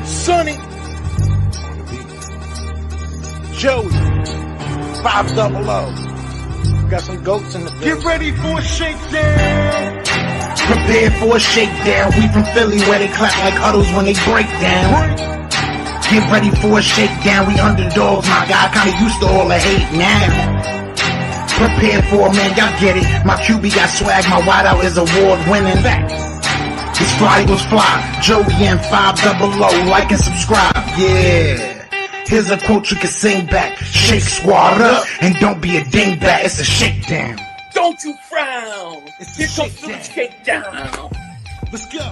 Sonny, Joey, 500. Got some goats in the building. Get ready for a shakedown. Prepare for a shakedown. We from Philly where they clap like huddles when they break down. Get ready for a shakedown. We underdogs, my guy. Kinda used to all the hate now. Prepare for it, man. Y'all get it. My QB got swag. My wideout is award winning. This fly was fly. Joey and 500. Like and subscribe. Yeah. Here's a quote you can sing back. Shake squad up and don't be a dingbat. It's a shakedown. Don't you frown. Here comes the shakedown. Let's go.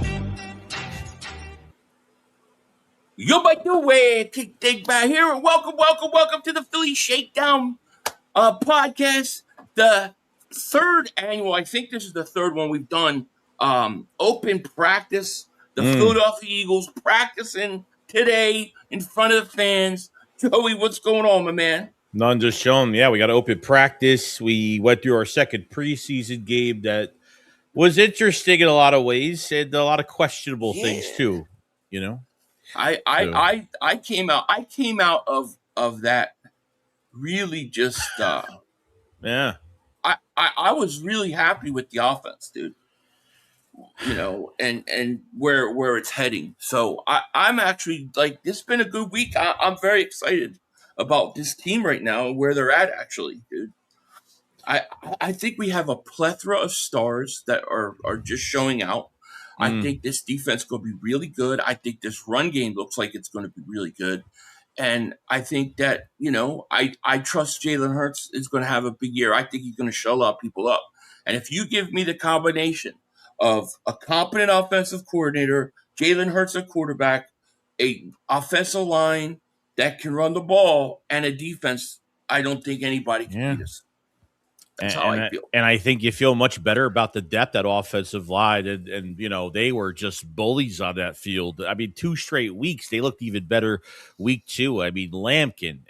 Yo, by the way, kick Dingbat here. Welcome to the Philly Shakedown podcast. The third annual, I think this is the third one we've done. Open practice. The Philadelphia Eagles practicing today in front of the fans. Joey, what's going on, my man? None, just show them. Yeah, we got open practice. We went through our second preseason game that was interesting in a lot of ways and a lot of questionable things too. You know, I came out of that really just yeah. I was really happy with the offense, dude. You know, and where it's heading. So I'm actually like, this has been a good week. I'm very excited about this team right now and where they're at, actually, dude. I think we have a plethora of stars that are just showing out. I think this defense is going to be really good. I think this run game looks like it's going to be really good. And I think that, you know, I trust Jalen Hurts is going to have a big year. I think he's going to show a lot of people up. And if you give me the combination of a competent offensive coordinator, Jalen Hurts a quarterback, a offensive line that can run the ball, and a defense, I don't think anybody can beat us. That's how I feel. And I think you feel much better about the depth at offensive line. And you know, they were just bullies on that field. I mean, 2 straight weeks, they looked even better week 2. I mean, Lampkin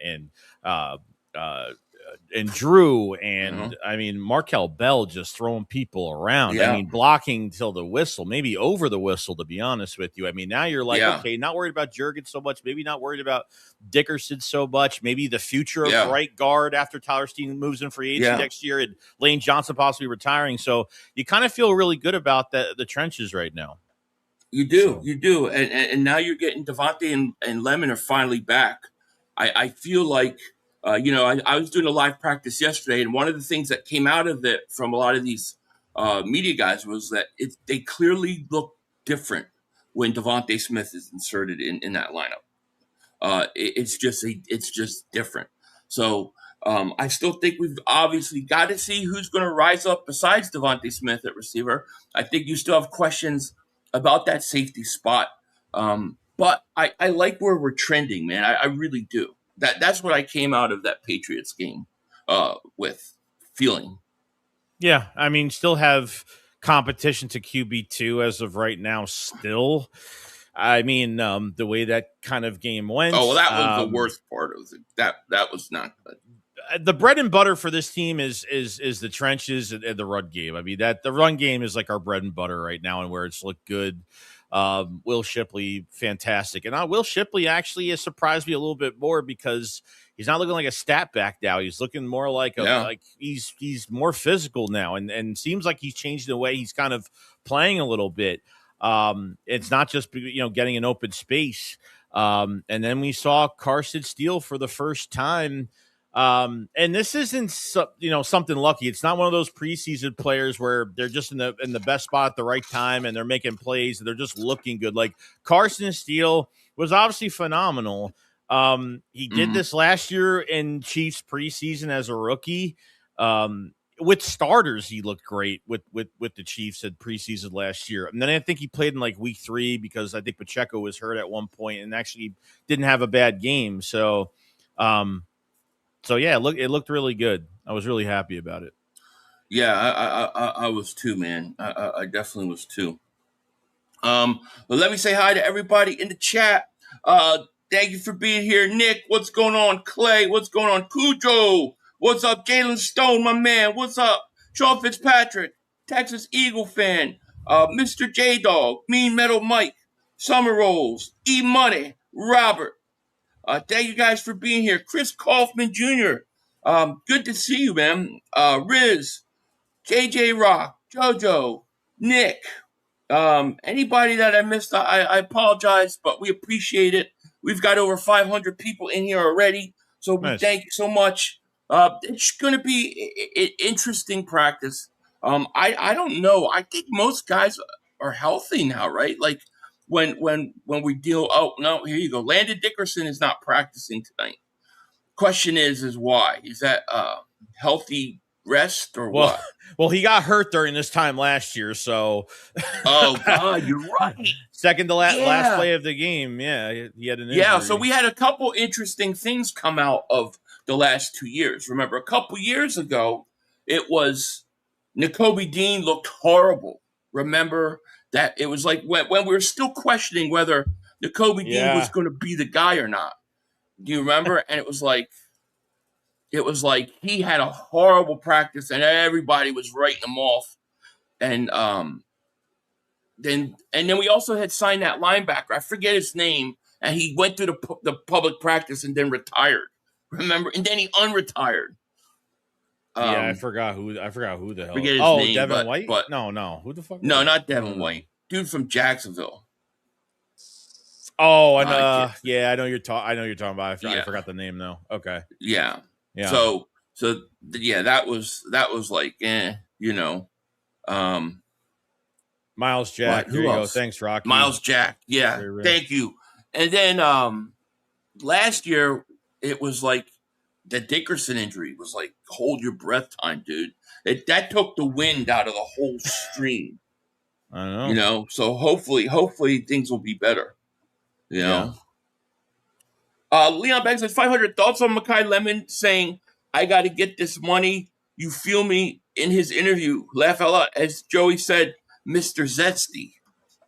and Drew and I mean Markel Bell just throwing people around. Yeah. I mean, blocking till the whistle, maybe over the whistle, to be honest with you. I mean, now you're like, okay, not worried about Jurgens so much, maybe not worried about Dickerson so much, maybe the future of right guard after Tyler Steen moves in free agency next year and Lane Johnson possibly retiring. So you kind of feel really good about the trenches right now. You do. And now you're getting Devontae and Lemon are finally back. I feel like you know, I was doing a live practice yesterday, and one of the things that came out of it from a lot of these media guys was that they clearly look different when Devontae Smith is inserted in that lineup. It's just different. So I still think we've obviously got to see who's going to rise up besides Devontae Smith at receiver. I think you still have questions about that safety spot, but I like where we're trending, man. I really do. That's what I came out of that Patriots game with feeling. Yeah, I mean, still have competition to QB2 as of right now still. I mean, the way that kind of game went. Oh, well, that was the worst part of it. That was not good. The bread and butter for this team is the trenches and the run game. I mean, that the run game is like our bread and butter right now and where it's looked good. Will Shipley, fantastic. And Will Shipley actually has surprised me a little bit more because he's not looking like a stat back now. He's looking more like like he's more physical now and seems like he's changed the way he's kind of playing a little bit. It's not just, you know, getting an open space. And then we saw Carson Steele for the first time. And this isn't, something lucky. It's not one of those preseason players where they're just in the best spot at the right time and they're making plays and they're just looking good. Like Carson Steele was obviously phenomenal. He did this last year in Chiefs preseason as a rookie. With starters, he looked great with the Chiefs at preseason last year. And then I think he played in like week 3 because I think Pacheco was hurt at one point and actually didn't have a bad game. So yeah, it looked really good. I was really happy about it. Yeah, I was too, man. I definitely was too. But let me say hi to everybody in the chat. Thank you for being here. Nick, what's going on? Clay, what's going on? Cujo, what's up? Jalen Stone, my man, what's up? Sean Fitzpatrick, Texas Eagle fan. Mr. J-Dog, Mean Metal Mike, Summer Rolls, E Money, Robert. Thank you guys for being here. Chris Kaufman Jr. Good to see you, man. Riz, JJ Rock, JoJo, Nick. Anybody that I missed, I apologize, but we appreciate it. We've got over 500 people in here already, so we Nice. thank you so much. It's going to be an interesting practice. I don't know. I think most guys are healthy now, right? Like when we deal. Oh no, here you go. Landon Dickerson is not practicing tonight. Question is why? Is that healthy rest or Well, what? well, he got hurt during this time last year, so Oh God, you're right. second to last Yeah. play of the game. Yeah, he had an injury. Yeah, so we had a couple interesting things come out of the last 2 years. Remember, a couple years ago, it was N'Kobe Dean looked horrible. Remember that it was like when we were still questioning whether N'Kobe Dean was going to be the guy or not. Do you remember? And it was like he had a horrible practice, and everybody was writing him off. And then we also had signed that linebacker. I forget his name, and he went through the public practice and then retired. Remember? And then he unretired. I forgot who the hell. Forget his name, Devin White. but no, who the fuck? No, not Devin White. Dude from Jacksonville. Oh, and I know you're talking. I know you're talking about. I forgot the name though. Okay. Yeah. Yeah. So yeah, that was like, you know. Miles Jack. Here you else? go. Thanks, Rocky. Miles Jack. Yeah. Thank you. And then last year it was like the Dickerson injury was like hold your breath time, dude. That took the wind out of the whole stream. I know. You know, so hopefully things will be better. You know. Yeah. Leon Banks says 500 thoughts on Makai Lemon saying, I got to get this money. You feel me in his interview. Laugh out loud. As Joey said, Mr. Zesty.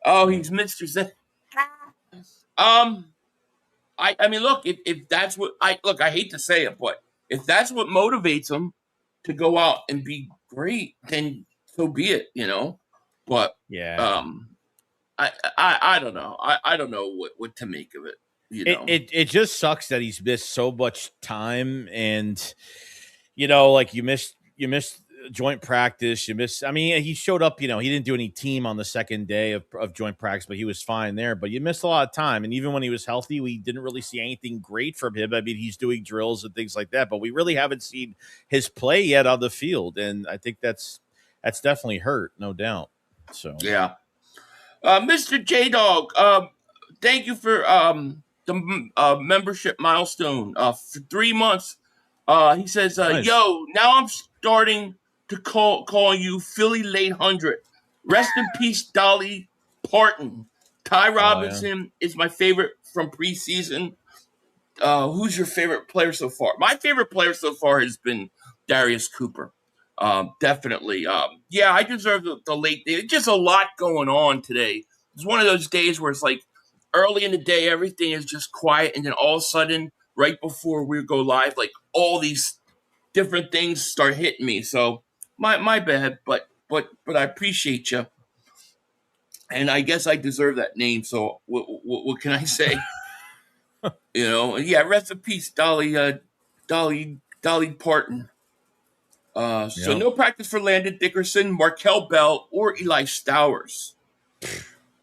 Oh, he's Mr. Zesty. I mean, look, if that's what I hate to say it, but if that's what motivates him to go out and be great, then so be it, you know. But yeah, I don't know. I don't know what to make of it. You know? It just sucks that he's missed so much time, and you know, like you missed joint practice. I mean, he showed up. You know, he didn't do any team on the second day of joint practice, but he was fine there. But you missed a lot of time, and even when he was healthy, we didn't really see anything great from him. I mean, he's doing drills and things like that, but we really haven't seen his play yet on the field, and I think that's definitely hurt, no doubt. So yeah, Mr. J Dog, thank you for the membership milestone for 3 months. He says, nice. Yo, now I'm starting to call you Philly Late 100. Rest in peace, Dolly Parton. Ty Robinson is my favorite from preseason. Who's your favorite player so far? My favorite player so far has been Darius Cooper. Definitely. Yeah, I deserve the late day. Just a lot going on today. It's one of those days where it's like early in the day, everything is just quiet. And then all of a sudden, right before we go live, like all these different things start hitting me. So my bad, but I appreciate you. And I guess I deserve that name. So what can I say? You know, yeah, rest in peace, Dolly Parton. So no practice for Landon Dickerson, Markel Bell, or Eli Stowers.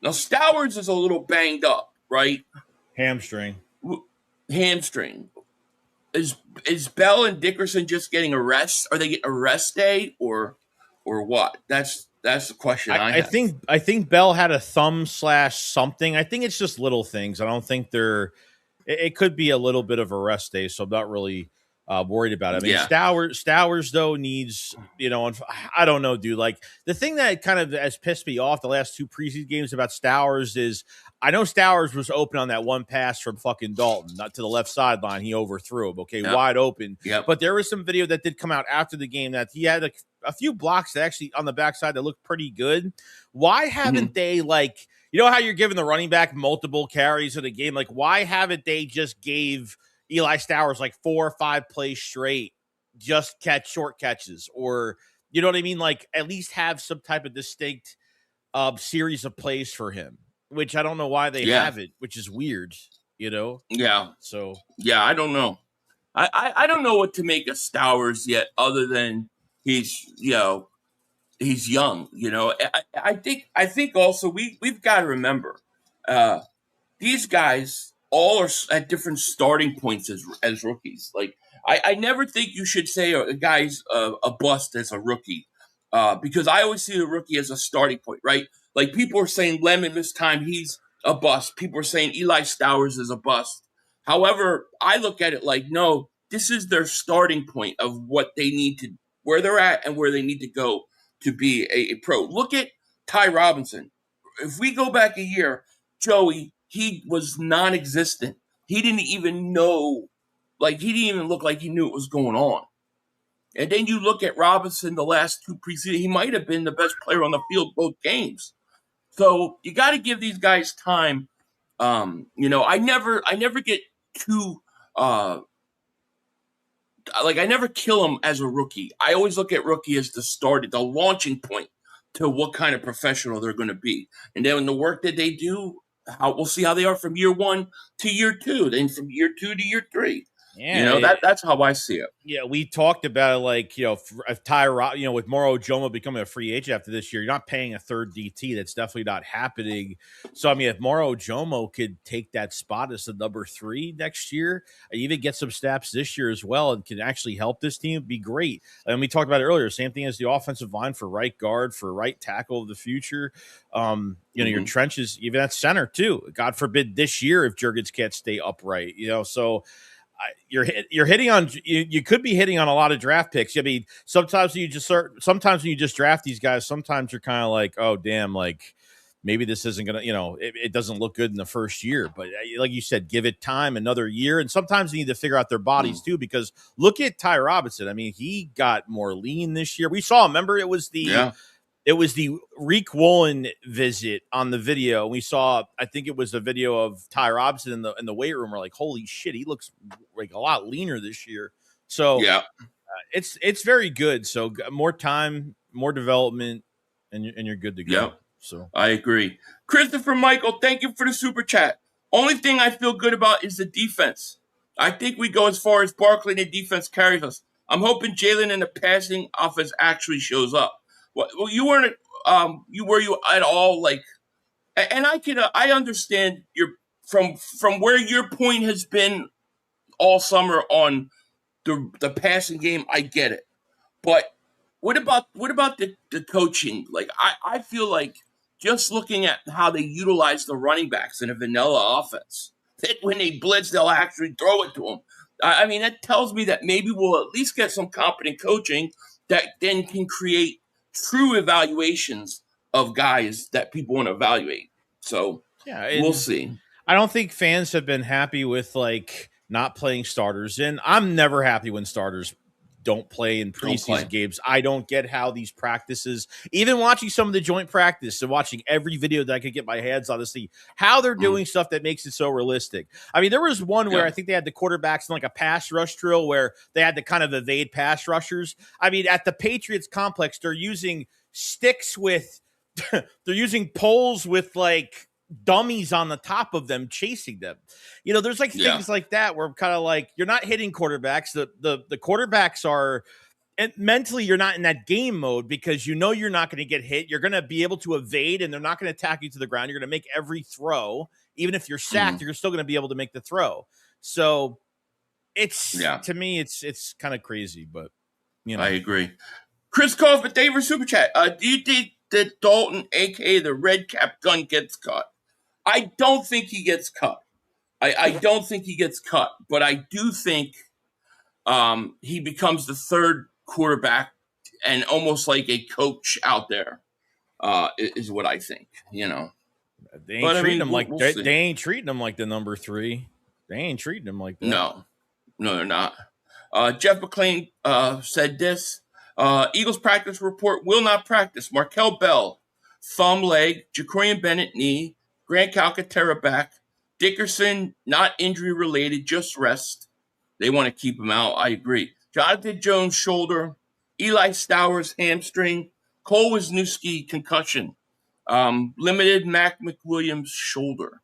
Now Stowers is a little banged up, right? Hamstring. Is Bell and Dickerson just getting a rest? Are they getting a rest day or what? That's the question I have. I think Bell had a thumb / something. I think it's just little things. I don't think they're. It could be a little bit of a rest day, so I'm not really worried about it. I mean, Stowers though needs, you know, I don't know, dude. Like the thing that kind of has pissed me off the last 2 preseason games about Stowers is I know Stowers was open on that one pass from fucking Dalton, not to the left sideline. He overthrew him, wide open. Yep. But there was some video that did come out after the game that he had a few blocks that actually on the backside that looked pretty good. Why haven't they, like, you know how you're giving the running back multiple carries in a game? Like, why haven't they just gave Eli Stowers like 4 or 5 plays straight, just catch short catches, or you know what I mean? Like at least have some type of distinct series of plays for him. which I don't know why they Yeah. have it, which is weird, you know? Yeah. So, Yeah, I don't know. I don't know what to make of Stowers yet, other than he's he's young. I think also we've got to remember uh, these guys all are at different starting points as rookies. Like I never think you should say a guy's a bust as a rookie, because I always see a rookie as a starting point, right? Like people are saying Lemon this time he's a bust. People are saying Eli Stowers is a bust. However, I look at it like no, this is their starting point of what they need to, where they're at and where they need to go to be a pro. Look at Ty Robinson. If we go back a year, Joey, he was non-existent. He didn't even know, like he didn't even look like he knew what was going on. And then you look at Robinson the last two preseason, he might have been the best player on the field both games. So you got to give these guys time. I never get too like I never kill him as a rookie. I always look at rookie as the launching point to what kind of professional they're going to be. And then the work that they do, we'll see how they are from year 1 to year 2, then from year 2 to year 3. That's how I see it. yeah, we talked about it, like, if with Moro Jomo becoming a free agent after this year, you're not paying a third DT. That's definitely not happening. So, I mean, if Moro Jomo could take that spot as the number 3 next year, even get some snaps this year as well, and can actually help this team, it'd be great. And we talked about it earlier, same thing as the offensive line for right guard, for right tackle of the future. Your trenches, even at center too. God forbid this year if Jurgens can't stay upright, so you're hitting on, you could be hitting on a lot of draft picks. I mean, sometimes when you just draft these guys, sometimes you're kind of like, oh damn, like maybe this isn't gonna, it doesn't look good in the first year. But like you said, give it time, another year, and sometimes you need to figure out their bodies too. Because look at Ty Robinson. I mean, he got more lean this year. We saw. Remember, it was the Reek Woolen visit on the video. We saw, I think it was a video of Ty Robinson in the weight room. We're like, holy shit, he looks like a lot leaner this year. So it's very good. So more time, more development, and you're good to go. Yeah. So I agree. Christopher Michael, thank you for the super chat. Only thing I feel good about is the defense. I think we go as far as Barkley and the defense carries us. I'm hoping Jalen in the passing offense actually shows up. Well, you weren't. Were you at all like? And I understand your from where your point has been all summer on the passing game. I get it, but what about the coaching? Like I feel like just looking at how they utilize the running backs in a vanilla offense, that when they blitz, they'll actually throw it to them. I mean, that tells me that maybe we'll at least get some competent coaching that then can create true evaluations of guys that people want to evaluate. So we'll see. I don't think fans have been happy with like not playing starters, and I'm never happy when starters don't play in preseason games. I don't get how these practices, even watching some of the joint practice and watching every video that I could get my hands on to see how they're doing stuff that makes it so realistic. I mean, there was one where I think they had the quarterbacks in like a pass rush drill where they had to kind of evade pass rushers. I mean, at the Patriots complex, they're using sticks with, they're using poles with like dummies on the top of them chasing them. There's like things like that where I'm kind of like, you're not hitting quarterbacks. The quarterbacks are, and mentally you're not in that game mode because you're not going to get hit. You're going to be able to evade and they're not going to attack you to the ground. You're going to make every throw. Even if you're sacked, you're still going to be able to make the throw. So to me, it's kind of crazy, but I agree. Chris Kaufman, thank you for super chat. Do you think that Dalton, aka the red cap gun, gets cut? I don't think he gets cut. I don't think he gets cut, but I do think he becomes the third quarterback and almost like a coach out there is what I think. They ain't treating him like they ain't treating him like the number 3. They ain't treating him like that. No, they're not. Jeff McClain said this. Eagles practice report will not practice. Markel Bell, thumb leg. Jacorian Bennett, knee. Grant Calcaterra back. Dickerson, not injury related, just rest. They want to keep him out. I agree. Jonathan Jones, shoulder. Eli Stowers, hamstring. Cole Wisniewski, concussion. Limited Mac McWilliams shoulder.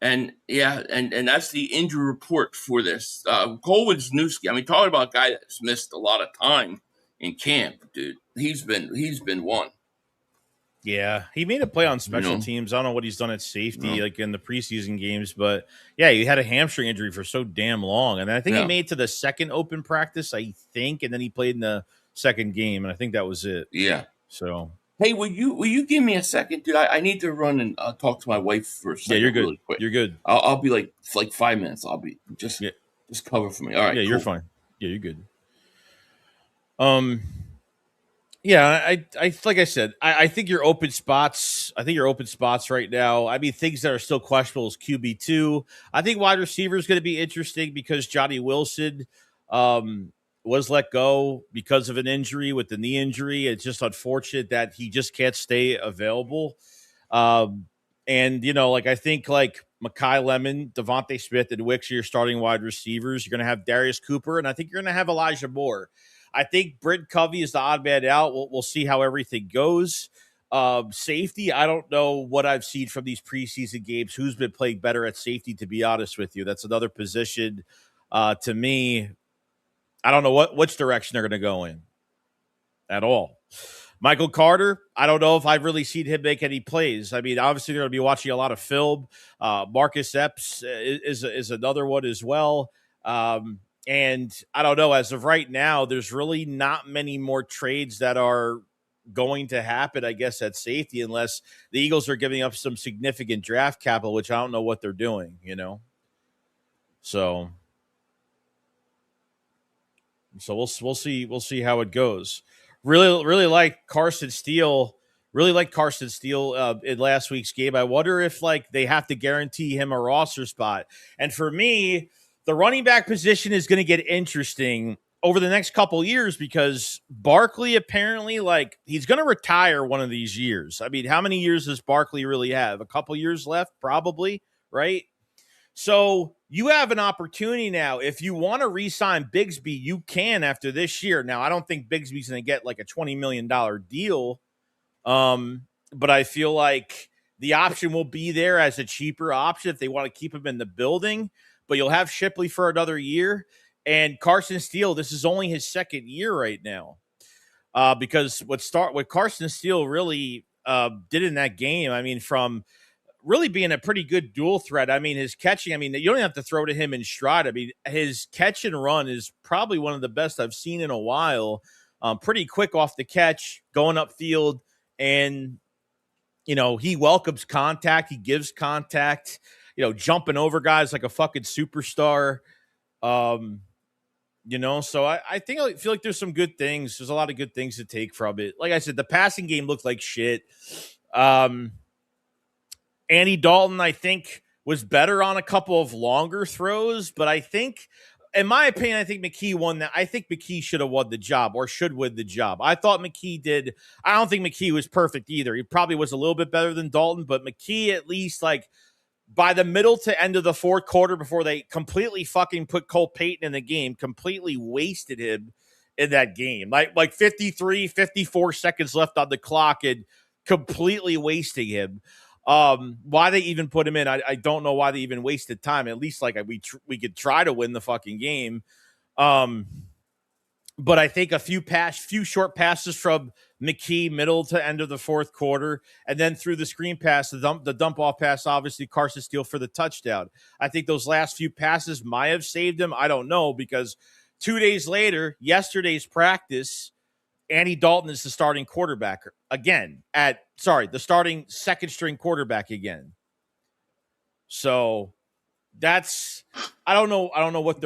And yeah, and that's the injury report for this. Cole Wisniewski, I mean, talking about a guy that's missed a lot of time in camp, dude. He's been one. Yeah, he made a play on special teams. I don't know what he's done at safety, like in the preseason games, but yeah, he had a hamstring injury for so damn long, and I think he made it to the second open practice, I think, and then he played in the second game, and I think that was it. Yeah. So, hey, will you give me a second, dude? I need to run and talk to my wife for a second. Yeah, you're good. Really quick. You're good. I'll be like 5 minutes. I'll be just cover for me. All right. Yeah, cool. You're fine. Yeah, you're good. Yeah, I like I said, I think your open spots. I think your open spots right now. I mean, things that are still questionable is QB2. I think wide receiver is going to be interesting because Johnny Wilson was let go because of an injury with the knee injury. It's just unfortunate that he just can't stay available. And like I think like Mekhi Lemon, Devontae Smith, and Wicks are your starting wide receivers. You're going to have Darius Cooper, and I think you're going to have Elijah Moore. I think Brent Covey is the odd man out. We'll see how everything goes. Safety, I don't know what I've seen from these preseason games. Who's been playing better at safety, to be honest with you? That's another position to me. I don't know which direction they're going to go in at all. Michael Carter, I don't know if I've really seen him make any plays. I mean, obviously, they're going to be watching a lot of film. Marcus Epps is another one as well. And I don't know, as of right now, there's really not many more trades that are going to happen, I guess, at safety, unless the Eagles are giving up some significant draft capital, which I don't know what they're doing, So we'll see how it goes. Really like Carson Steele. Really like Carson Steele in last week's game. I wonder if they have to guarantee him a roster spot. And for me, the running back position is going to get interesting over the next couple years because Barkley apparently he's going to retire one of these years. I mean, how many years does Barkley really have? A couple years left, probably, right? So you have an opportunity now. If you want to re-sign Bigsby, you can after this year. Now, I don't think Bigsby's going to get like a $20 million deal, but I feel like the option will be there as a cheaper option if they want to keep him in the building. But you'll have Shipley for another year. And Carson Steele, this is only his second year right now. Because what Carson Steele really did in that game, I mean, from really being a pretty good dual threat, I mean, his catching, I mean, you don't have to throw to him in stride. I mean, his catch and run is probably one of the best I've seen in a while. Pretty quick off the catch, going upfield, and, he welcomes contact. He gives contact. Jumping over guys like a fucking superstar. So I feel like there's some good things. There's a lot of good things to take from it. Like I said, the passing game looked like shit. Andy Dalton, I think, was better on a couple of longer throws, but I think, in my opinion, I think McKee won that. I think McKee should have won the job or should win the job. I thought McKee did. I don't think McKee was perfect either. He probably was a little bit better than Dalton, but McKee at least by the middle to end of the fourth quarter, before they completely fucking put Cole Payton in the game, completely wasted him in that game. Like 54 seconds left on the clock and completely wasting him. Why they even put him in, I don't know why they even wasted time. At least we could try to win the fucking game. But I think a few short passes from McKee, middle to end of the fourth quarter, and then through the screen pass, the dump off pass, obviously Carson Steele for the touchdown. I think those last few passes might have saved him. I don't know, because 2 days later, yesterday's practice, Andy Dalton is the starting quarterback again. The starting second string quarterback again. So that's I don't know what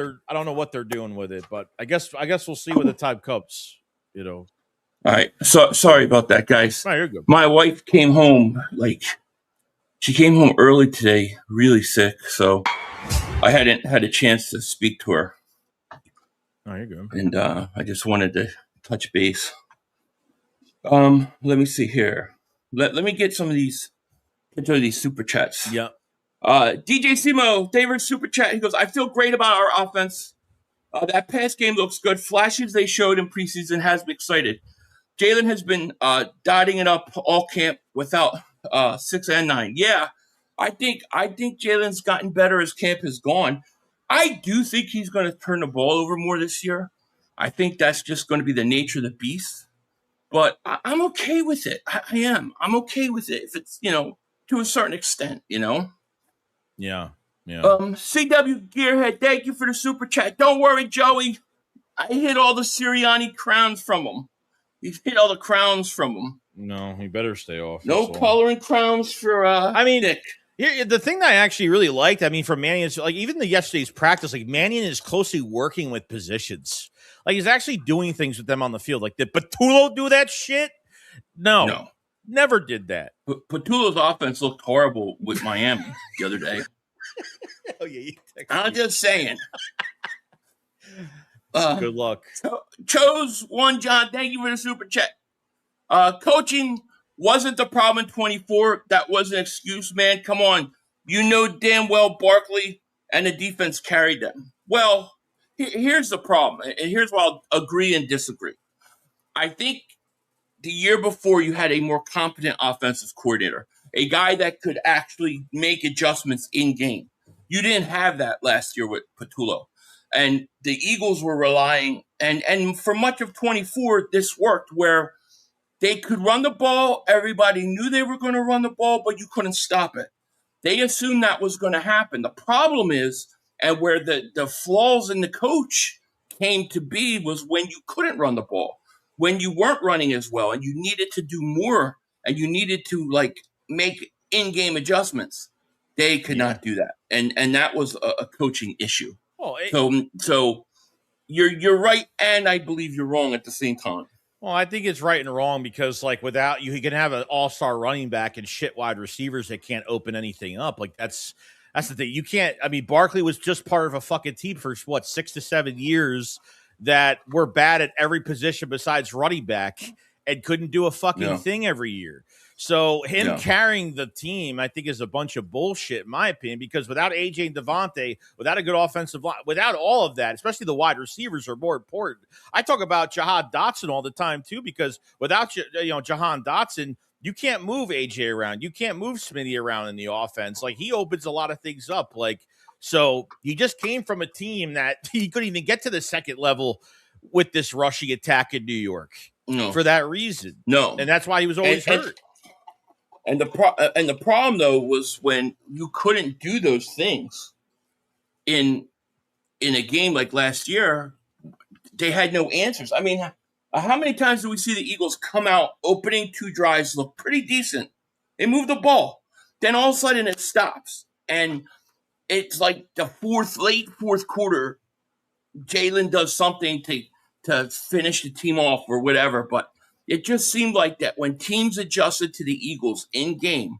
they're doing with it, but I guess we'll see when the time comes. All right. So sorry about that, guys. No, you're good. My wife came home she came home early today, really sick, so I hadn't had a chance to speak to her. Oh, you're good. And I just wanted to touch base. Let me see here. Let me get some of these super chats. Yeah. DJ Simo, David super chat. He goes, I feel great about our offense. That pass game looks good. Flashes they showed in preseason has me excited. Jalen has been dotting it up all camp without 6 and 9. Yeah, I think Jalen's gotten better as camp has gone. I do think he's going to turn the ball over more this year. I think that's just going to be the nature of the beast. But I'm okay with it. I am. I'm okay with it if it's, to a certain extent, Yeah. CW Gearhead, thank you for the super chat. Don't worry, Joey. I hit all the Sirianni crowns from him. He's hit all the crowns from him. No, he better stay off. No coloring crowns for Nick. Here, the thing that I actually really liked, from Mannion is like even yesterday's practice, like Mannion is closely working with positions. Like he's actually doing things with them on the field. Like did Patullo do that shit? No. Never did that. But Patullo's offense looked horrible with Miami the other day. Oh yeah, I'm just saying. Good luck. Chose one, John. Thank you for the super chat. Coaching wasn't the problem in 24. That was an excuse, man. Come on. You know damn well Barkley and the defense carried them. Well, here's the problem, and here's where I'll agree and disagree. I think the year before you had a more competent offensive coordinator, a guy that could actually make adjustments in game. You didn't have that last year with Patullo. And the Eagles were relying, and for much of 24, this worked where they could run the ball. Everybody knew they were going to run the ball, but you couldn't stop it. They assumed that was going to happen. The problem is, and where the flaws in the coach came to be, was when you couldn't run the ball, when you weren't running as well, and you needed to do more, and you needed to make in-game adjustments. They could not do that, and that was a coaching issue. So you're right, and I believe you're wrong at the same time. Well, I think it's right and wrong because, without you can have an all-star running back and shit wide receivers that can't open anything up. That's the thing. You can't. Barkley was just part of a fucking team for 6 to 7 years that were bad at every position besides running back and couldn't do a fucking thing every year. So him carrying the team, I think, is a bunch of bullshit, in my opinion, because without AJ and Devontae, without a good offensive line, without all of that, especially the wide receivers are more important. I talk about Jahan Dotson all the time, too, because without Jahan Dotson, you can't move AJ around. You can't move Smitty around in the offense. He opens a lot of things up. So he just came from a team that he couldn't even get to the second level with this rushing attack in New York for that reason. And that's why he was always hurt. And the problem though was when you couldn't do those things in a game like last year, they had no answers. How many times do we see the Eagles come out opening 2 drives, look pretty decent? They move the ball, then all of a sudden it stops, and it's like the late fourth quarter. Jalen does something to finish the team off or whatever, but. It just seemed like that when teams adjusted to the Eagles in game,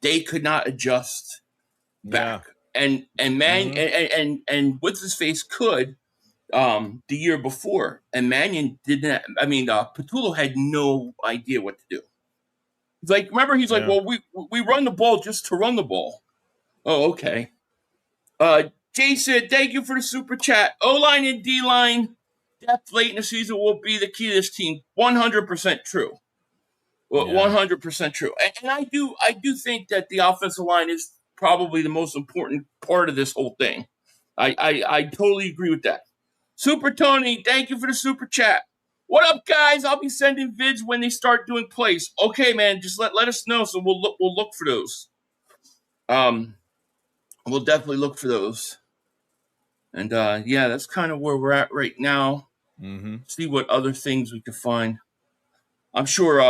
they could not adjust back. And what's his face could the year before, and Mannion didn't. Patullo had no idea what to do. He's like, remember, he's like, well, we run the ball just to run the ball. Oh, okay. Jason, thank you for the super chat. O-line and D-line. Depth late in the season will be the key to this team. 100% true. 100% true. And I do think that the offensive line is probably the most important part of this whole thing. I totally agree with that. Super Tony, thank you for the super chat. What up, guys? I'll be sending vids when they start doing plays. Okay, man, just let us know, so we'll look for those. We'll definitely look for those. And that's kind of where we're at right now. Mm-hmm. See what other things we can find. I'm sure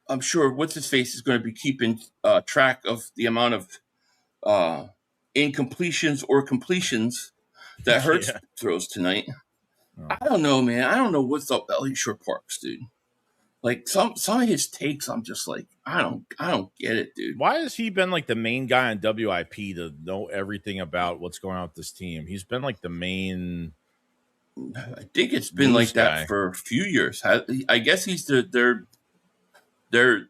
what's his face is going to be keeping track of the amount of incompletions or completions that Hurts throws tonight. Oh. I don't know, man. I don't know what's up with Shore Parks, dude. Some of his takes, I'm just like, I don't get it, dude. Why has he been the main guy on WIP to know everything about what's going on with this team? He's been the main. I think it's been like that for a few years. I guess he's their cover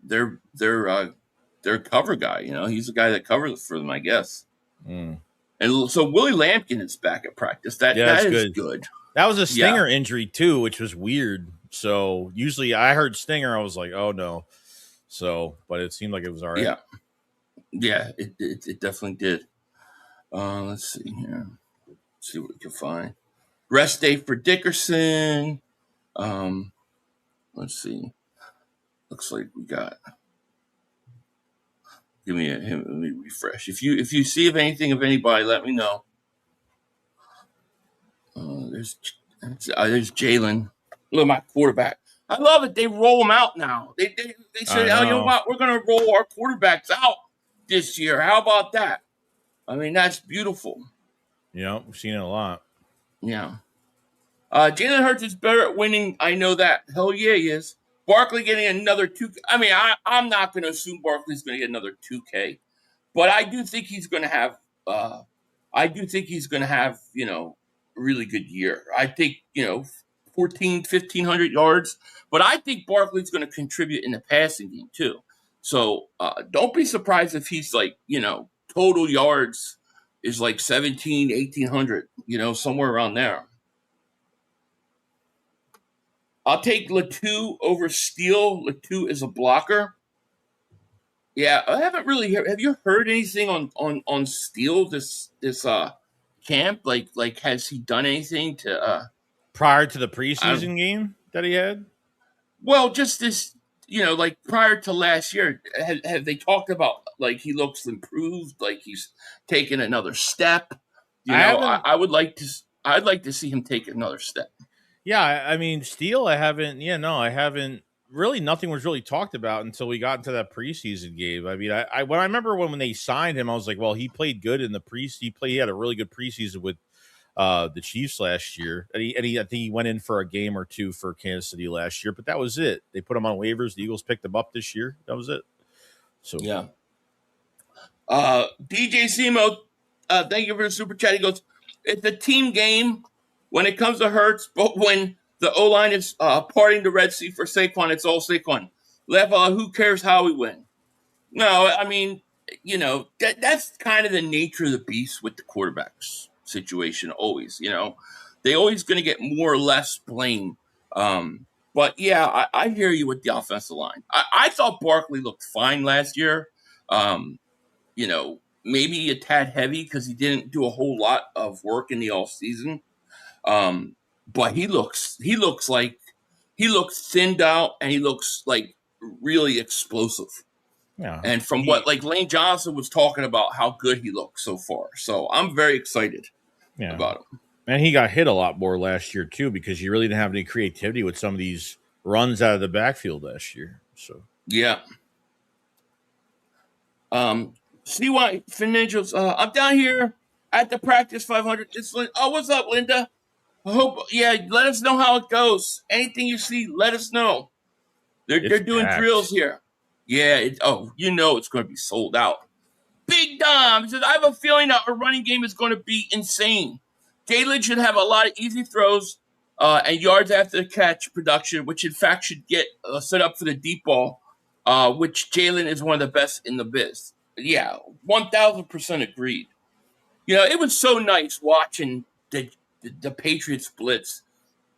guy. He's the guy that covers for them, I guess. Mm. And so Willie Lampkin is back at practice. That is good. That was a stinger injury too, which was weird. So usually I heard stinger, I was like, oh no. So, but it seemed like it was all right. Yeah. Yeah, it definitely did. Let's see here. Let's see what we can find. Rest day for Dickerson. Let's see. Looks like we got. Let me refresh. If you see of anything of anybody, let me know. There's Jalen. Look at my quarterback. I love it. They roll them out now. They said, oh, you know what? We're gonna roll our quarterbacks out this year. How about that? I mean, that's beautiful. Yeah, we've seen it a lot. Yeah. Jalen Hurts is better at winning. I know that. Hell yeah, he is. Barkley getting another 2K. I mean, I'm not going to assume Barkley's going to get another 2K, but I do think he's going to have. A really good year. I think 1,500 yards, but I think Barkley's going to contribute in the passing game too. So don't be surprised if he's like total yards is like 1,800, somewhere around there. I'll take Latou over Steele. Latou is a blocker. Yeah, I haven't really heard. Have you heard anything on Steele this camp? Like has he done anything to prior to the preseason game that he had? Well, just this, like prior to last year, have they talked about like he looks improved, like he's taken another step? I'd like to see him take another step. Yeah, I mean, Steele, I haven't. Really, nothing was really talked about until we got into that preseason game. I mean, I remember when they signed him, I was like, well, he played good in the he had a really good preseason with the Chiefs last year. And I think he went in for a game or two for Kansas City last year, but that was it. They put him on waivers. The Eagles picked him up this year. That was it. So yeah. DJ Simo, thank you for the super chat. He goes, it's a team game when it comes to Hurts, but when the O-line is parting the Red Sea for Saquon, it's all Saquon. Who cares how we win? No, I mean, that's kind of the nature of the beast with the quarterbacks situation always, They always going to get more or less blame. But, yeah, I hear you with the offensive line. I thought Barkley looked fine last year. Maybe a tad heavy because he didn't do a whole lot of work in the offseason. But he looks thinned out, and he looks like really explosive. Yeah. And from what like Lane Johnson was talking about, how good he looks so far. So I'm very excited about him. And he got hit a lot more last year too, because you really didn't have any creativity with some of these runs out of the backfield last year. So yeah. CY Financials. I'm down here at the practice 500. What's up, Linda? Let us know how it goes. Anything you see, let us know. They're doing drills here. Yeah, it's going to be sold out. Big Dom says, I have a feeling that our running game is going to be insane. Jalen should have a lot of easy throws and yards after the catch production, which in fact should get set up for the deep ball, which Jalen is one of the best in the biz. Yeah, 1,000% agreed. It was so nice watching the Patriots blitz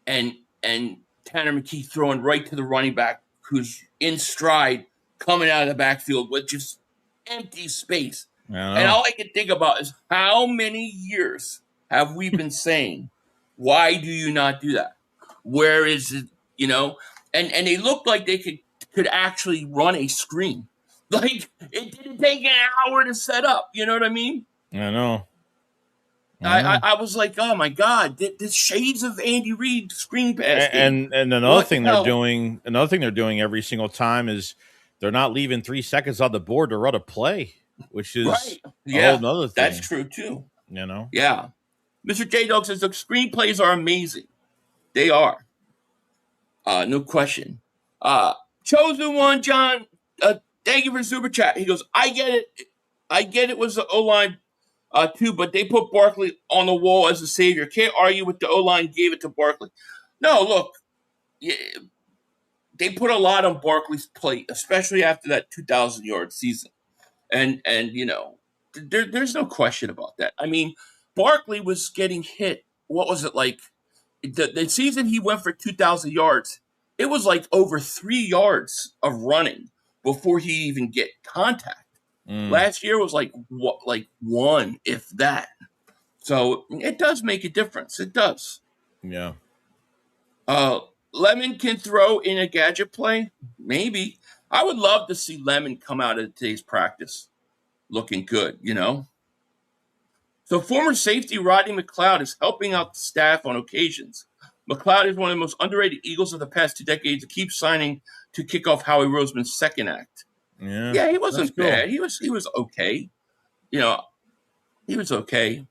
and Tanner McKee throwing right to the running back who's in stride coming out of the backfield with just empty space. And all I can think about is how many years have we been saying, why do you not do that? Where is it, And they looked like they could actually run a screen. Like, it didn't take an hour to set up. You know what I mean? I know. I was like, oh my God, the shades of Andy Reid screen pass. And another thing they're doing every single time is they're not leaving 3 seconds on the board to run a play, which is a whole nother thing. That's true too. Yeah. Mr. J Dog says the screenplays are amazing. They are. No question. Chosen one, John. Thank you for the super chat. He goes, I get it was the O-line too, but they put Barkley on the wall as a savior. Can't argue with the O-line gave it to Barkley. No, look, they put a lot on Barkley's plate, especially after that 2,000-yard season. And there's no question about that. I mean, Barkley was getting hit. What was it like? The season he went for 2,000 yards, it was like over 3 yards of running before he even get contact. Last year was like one, if that. So it does make a difference. It does. Yeah. Lemon can throw in a gadget play? Maybe. I would love to see Lemon come out of today's practice looking good, you know? So former safety Rodney McLeod is helping out the staff on occasions. McLeod is one of the most underrated Eagles of the past 2 decades and keeps signing to kick off Howie Roseman's second act. Yeah, he wasn't bad. He was okay. You know, he was okay.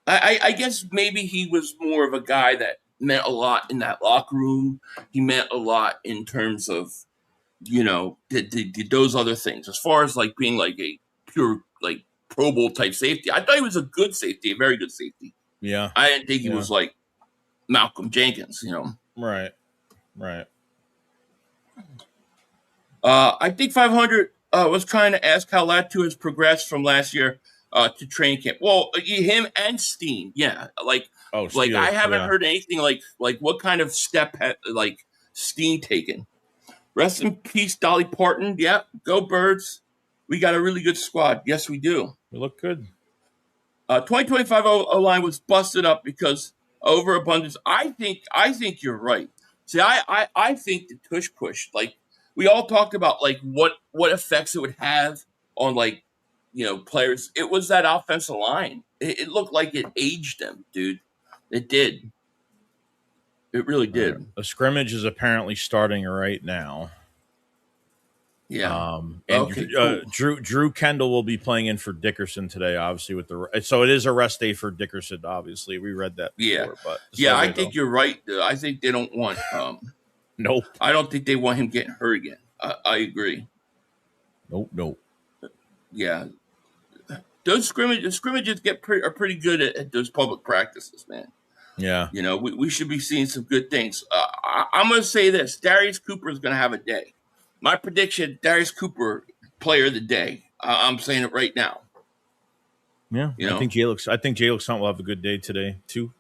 I guess maybe he was more of a guy that meant a lot in that locker room. He meant a lot in terms of, you know, did those other things. As far as like being like a pure like Pro Bowl type safety, I thought he was a good safety, a very good safety. Yeah. I didn't think he was like Malcolm Jenkins, you know. Right. I think 500 was trying to ask how Latu has progressed from last year to training camp. Well, him and Steen, yeah. Like I haven't heard anything like what kind of step had like Steen taken. Rest in peace, Dolly Parton. Yeah, go Birds. We got a really good squad. Yes, we do. We look good. 2025 O-line was busted up because overabundance. I think you're right. See, I think the tush push, like we all talked about, like what effects it would have on like, you know, players. It was that offensive line. It looked like it aged them, dude. It did. It really did. A scrimmage is apparently starting right now. Yeah. And cool. Drew Kendall will be playing in for Dickerson today, obviously so it is a rest day for Dickerson. Obviously, we read that before. But I think you're right. I think they don't want. Nope. I don't think they want him getting hurt again. I agree. Nope. Yeah. Those scrimmages are pretty good at those public practices, man. Yeah. You know, we should be seeing some good things. I'm going to say this. Darius Cooper is going to have a day. My prediction, Darius Cooper, player of the day. I'm saying it right now. Yeah. You know? I think Jalix Hunt will have a good day today, too.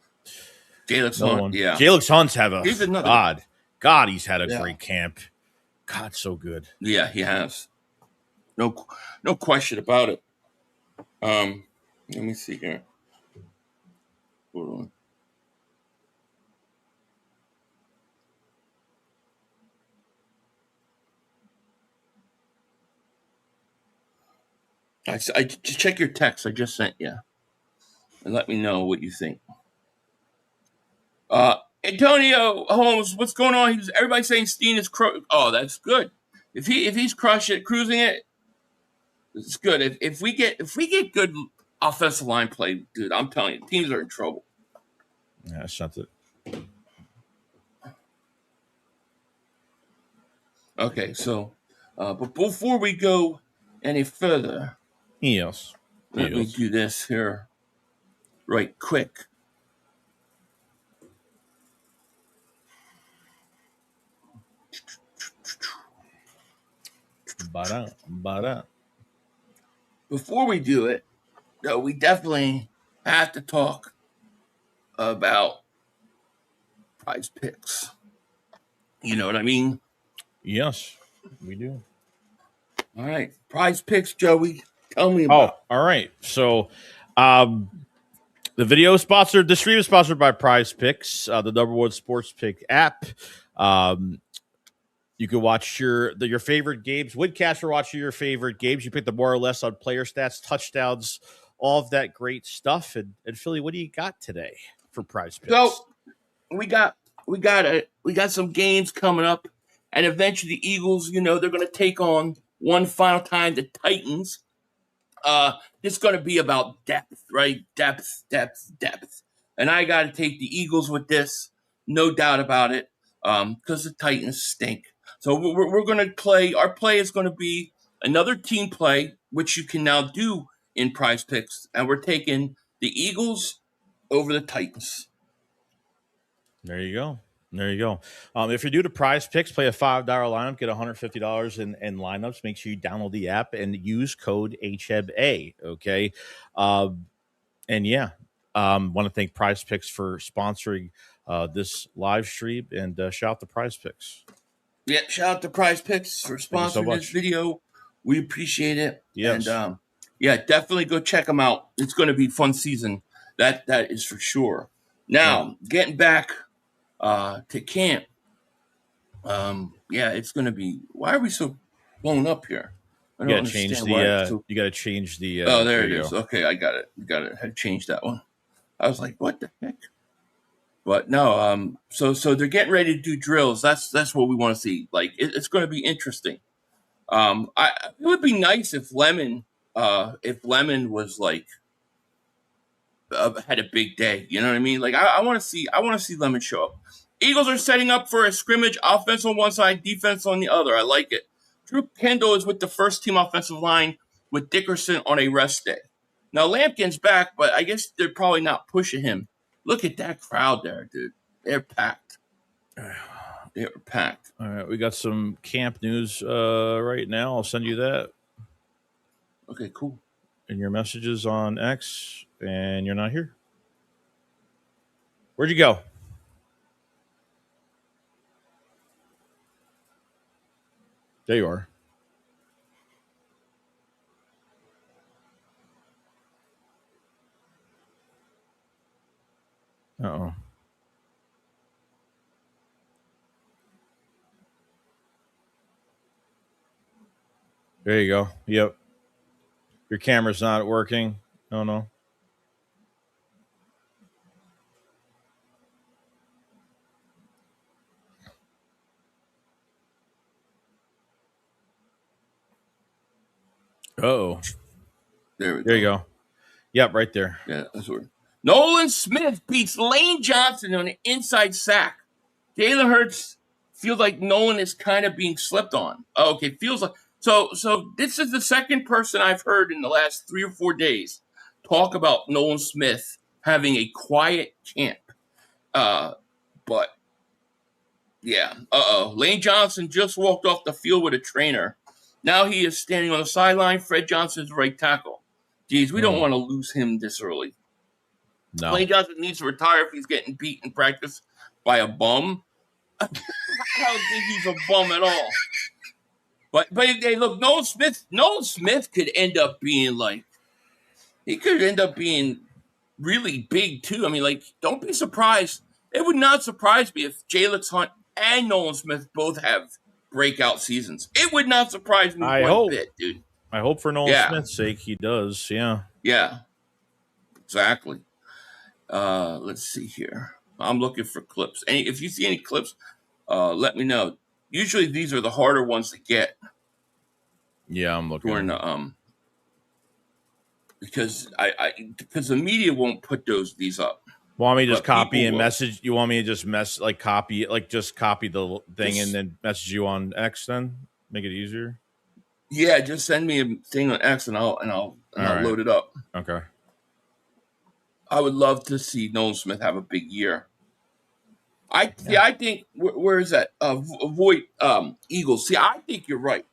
Jalix Hunt, yeah. Jalix Hunt's God, he's had a great camp. God, so good. Yeah, he has. No question about it. Let me see here. Hold on. I just check your text I just sent you, and let me know what you think. Antonio Holmes, what's going on? Everybody's saying Steen is oh, that's good. If he's cruising it, it's good. If we get good offensive line play, dude, I'm telling you, teams are in trouble. Yeah, that's not it. Okay, so, but before we go any further, let me do this here right quick. Before we do it, though, we definitely have to talk about Prize Picks. You know what I mean? Yes, we do. All right. Prize Picks, Joey. Tell me about. Oh, all right. So, the stream is sponsored by Prize Picks, the number one sports pick app. You can watch your favorite games. Woodcaster watching your favorite games. You pick the more or less on player stats, touchdowns, all of that great stuff. And Philly, what do you got today for Prize Picks? So we got some games coming up, and eventually the Eagles, you know, they're going to take on one final time the Titans. It's going to be about depth, right? Depth. And I got to take the Eagles with this, no doubt about it, because the Titans stink. So we're going to play. Our play is going to be another team play, which you can now do in Prize Picks, and we're taking the Eagles over the Titans. There you go. If you're new to Prize Picks, play a $5 lineup, get $150 in lineups. Make sure you download the app and use code HEBA. Okay. Want to thank Prize Picks for sponsoring this live stream, and shout out to Prize Picks. Yeah, shout out to Prize Picks for Thank you so sponsoring this much. video. We appreciate it. Yes. And yeah, definitely go check them out. It's going to be a fun season. That is for sure. Now, getting back to camp. Yeah, it's going to be. Why are we so blown up here? I You don't gotta change understand why. It's the. so, You gotta change the. oh, there it you is. go. Okay, I got it. Got it. I had to change that one. I was like, what the heck? But no, so they're getting ready to do drills. That's what we want to see. Like it's going to be interesting. It would be nice if Lemon was like had a big day. You know what I mean? Like I want to see Lemon show up. Eagles are setting up for a scrimmage, offense on one side, defense on the other. I like it. Drew Kendall is with the first team offensive line with Dickerson on a rest day. Now Lampkin's back, but I guess they're probably not pushing him. Look at that crowd there, dude. They're packed. They were packed. All right, we got some camp news right now. I'll send you that Okay, cool. in your messages on X, and you're not here. Where'd you go? There you are. Uh-oh. There you go. Yep. Your camera's not working. Oh, no. Uh-oh. There you go. Yep, right there. Yeah, that's weird. Nolan Smith beats Lane Johnson on an inside sack. Jalen Hurts feels like Nolan is kind of being slept on. Oh, okay, feels like so this is the second person I've heard in the last 3 or 4 days talk about Nolan Smith having a quiet camp. But yeah, Lane Johnson just walked off the field with a trainer. Now he is standing on the sideline. Fred Johnson's right tackle. Geez, we don't want to lose him this early. No. Lane Johnson needs to retire if he's getting beat in practice by a bum. I don't think he's a bum at all. But hey, look, Nolan Smith could end up being really big too. I mean, like, don't be surprised. It would not surprise me if Jalen Hunt and Nolan Smith both have breakout seasons. It would not surprise me one bit, dude. I hope for Nolan Smith's sake he does. Yeah. Yeah. Exactly. Let's see here. I'm looking for clips. If you see any clips, let me know. Usually these are the harder ones to get. Yeah, I'm looking. During the, because the media won't put these up. Want me to just copy and message? You want me to just copy the thing and then message you on X? Then make it easier. Yeah, just send me a thing on X and I'll load it up. Okay. I would love to see Nolan Smith have a big year. I think where is that? Avoid Eagles. See, I think you're right.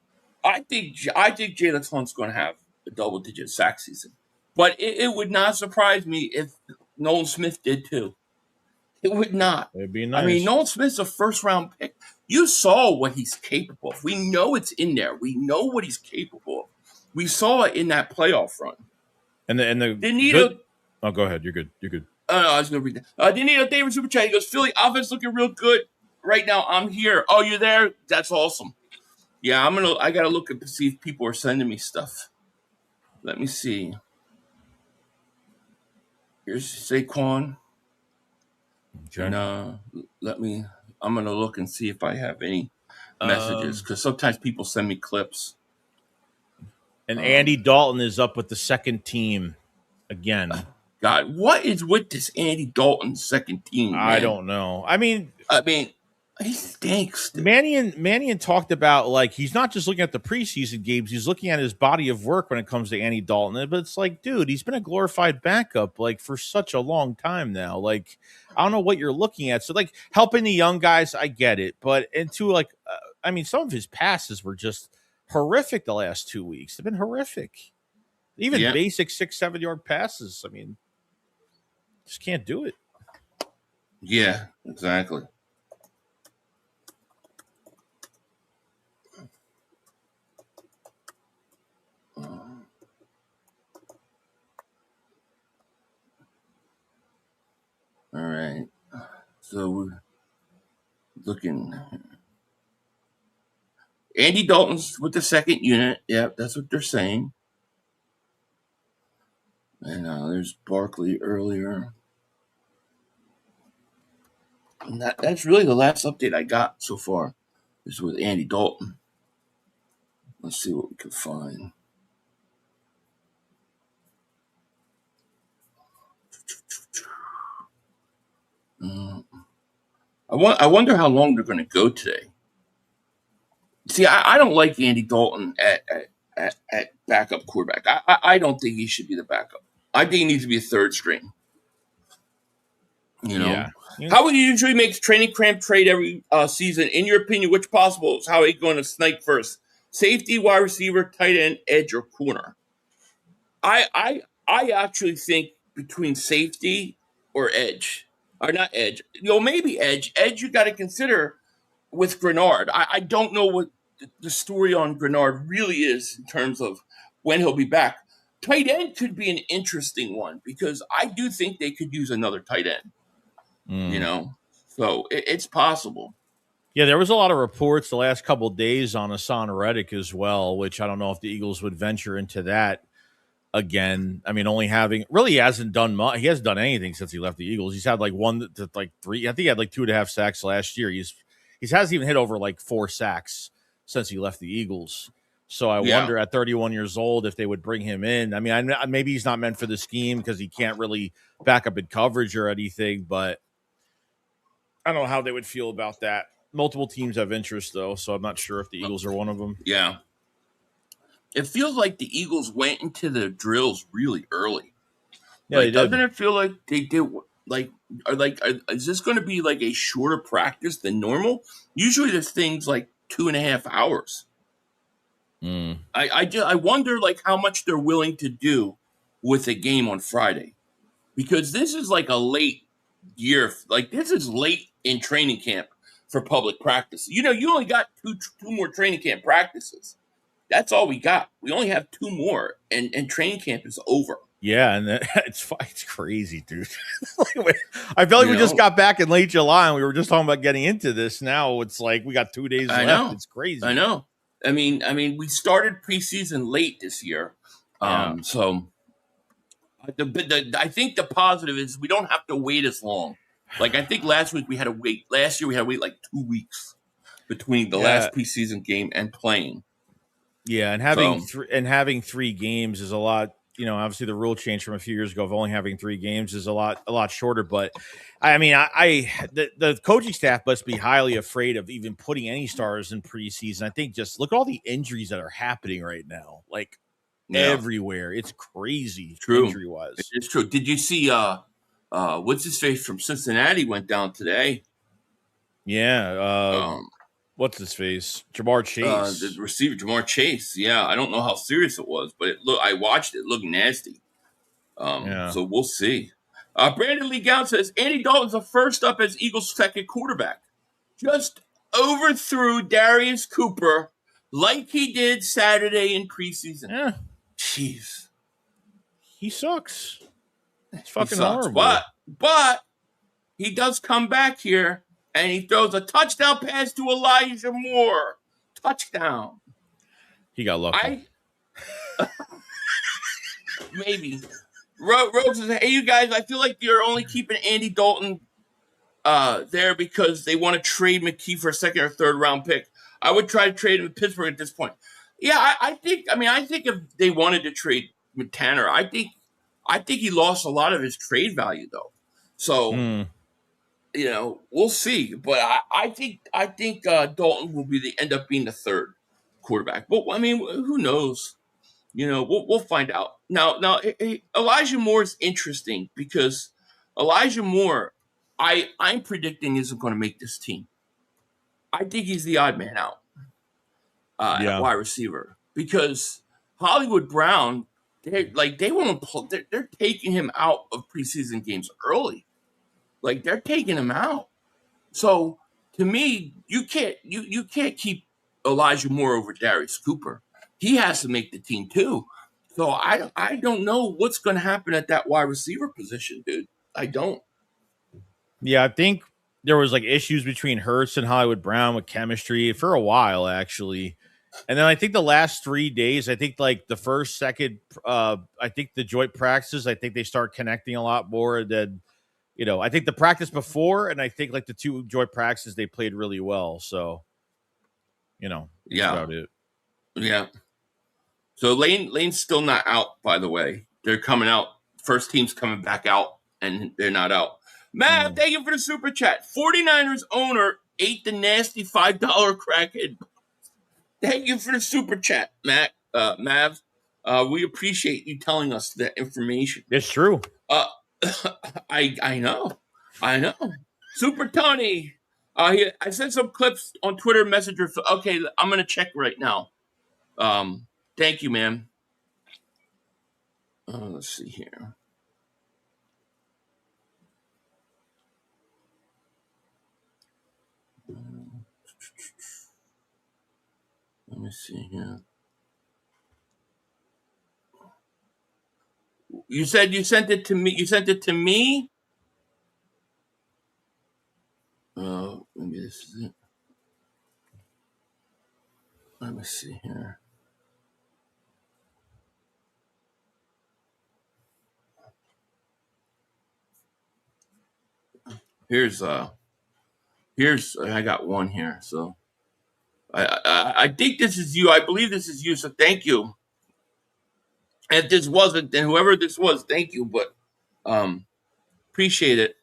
I think Jalen Hunt's going to have a double-digit sack season, but it would not surprise me if Nolan Smith did too. It would not. It'd be nice. I mean, Nolan Smith's a first-round pick. You saw what he's capable of. We know it's in there. We know what he's capable of. We saw it in that playoff run. And the Danilo. Oh, go ahead. You're good. You're good. No, I was going to read that. Danilo David Super Chat. He goes, Philly offense looking real good right now. I'm here. Oh, you're there? That's awesome. Yeah, I got to look to see if people are sending me stuff. Let me see. Here's Saquon. Okay. And I'm going to look and see if I have any messages because sometimes people send me clips. And Andy Dalton is up with the second team again. God, what is with this Andy Dalton second team? Man? I don't know. I mean, he stinks. Dude. Mannion talked about, like, he's not just looking at the preseason games, he's looking at his body of work when it comes to Andy Dalton. But it's like, dude, he's been a glorified backup, like, for such a long time now. Like, I don't know what you're looking at. So, like, helping the young guys, I get it. But some of his passes were just horrific the last 2 weeks. They've been horrific. Even basic 6-7 yard passes. I mean, just can't do it. Yeah, exactly. So we're looking. Andy Dalton's with the second unit. Yeah, that's what they're saying. And there's Barkley earlier. And that's really the last update I got so far. Is with Andy Dalton. Let's see what we can find. I wonder how long they're going to go today. See, I don't like Andy Dalton at backup quarterback. I don't think he should be the backup. I think he needs to be a third string. You know, Howie usually makes training camp trade every season. In your opinion, which possible is Howie going to snipe first? Safety, wide receiver, tight end, edge, or corner? I actually think between safety or edge, or not edge. Maybe edge. Edge you got to consider with Grenard. I don't know what the story on Grenard really is in terms of when he'll be back. Tight end could be an interesting one because I do think they could use another tight end. So it's possible. Yeah, there was a lot of reports the last couple of days on Hassan Reddick as well, which I don't know if the Eagles would venture into that again. I mean, he hasn't done much. He hasn't done anything since he left the Eagles. He's had like 1 to 3. I think he had like 2.5 sacks last year. He hasn't even hit over like 4 sacks since he left the Eagles. So I wonder at 31 years old if they would bring him in. I mean, maybe he's not meant for the scheme because he can't really back up in coverage or anything, but I don't know how they would feel about that. Multiple teams have interest, though, so I'm not sure if the Eagles are one of them. Yeah. It feels like the Eagles went into the drills really early. Yeah, doesn't it feel like they did? Is this going to be like a shorter practice than normal? Usually, there's things like 2.5 hours. I wonder like how much they're willing to do with a game on Friday, because this is like a late year. Like this is late in training camp for public practice. You only got two more training camp practices. That's all we got. We only have 2 more, and training camp is over. Yeah, and it's crazy, dude. I feel like we just got back in late July, and we were just talking about getting into this. Now it's like we got 2 days left. Know. It's crazy. I know. I mean, we started preseason late this year, so I think the positive is we don't have to wait as long. Like I think last week we had to wait. Last year we had to wait like 2 weeks between the last preseason game and playing. Yeah, and having 3 games is a lot. Obviously the rule change from a few years ago of only having 3 games is a lot shorter. But I mean, the coaching staff must be highly afraid of even putting any stars in preseason. I think just look at all the injuries that are happening right now, like everywhere. It's crazy. True. Injury wise, it's true. Did you see? What's his face from Cincinnati went down today? Yeah. What's his face? Jamar Chase. The receiver, Jamar Chase. Yeah, I don't know how serious it was, but I watched it. It looked nasty. So we'll see. Brandon Lee Gown says, Andy Dalton's the first up as Eagles' second quarterback. Just overthrew Darius Cooper like he did Saturday in preseason. Yeah. Jeez. He sucks. It's fucking horrible. But he does come back here. And he throws a touchdown pass to Elijah Moore. Touchdown. He got lucky. Maybe. Rose says, hey, you guys, I feel like you're only keeping Andy Dalton there because they want to trade McKee for a second or third round pick. I would try to trade him in Pittsburgh at this point. Yeah, I think if they wanted to trade Tanner, I think he lost a lot of his trade value, though. So... we'll see, but I think Dalton will end up being the third quarterback. But I mean, who knows? We'll find out. Now, Elijah Moore is interesting because Elijah Moore, I'm predicting isn't going to make this team. I think he's the odd man out at wide receiver because Hollywood Brown, they're taking him out of preseason games early. Like they're taking him out. So to me, you can't keep Elijah Moore over Darius Cooper. He has to make the team too. So I don't know what's going to happen at that wide receiver position, dude. I don't. Yeah, I think there was like issues between Hurts and Hollywood Brown with chemistry for a while, actually. And then I think the last 3 days, I think like the first, second, I think the joint practices, I think they start connecting a lot more than, I think the practice before, and I think like the 2 joint practices, they played really well. So, that's about it. Yeah. So Lane's still not out, by the way. They're coming out. First team's coming back out, and they're not out. Matt, thank you for the super chat. 49ers owner ate the nasty $5 crackhead. Thank you for the super chat, Matt. Mav. We appreciate you telling us that information. It's true. I know. Super Tony. I sent some clips on Twitter Messenger. Okay, I'm gonna check right now. Thank you, ma'am. Let's see here. Let me see here. You said you sent it to me. You sent it to me? Maybe this is it. Let me see here. Here's I got one here. So I think this is you. I believe this is you. So thank you. If this wasn't, then whoever this was, thank you. But appreciate it.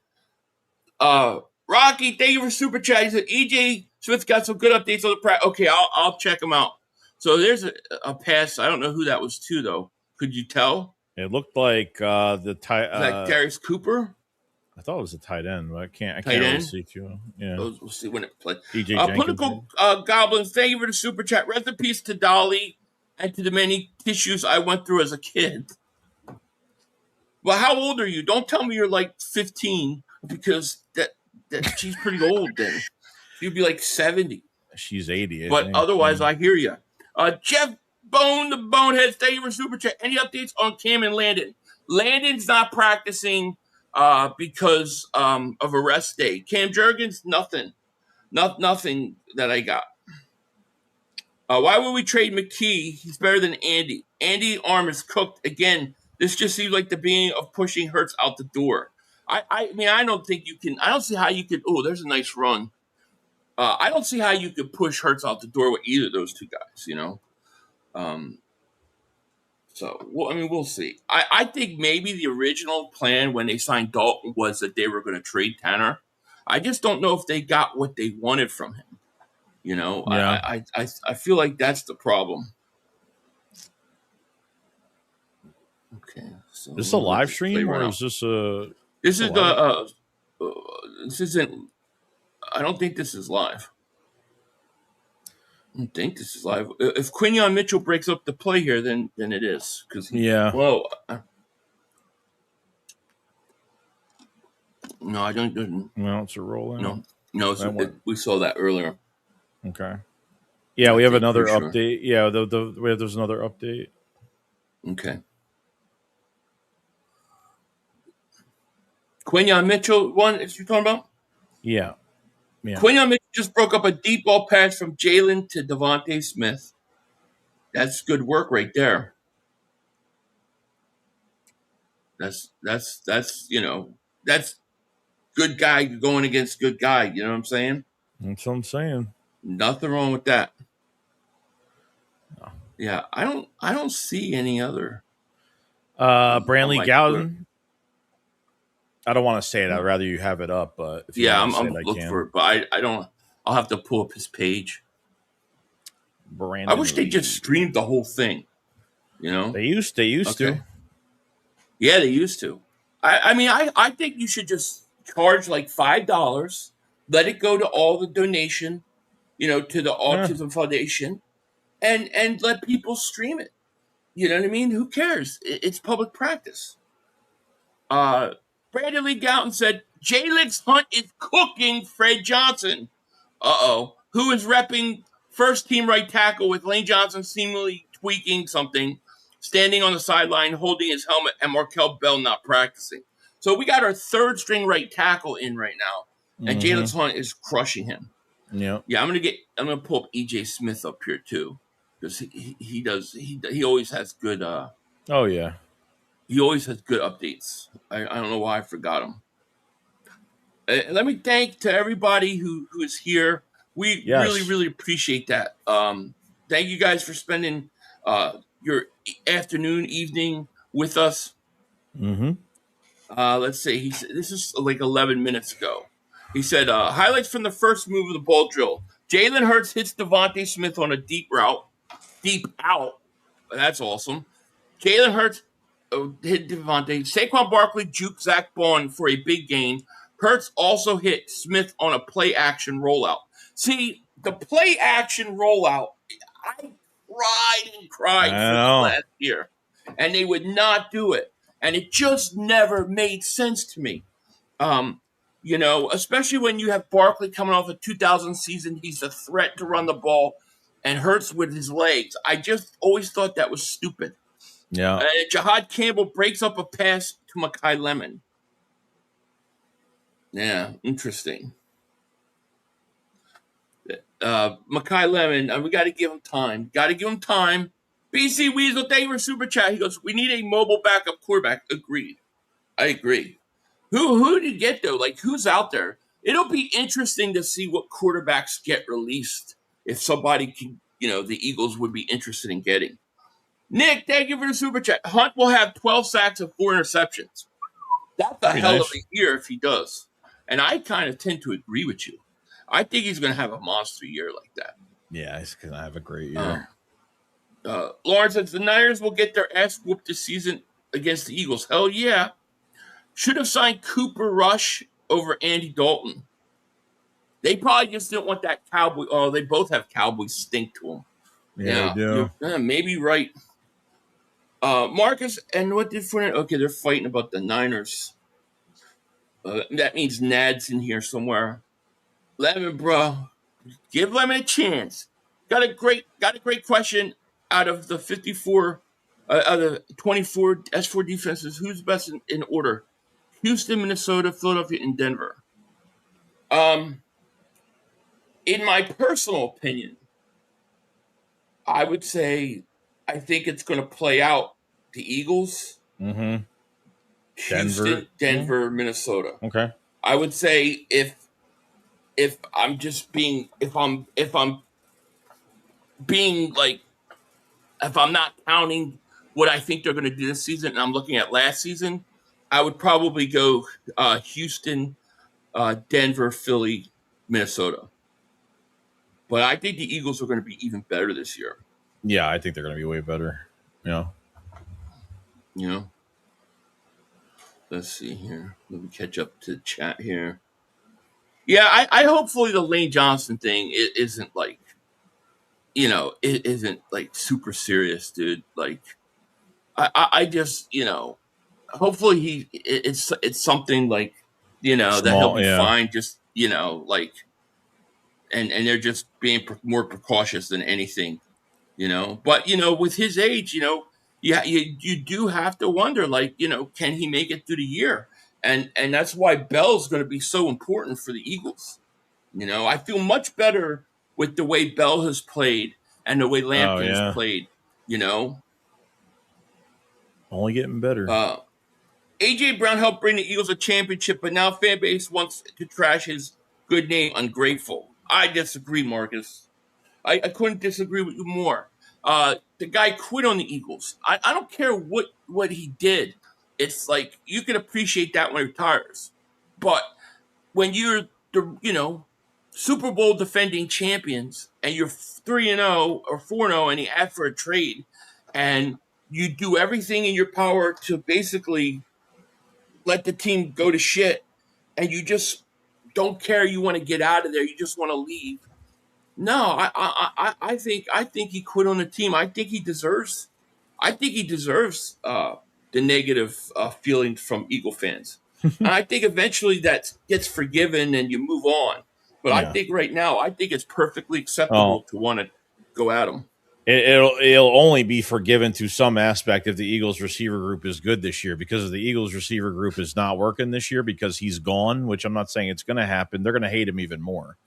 Rocky, thank you for super chat. He said EJ Smith got some good updates on the practice. Okay, I'll check them out. So there's a pass. I don't know who that was to though. Could you tell? It looked like the tight. Like Darius Cooper. I thought it was a tight end, but I can't Tight really end? see too. Yeah. We'll see when it plays. DJ Jenkins. Political Goblins, thank you for the super chat. Rest in peace to Dolly and to the many tissues I went through as a kid. Well, how old are you? Don't tell me you're like 15 because that she's pretty old then. You'd be like 70. She's 80. But otherwise, I hear you. Jeff Bone, the Boneheads, thank you for super chat. Any updates on Cam and Landon? Landon's not practicing because of a rest day. Cam Jurgens, nothing. Nothing that I got. Why would we trade McKee? He's better than Andy. Andy arm is cooked. Again, this just seems like the beginning of pushing Hurts out the door. I mean, I don't think you can. I don't see how you could. Oh, there's a nice run. I don't see how you could push Hurts out the door with either of those two guys, So, well, I mean, we'll see. I think maybe the original plan when they signed Dalton was that they were going to trade Tanner. I just don't know if they got what they wanted from him. Yeah. I feel like that's the problem. Okay. So is this a live stream or is this a? This is this isn't. I don't think this is live. I don't think this is live. If Quinion Mitchell breaks up the play here, then it is. Yeah. Well, no, I don't. No, it's a roll. No. We saw that earlier. Okay. Yeah, we have another sure. update. Yeah, there's another update. Okay. Quinion Mitchell, one is you talking about? Yeah. Quinion Mitchell just broke up a deep ball pass from Jalen to Devontae Smith. That's good work right there. That's good guy going against good guy. You know what I'm saying? That's what I'm saying. Nothing wrong with that. No. Yeah, I don't see any other. Brantley Gowden. I don't want to say it. I'd rather you have it up, but if you I'm looking for it, but I don't. I'll have to pull up his page. I wish they just streamed the whole thing. They used to. Yeah, they used to. I mean, I think you should just charge like $5. Let it go to all the donation, to the Autism Foundation, and let people stream it. You know what I mean? Who cares? It's public practice. Brandon Lee Gouton said, Jalen Hunt is cooking Fred Johnson. Who is repping first team right tackle with Lane Johnson seemingly tweaking something, standing on the sideline, holding his helmet, and Markel Bell not practicing. So we got our third string right tackle in right now. and Jalen Hunt is crushing him. Yeah. Yeah, I'm gonna pull up EJ Smith up here too, because he always has good Oh yeah. he always has good updates. I don't know why I forgot him. Let me thank to everybody who is here. We really appreciate that. Thank you guys for spending your afternoon, evening with us. Mm-hmm. Let's see. This is like 11 minutes ago. He said, highlights from the first move of the ball drill. Jalen Hurts hits Devontae Smith on a deep out. That's awesome. Jalen Hurts hit Devontae. Saquon Barkley juked Zach Bond for a big gain. Hurts also hit Smith on a play action rollout. See, the play action rollout, I cried for the last year, and they would not do it. And it just never made sense to me. Especially when you have Barkley coming off a 2000 season, he's a threat to run the ball, and Hurts with his legs. I just always thought that was stupid. Yeah. Jahad Campbell breaks up a pass to Mekhi Lemon. Yeah, interesting. Mekhi Lemon, we got to give him time. BC Weasel, thank you for super chat. He goes, we need a mobile backup quarterback. Agreed. I agree. Who did you get, though? Like, who's out there? It'll be interesting to see what quarterbacks get released if somebody can, the Eagles would be interested in getting. Nick, thank you for the super chat. Hunt will have 12 sacks and 4 interceptions. That's a hell of a year if he does. And I kind of tend to agree with you. I think he's going to have a monster year like that. Yeah, he's going to have a great year. Lawrence says the Niners will get their ass whooped this season against the Eagles. Hell yeah. Should have signed Cooper Rush over Andy Dalton. They probably just didn't want that Cowboy. Oh, they both have Cowboy stink to them. Yeah, they do. Maybe right. Marcus, and what did Fournette? Okay, they're fighting about the Niners. That means Nad's in here somewhere. Lemon, bro, give Lemon a chance. Got a great question out of the 54, out of the 24 S4 defenses. Who's best in order? Houston, Minnesota, Philadelphia, and Denver. In my personal opinion, I would say I think it's going to play out the Eagles, Houston, Denver, Minnesota. Okay. I would say if I'm not counting what I think they're going to do this season and I'm looking at last season, I would probably go Houston, Denver, Philly, Minnesota. But I think the Eagles are going to be even better this year. Yeah, I think they're going to be way better. Let's see here. Let me catch up to the chat here. Yeah, I hopefully the Lane Johnson thing isn't like, it isn't like super serious, dude. Like, I just, hopefully it's something like, that he'll be fine. Just, like, and they're just being more precautious than anything, But, with his age, you do have to wonder, like, can he make it through the year? And that's why Bell's going to be so important for the Eagles. I feel much better with the way Bell has played and the way Lampkin has played, Only getting better. A.J. Brown helped bring the Eagles a championship, but now fan base wants to trash his good name. Ungrateful. I disagree, Marcus. I couldn't disagree with you more. The guy quit on the Eagles. I don't care what he did. It's like you can appreciate that when he retires. But when you're the Super Bowl defending champions and you're 3-0 or 4-0 and you ask for a trade and you do everything in your power to basically let the team go to shit and you just don't care, you want to get out of there, you just want to leave. No, I think he quit on the team. I think he deserves the negative feelings from Eagle fans. And I think eventually that gets forgiven and you move on. But I think right now, I think it's perfectly acceptable to want to go at him. It'll only be forgiven to some aspect if the Eagles receiver group is good this year, because if the Eagles receiver group is not working this year because he's gone, which I'm not saying it's going to happen, they're going to hate him even more.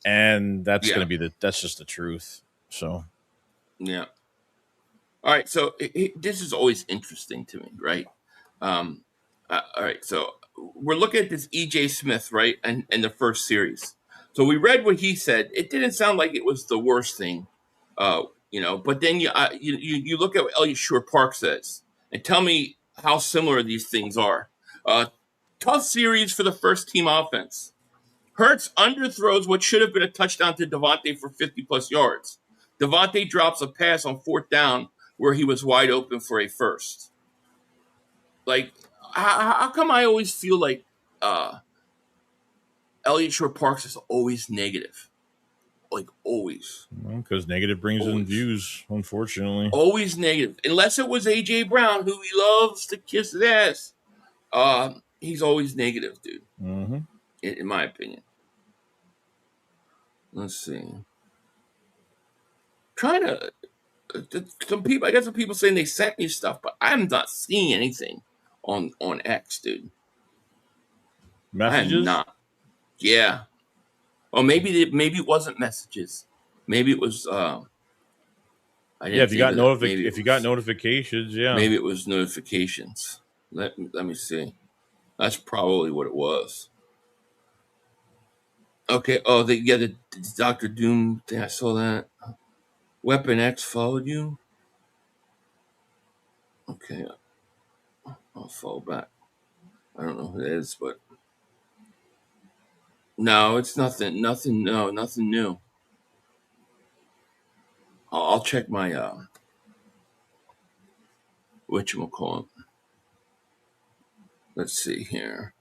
And that's going to be that's just the truth. So, yeah. All right. So this is always interesting to me, right? All right. So we're looking at this E.J. Smith, right? And the first series. So we read what he said. It didn't sound like it was the worst thing. But then you look at what Elliot Shore-Park says and tell me how similar these things are. Tough series for the first team offense. Hurts underthrows what should have been a touchdown to Devontae for 50-plus yards. Devontae drops a pass on 4th down where he was wide open for a first. Like, how come I always feel like Elliot Shore-Parks is always negative? Like, always. Because negative brings in views, unfortunately. Always negative. Unless it was A.J. Brown, who he loves to kiss his ass. He's always negative, dude. Mm-hmm. In my opinion. Let's see. Trying to... I got some people saying they sent me stuff, but I'm not seeing anything on X, dude. Messages? I am not. Yeah. Or maybe it wasn't messages. Maybe it was. If you got notifications, yeah. Maybe it was notifications. Let me see. That's probably what it was. Okay. Oh, the Dr. Doom thing. I saw that. Weapon X followed you. Okay. I'll fall back. I don't know who it is, but no, it's nothing. Nothing. No, nothing new. I'll check my whatchamacallit. Let's see here.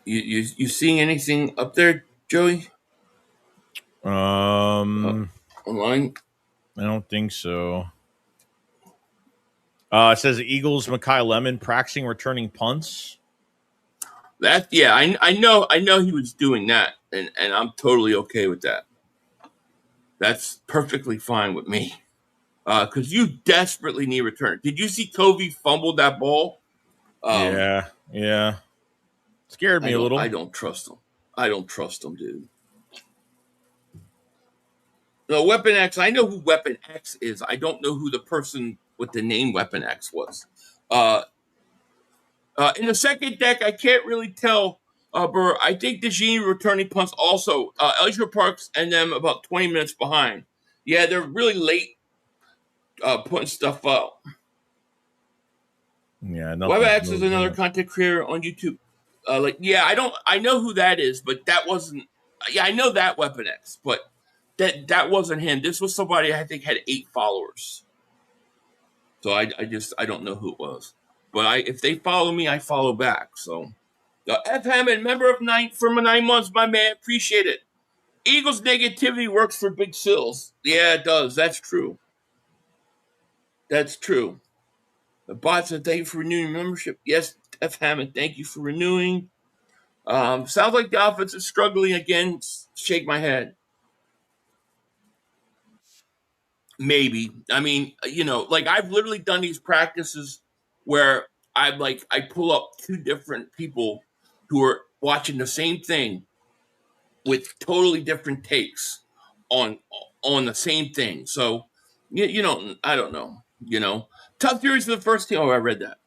You seeing anything up there, Joey? Online? I don't think so. It says Eagles Mekhi Lemon practicing returning punts. I know he was doing that, and I'm totally okay with that. That's perfectly fine with me. Because you desperately need return. Did you see Tovey fumbled that ball? Yeah. Scared me a little. I don't trust him, dude. No, Weapon X, I know who Weapon X is. I don't know who the person with the name Weapon X was. In the second deck, I can't really tell, Burr. I think the Genie returning punts also. Elliot Parks and them about 20 minutes behind. Yeah, they're really late putting stuff up. Yeah, Weapon X is another content creator on YouTube. I know who that is, but that wasn't. Yeah, I know that Weapon X, but that wasn't him. This was somebody I think had 8 followers. So I don't know who it was. But if they follow me, I follow back. So F. Hammond, member of 9 for 9 months, my man, appreciate it. Eagles negativity works for Big Sills. Yeah, it does. That's true. The bot said, thank you for renewing membership. Yes, F. Hammond, thank you for renewing. Sounds like the offense is struggling again. Shake my head. Maybe. I mean, I've literally done these practices where I pull up 2 different people who are watching the same thing with totally different takes on the same thing. So, I don't know. Tough series for the first team. Oh, I read that.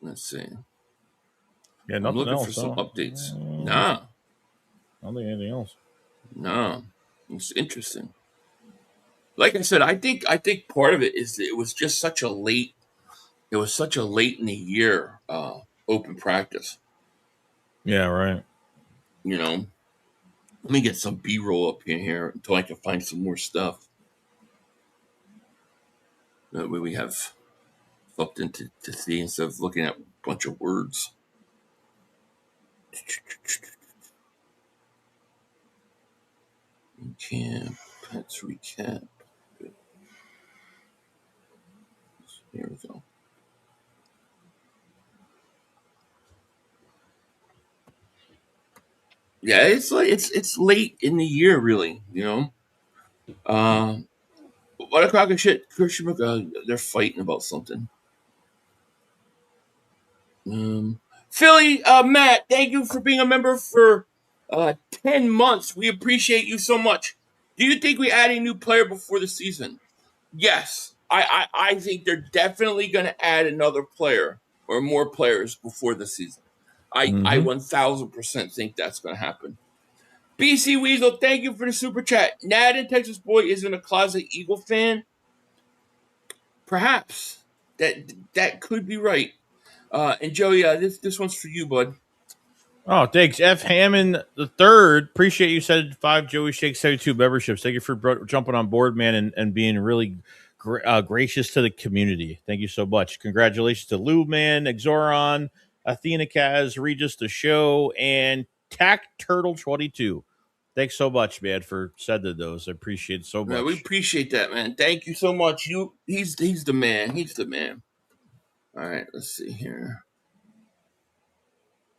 Let's see. Yeah, I'm looking for some updates. Nah. I don't think anything else. No. It's interesting. Like I said, I think part of it is that it was just such a late in the year open practice. Yeah, right. Let me get some B-roll up in here until I can find some more stuff. That way we have something to see instead of looking at a bunch of words. Let's recap. Here we go. Yeah, it's like it's late in the year, really. What a crock of shit. Christian they're fighting about something. Philly, Matt, thank you for being a member for 10 months. We appreciate you so much. Do you think we add a new player before the season? Yes. I think they're definitely going to add another player or more players before the season. I 1000% think that's going to happen. BC Weasel, thank you for the super chat. Nad and Texas Boy isn't a closet Eagle fan. Perhaps that could be right. And Joey, this one's for you, bud. Oh, thanks. F. Hammond the third. Appreciate you said 5 Joeyshakes 72 memberships. Thank you for jumping on board, man, and being really gracious to the community. Thank you so much. Congratulations to Lou, man, Exoron, Athena Kaz, Regis the Show, and Tack Turtle 22. Thanks so much, man, for sending those. I appreciate it so much. Yeah, we appreciate that, man. Thank you so much. He's the man. He's the man. All right, let's see here.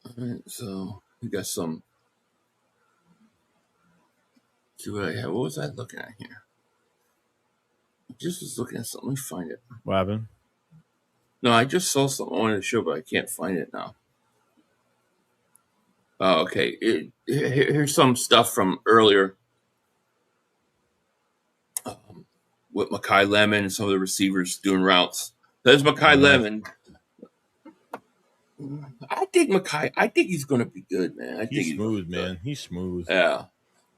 All right, so we got some. See what I have. What was I looking at here? I just was looking at something. Let me find it. What happened? No, I just saw something I wanted to show, but I can't find it now. Oh, okay. Here's some stuff from earlier with Makai Lemon and some of the receivers doing routes. There's Makai Lemon. I think he's going to be good, man. He's smooth, man. He's smooth. Yeah.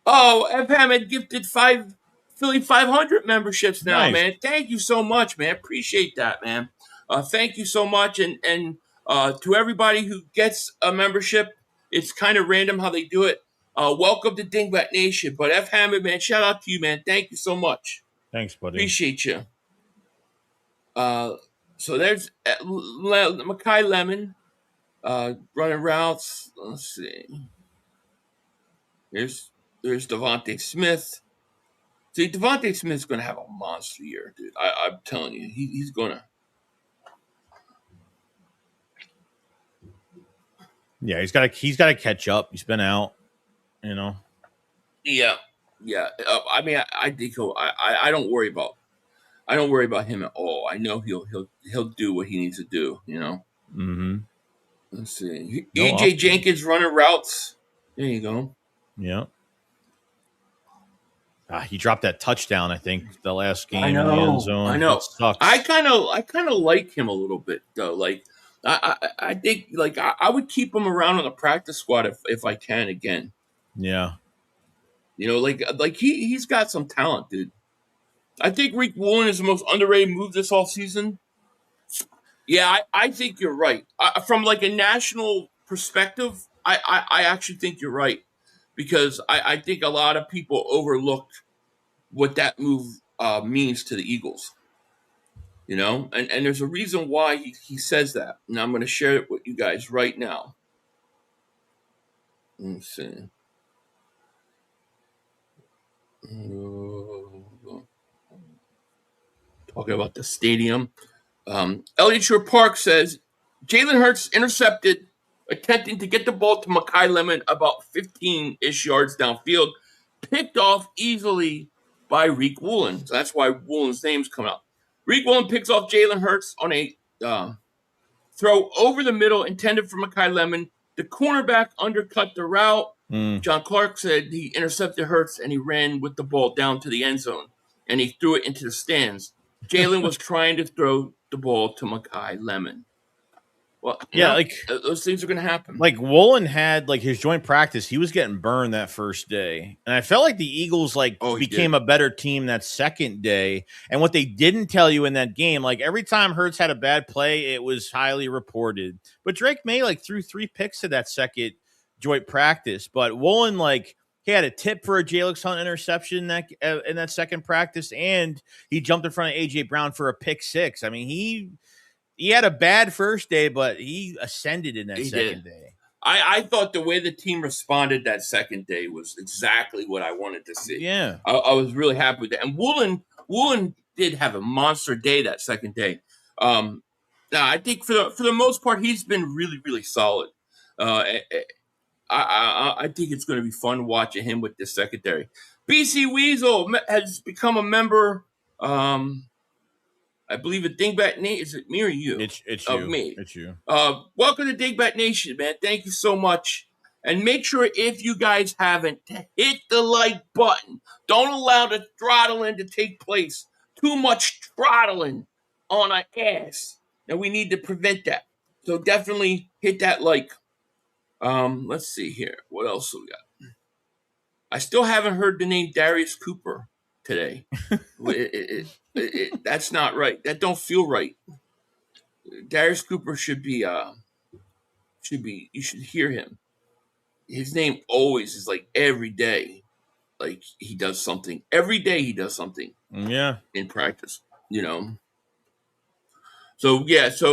Oh, F. Hammond gifted 5 Philly 500 memberships now, nice. Man. Thank you so much, man. Appreciate that, man. Thank you so much. And to everybody who gets a membership, it's kind of random how they do it. Welcome to Dingbat Nation. But F. Hammond, man, shout out to you, man. Thank you so much. Thanks, buddy. Appreciate you. So there's Makai Lemon running routes. Let's see. There's Devontae Smith. See, Devontae Smith's going to have a monster year, dude. I'm telling you, he's going to. Yeah, he's got to catch up. He's been out, you know. Yeah. I mean, I think I don't worry about him at all. I know he'll do what he needs to do, you know. Mm-hmm. Let's see. EJ Jenkins running routes. There you go. Yeah. He dropped that touchdown, I think, the last game in the end zone. I know. Sucks. I kind of like him a little bit though. Like I think like I would keep him around on the practice squad if I can again. Yeah. You know, like he's got some talent, dude. I think Rick Woolen is the most underrated move this offseason. Yeah, I think you're right. From like a national perspective, I actually think you're right. Because I think a lot of people overlooked what that move means to the Eagles. You know? And there's a reason why he says that. And I'm going to share it with you guys right now. Let me see. Talking about the stadium. Elliott Shore Park says, Jalen Hurts intercepted attempting to get the ball to Makai Lemon about 15-ish yards downfield, picked off easily by Rick Woolen. So that's why Woolen's name's coming up. Rick Woolen picks off Jalen Hurts on a throw over the middle intended for Makai Lemon. The cornerback undercut the route. John Clark said he intercepted Hurts and he ran with the ball down to the end zone and he threw it into the stands. Jalen was trying to throw the ball to Makai Lemon. Well, yeah, like those things are going to happen. Like Woolen had like his joint practice, he was getting burned that first day, and I felt like the Eagles became a better team that second day. And what they didn't tell you in that game, like every time Hurts had a bad play, it was highly reported. But Drake May threw 3 picks to that second joint practice. But Woolen he had a tip for a Jalen Hunt interception in that second practice, and he jumped in front of AJ Brown for a pick 6. I mean, he had a bad first day, but he ascended in that second day. I thought the way the team responded that second day was exactly what I wanted to see. Yeah. I was really happy with that. And Woolen did have a monster day that second day. I think for the most part, he's been really, really solid. I think it's going to be fun watching him with the secondary. BC Weasel has become a member. I believe a Dingbat Nation. Is it me or you? It's Of you. me. It's you. Welcome to Dingbat Nation, man. Thank you so much. And make sure if you guys haven't, to hit the like button. Don't allow the throttling to take place. Too much throttling on our ass. And we need to prevent that. So definitely hit that like. Let's see here. What else we got? I still haven't heard the name Darius Cooper today. That's not right. That don't feel right. Darius Cooper should be. You should hear him. His name always is like every day. Like he does something. Every day he does something. Yeah. In practice, So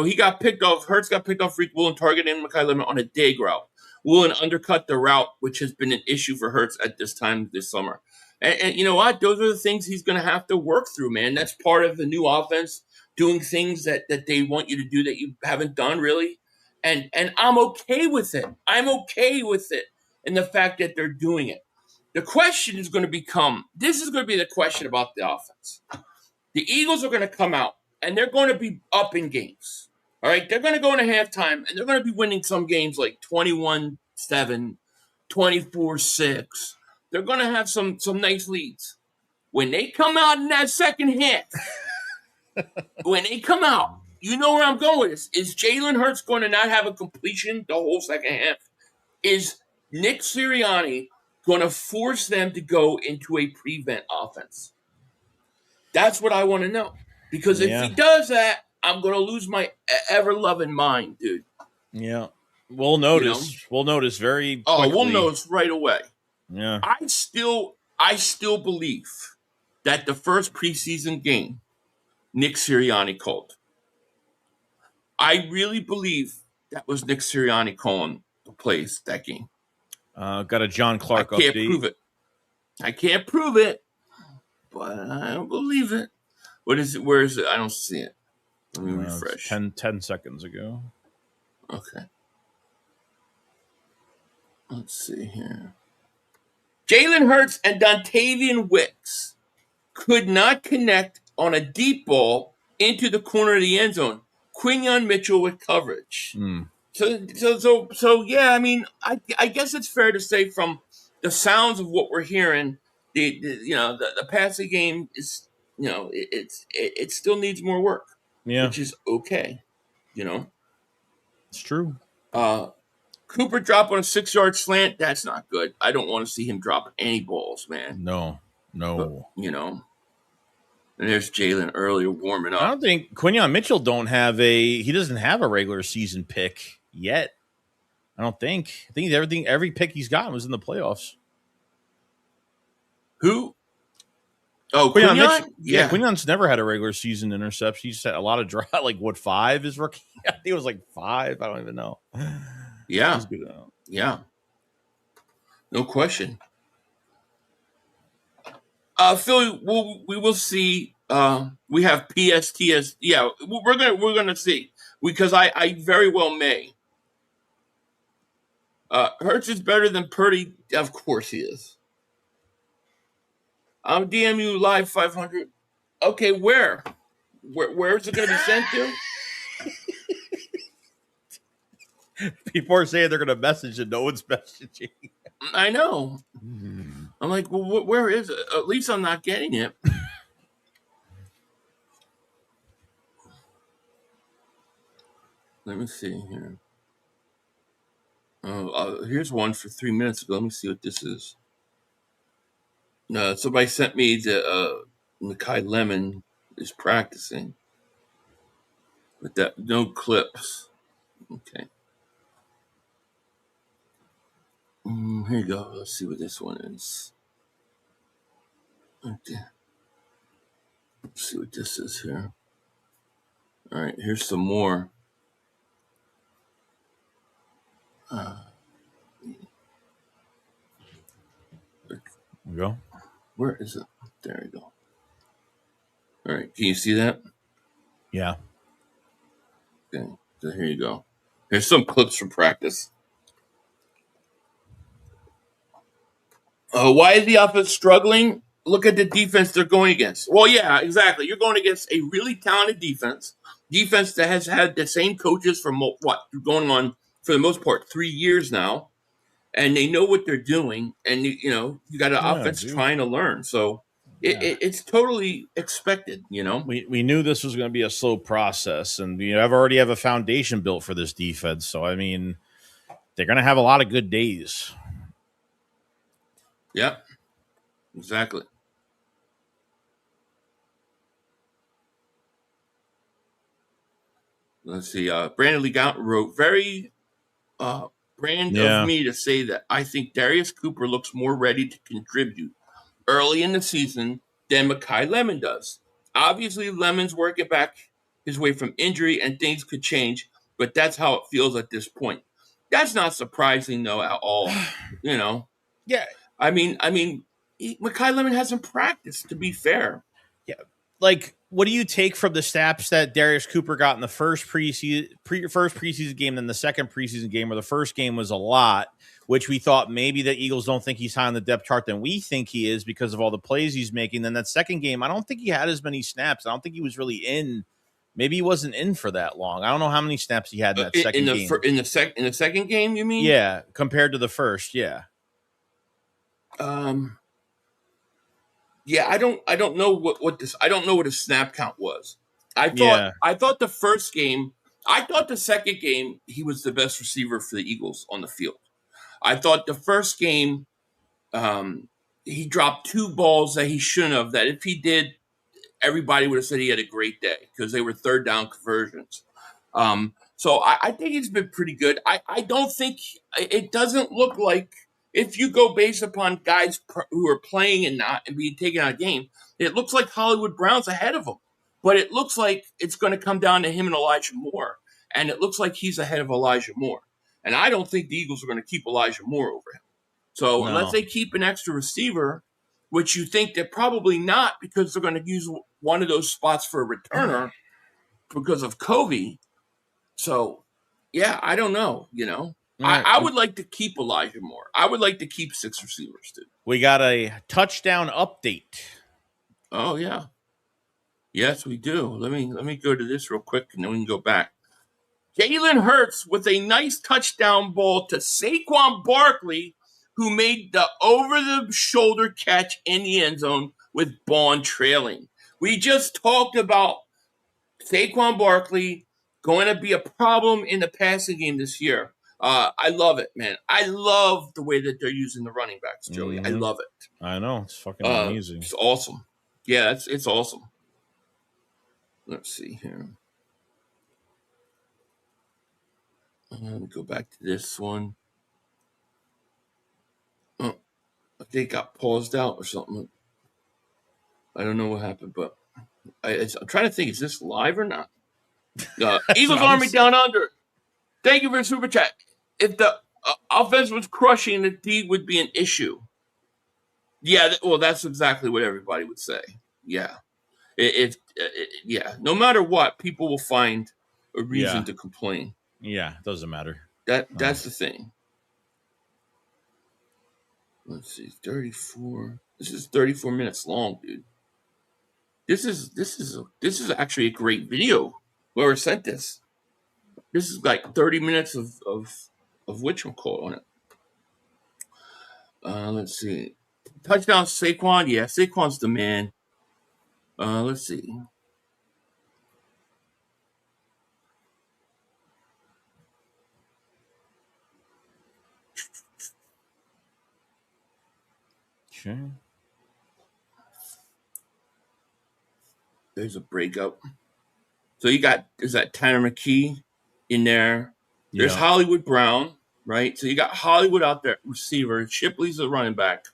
he got picked off. Hurts got picked off. Freak Woolen targeting Mekhi Lemon on a dig route. Woolen undercut the route, which has been an issue for Hurts at this time this summer. And you know what? Those are the things he's going to have to work through, man. That's part of the new offense, doing things that they want you to do that you haven't done really. And I'm okay with it. I'm okay with it, and the fact that they're doing it. The question is going to become. This is going to be the question about the offense. The Eagles are going to come out, and they're going to be up in games. All right? They're going to go into halftime, and they're going to be winning some games like 21-7, 24-6. They're going to have some nice leads. When they come out in that second half, when they come out, you know where I'm going with this. Is Jalen Hurts going to not have a completion the whole second half? Is Nick Sirianni going to force them to go into a prevent offense? That's what I want to know. Because if he does that, I'm going to lose my ever-loving mind, dude. Yeah. We'll notice. We'll notice very quickly. Oh, we'll notice right away. Yeah. I still believe that the first preseason game Nick Sirianni called. I really believe that was Nick Sirianni calling the plays that game. Got a John Clark update. I can't prove it, but I don't believe it. What is it? Where is it? I don't see it. Let me refresh. 10 seconds ago. Okay. Let's see here. Jalen Hurts and Dontavian Wicks could not connect on a deep ball into the corner of the end zone. Quinyon Mitchell with coverage. So yeah, I mean, I guess it's fair to say from the sounds of what we're hearing, the passing game is, it still needs more work. Yeah. Which is okay. It's true. Cooper drop on a 6-yard slant. That's not good. I don't want to see him drop any balls, man. No. But, and there's Jalen earlier warming up. I don't think Quinyon Mitchell doesn't have a regular season pick yet. I don't think. I think every pick he's gotten was in the playoffs. Who? Oh, Quinyon? Mitchell. Yeah, Quinyon's never had a regular season interception. He's had a lot of drop. Like, what, 5 is rookie? I think it was like 5. I don't even know. Yeah. Yeah. No question. Philly, we will see. We have PSTS. Yeah, we're gonna see, because I very well may. Hurts is better than Purdy. Of course he is. I'm DMU Live 500. Okay, where is it going to be sent to? People are saying they're going to message and no one's messaging. I know. I'm like, well, where is it? At least I'm not getting it. Let me see here. Here's one for 3 minutes ago. Let me see what this is. Somebody sent me the Mekhi Lemon is practicing. But that no clips. Okay. Here you go. Let's see what this one is. Okay. Let's see what this is here. All right, here's some more. There we go. Where is it? There you go. All right, can you see that? Yeah. Okay, so here you go. Here's some clips from practice. Why is the offense struggling? Look at the defense they're going against. Well, yeah, exactly. You're going against a really talented defense that has had the same coaches for going on for the most part 3 years now, and they know what they're doing. And you got an offense trying to learn, so it's totally expected. We knew this was going to be a slow process, and I've already have a foundation built for this defense. So I mean, they're going to have a lot of good days. Yep, exactly. Let's see. Brandon Lee wrote, very brand of me to say that I think Darius Cooper looks more ready to contribute early in the season than Mekhi Lemon does. Obviously, Lemon's working back his way from injury and things could change, but that's how it feels at this point. That's not surprising, though, at all. Yeah. I mean, Mekhi Lemon hasn't practiced, to be fair. Yeah. Like, what do you take from the snaps that Darius Cooper got in the first preseason game, then the second preseason game, where the first game was a lot, which we thought maybe the Eagles don't think he's high on the depth chart than we think he is because of all the plays he's making. Then that second game, I don't think he had as many snaps. I don't think he was really in. Maybe he wasn't in for that long. I don't know how many snaps he had in that second game. In the second game, you mean? Yeah, compared to the first, yeah. Yeah, I don't know what this. I don't know what his snap count was. I thought the first game. I thought the second game he was the best receiver for the Eagles on the field. I thought the first game, he dropped 2 balls that he shouldn't have. That if he did, everybody would have said he had a great day because they were third down conversions. So I think he's been pretty good. I don't think it doesn't look like. If you go based upon guys who are playing and being taken out of game, it looks like Hollywood Brown's ahead of him. But it looks like it's going to come down to him and Elijah Moore. And it looks like he's ahead of Elijah Moore. And I don't think the Eagles are going to keep Elijah Moore over him. So unless they keep an extra receiver, which you think they're probably not because they're going to use one of those spots for a returner because of Kobe. So, yeah, I don't know, I would like to keep Elijah Moore. I would like to keep 6 receivers, too. We got a touchdown update. Oh, yeah. Yes, we do. Let me go to this real quick, and then we can go back. Jalen Hurts with a nice touchdown ball to Saquon Barkley, who made the over-the-shoulder catch in the end zone with Bond trailing. We just talked about Saquon Barkley going to be a problem in the passing game this year. I love it, man. I love the way that they're using the running backs, Joey. I love it. I know. It's fucking amazing. It's awesome. Yeah, it's awesome. Let's see here. Let me go back to this one. Oh, I think it got paused out or something. I don't know what happened, but I'm trying to think, is this live or not? Eagles Army Down Under. Thank you for the super chat. If the offense was crushing, the D would be an issue. Yeah, well, that's exactly what everybody would say. Yeah. Yeah. No matter what, people will find a reason to complain. Yeah, it doesn't matter. That's the thing. Let's see, 34. This is 34 minutes long, dude. This is actually a great video. Whoever sent this. This is like 30 minutes of whatchamacallit on it. Let's see. Touchdown Saquon. Yeah, Saquon's the man. Let's see. Okay. There's a breakup. So is that Tanner McKee in there? There's Hollywood Brown, right? So you got Hollywood out there, receiver. Shipley's the running back.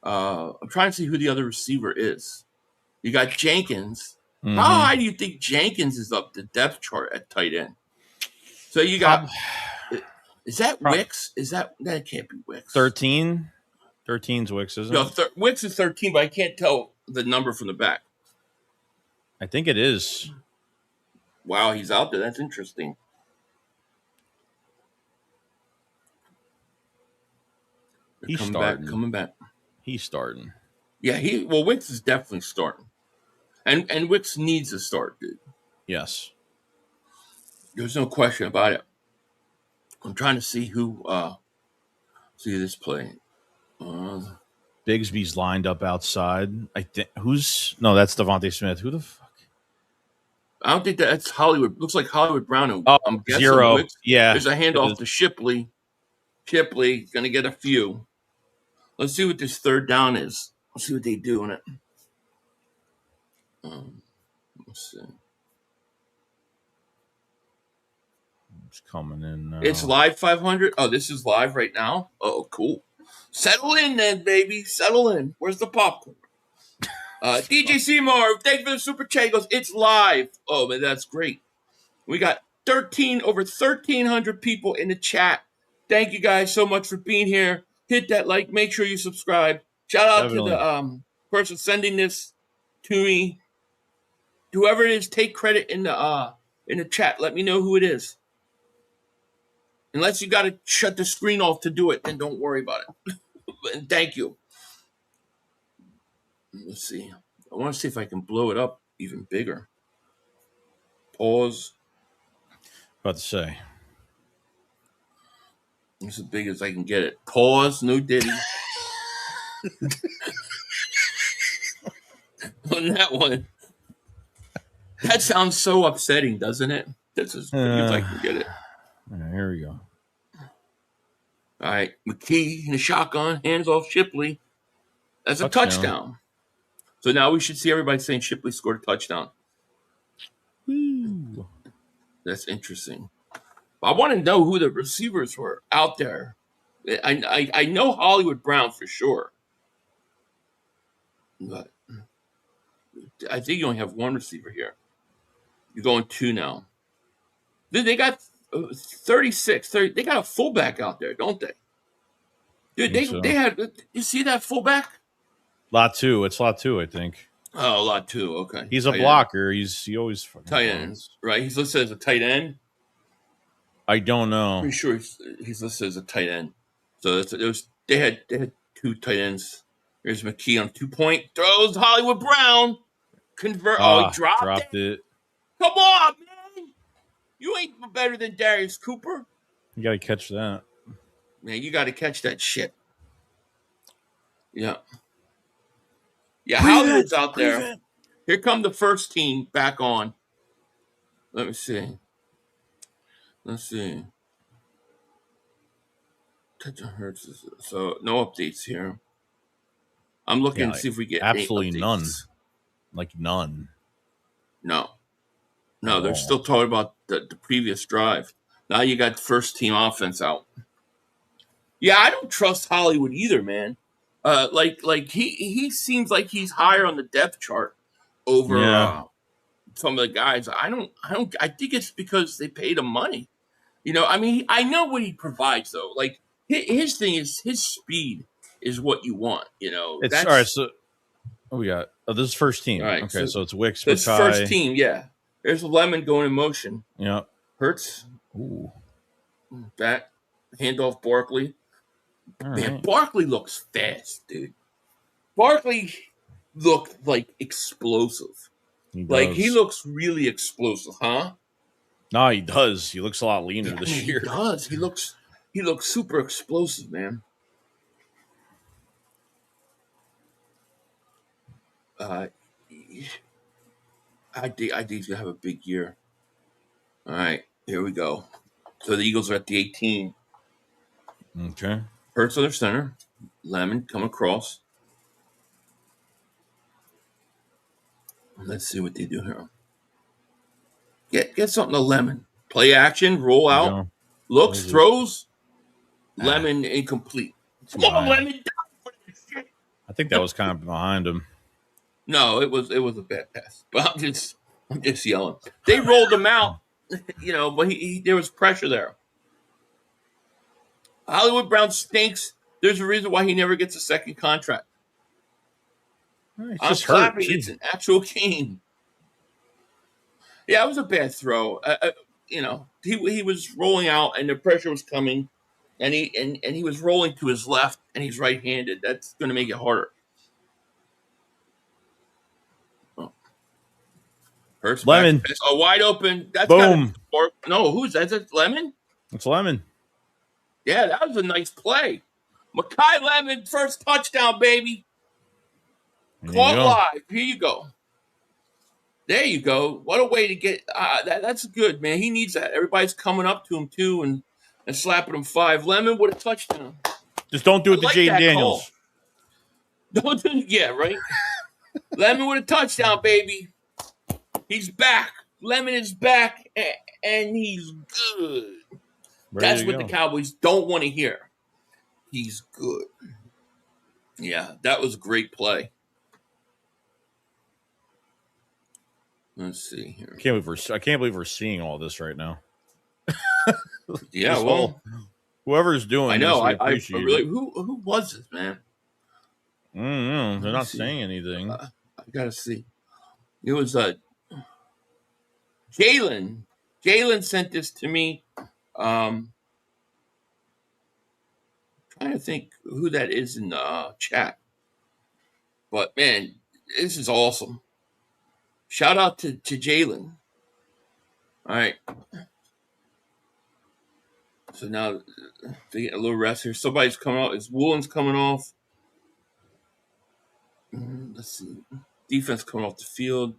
I'm trying to see who the other receiver is. You got Jenkins. Mm-hmm. How high do you think Jenkins is up the depth chart at tight end? So you got is that Wicks? That can't be Wicks. 13? 13's Wicks, isn't it? Wicks is 13, but I can't tell the number from the back. I think it is. Wow, he's out there. That's interesting. He's coming back. He's starting. Yeah, Wicks is definitely starting. And Wicks needs a start, dude. Yes. There's no question about it. I'm trying to see who see this play. Bigsby's lined up outside. I think that's Devontae Smith. Who the fuck? I don't think that's Hollywood. Looks like Hollywood Brown. Oh, I'm guessing 0. Wicks. Yeah. There's a handoff to Shipley. Shipley gonna get a few. Let's see what this third down is. Let's see what they do in it. Let's see. It's coming in now. It's live 500. Oh, this is live right now. Oh, cool. Settle in then, baby. Settle in. Where's the popcorn? DJ Seymour, thank you for the super chat. He goes, it's live. Oh, man, that's great. We got over 1,300 people in the chat. Thank you guys so much for being here. Hit that like. Make sure you subscribe. Shout out to the person sending this to me. Whoever it is, take credit in the chat. Let me know who it is. Unless you got to shut the screen off to do it, then don't worry about it. And thank you. Let's see. I want to see if I can blow it up even bigger. Pause. About to say. It's as big as I can get it. Pause. No Diddy. On that one. That sounds so upsetting, doesn't it? That's as big as I can get it. Here we go. All right. McKee in the shotgun. Hands off Shipley. That's a touchdown. So now we should see everybody saying Shipley scored a touchdown. Woo. That's interesting. I want to know who the receivers were out there. I know Hollywood Brown for sure. But I think you only have one receiver here. You're going 2 now. They got 36. 30, they got a fullback out there, don't they? Dude, they had. You see that fullback? Lot 2. It's lot 2, I think. Oh, lot 2. Okay. He's a blocker. He always fucking tight ends, right? He's listed as a tight end. I don't know. Pretty sure he's listed as a tight end. So they had 2 tight ends. There's McKee on 2-point throws. Hollywood Brown convert. He dropped it. Come on, man! You ain't better than Darius Cooper. You got to catch that. Man, you got to catch that shit. Yeah. Yeah, Hollywood's out there. Here come the first team back on. Let me see. Let's see. So no updates here. I'm looking to see if we get absolutely none. Like none. No, they're still talking about the previous drive. Now you got first team offense out. Yeah, I don't trust Hollywood either, man. Like he seems like he's higher on the depth chart over some of the guys. I think it's because they paid him money. You know, I mean, I know what he provides though. Like his thing is his speed is what you want. You know, it's all right. So we got this is first team. All right, okay, so it's Wicks. This first team, yeah. There's Lemon going in motion. Yeah, Hurts. Ooh, back handoff Barkley. Man, right. Barkley looks fast, dude. Barkley looked like explosive. He looks really explosive, huh? No, he does. He looks a lot leaner this year. He does. He looks super explosive, man. I think he's gonna have a big year. All right, here we go. So the Eagles are at the 18. Okay. Hurts other center. Lemon come across. Let's see what they do here. Get something to Lemon. Play action, roll out, looks, throws. Lemon incomplete. Come on, Lemon. I think that was kind of behind him. No, it was a bad pass. But I'm just yelling. They rolled him out, you know, but there was pressure there. Hollywood Brown stinks. There's a reason why he never gets a second contract. It's hurt. It's an actual game. Yeah, it was a bad throw. You know, he was rolling out and the pressure was coming. and he was rolling to his left, and he's right-handed. That's going to make it harder. Oh. Hurts Lemon. back. A wide open. That's Boom. got to no. Who's that? Is it Lemon? It's Lemon. Yeah, that was a nice play. Makai Lemon, first touchdown, baby. Caught live. Here you go. There you go. What a way to get that's good, man. He needs that. Everybody's coming up to him too and slapping him 5. Lemon with a touchdown. Just don't do it to Jaden Daniels. Don't do it. Yeah, right. Lemon with a touchdown, baby. He's back. Lemon is back, and he's good. That's what the Cowboys don't want to hear. He's good. Yeah, that was a great play. Let's see here. I can't believe we're seeing all this right now. Yeah, well, whoever's doing. I know. This, I really. Who was this, man? They're not saying anything. I gotta see. It was Jalen. Jalen sent this to me. Trying to think who that is in the chat. But man, this is awesome. Shout out to Jalen. All right. So now they get a little rest here. Somebody's coming off. Is Woolen's coming off? Let's see. Defense coming off the field.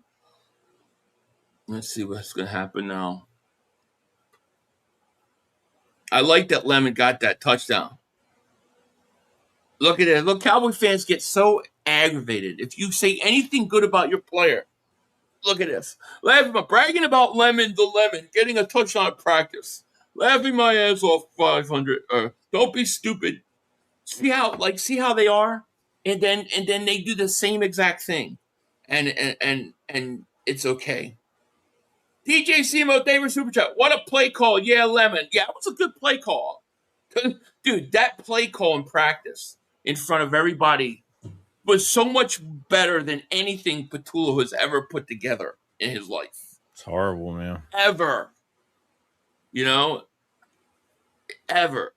Let's see what's going to happen now. I like that Lemon got that touchdown. Look at it. Look, Cowboy fans get so aggravated if you say anything good about your player. Look at this. Bragging about Lemon getting a touchdown at practice. Laughing my ass off 500. Don't be stupid. See how they are? And then they do the same exact thing. And it's okay. DJ Simo, David Super Chat. What a play call. Yeah, Lemon. Yeah, it was a good play call. Dude, that play call in practice in front of everybody was so much better than anything Petula has ever put together in his life. It's horrible, man. Ever. You know? Ever.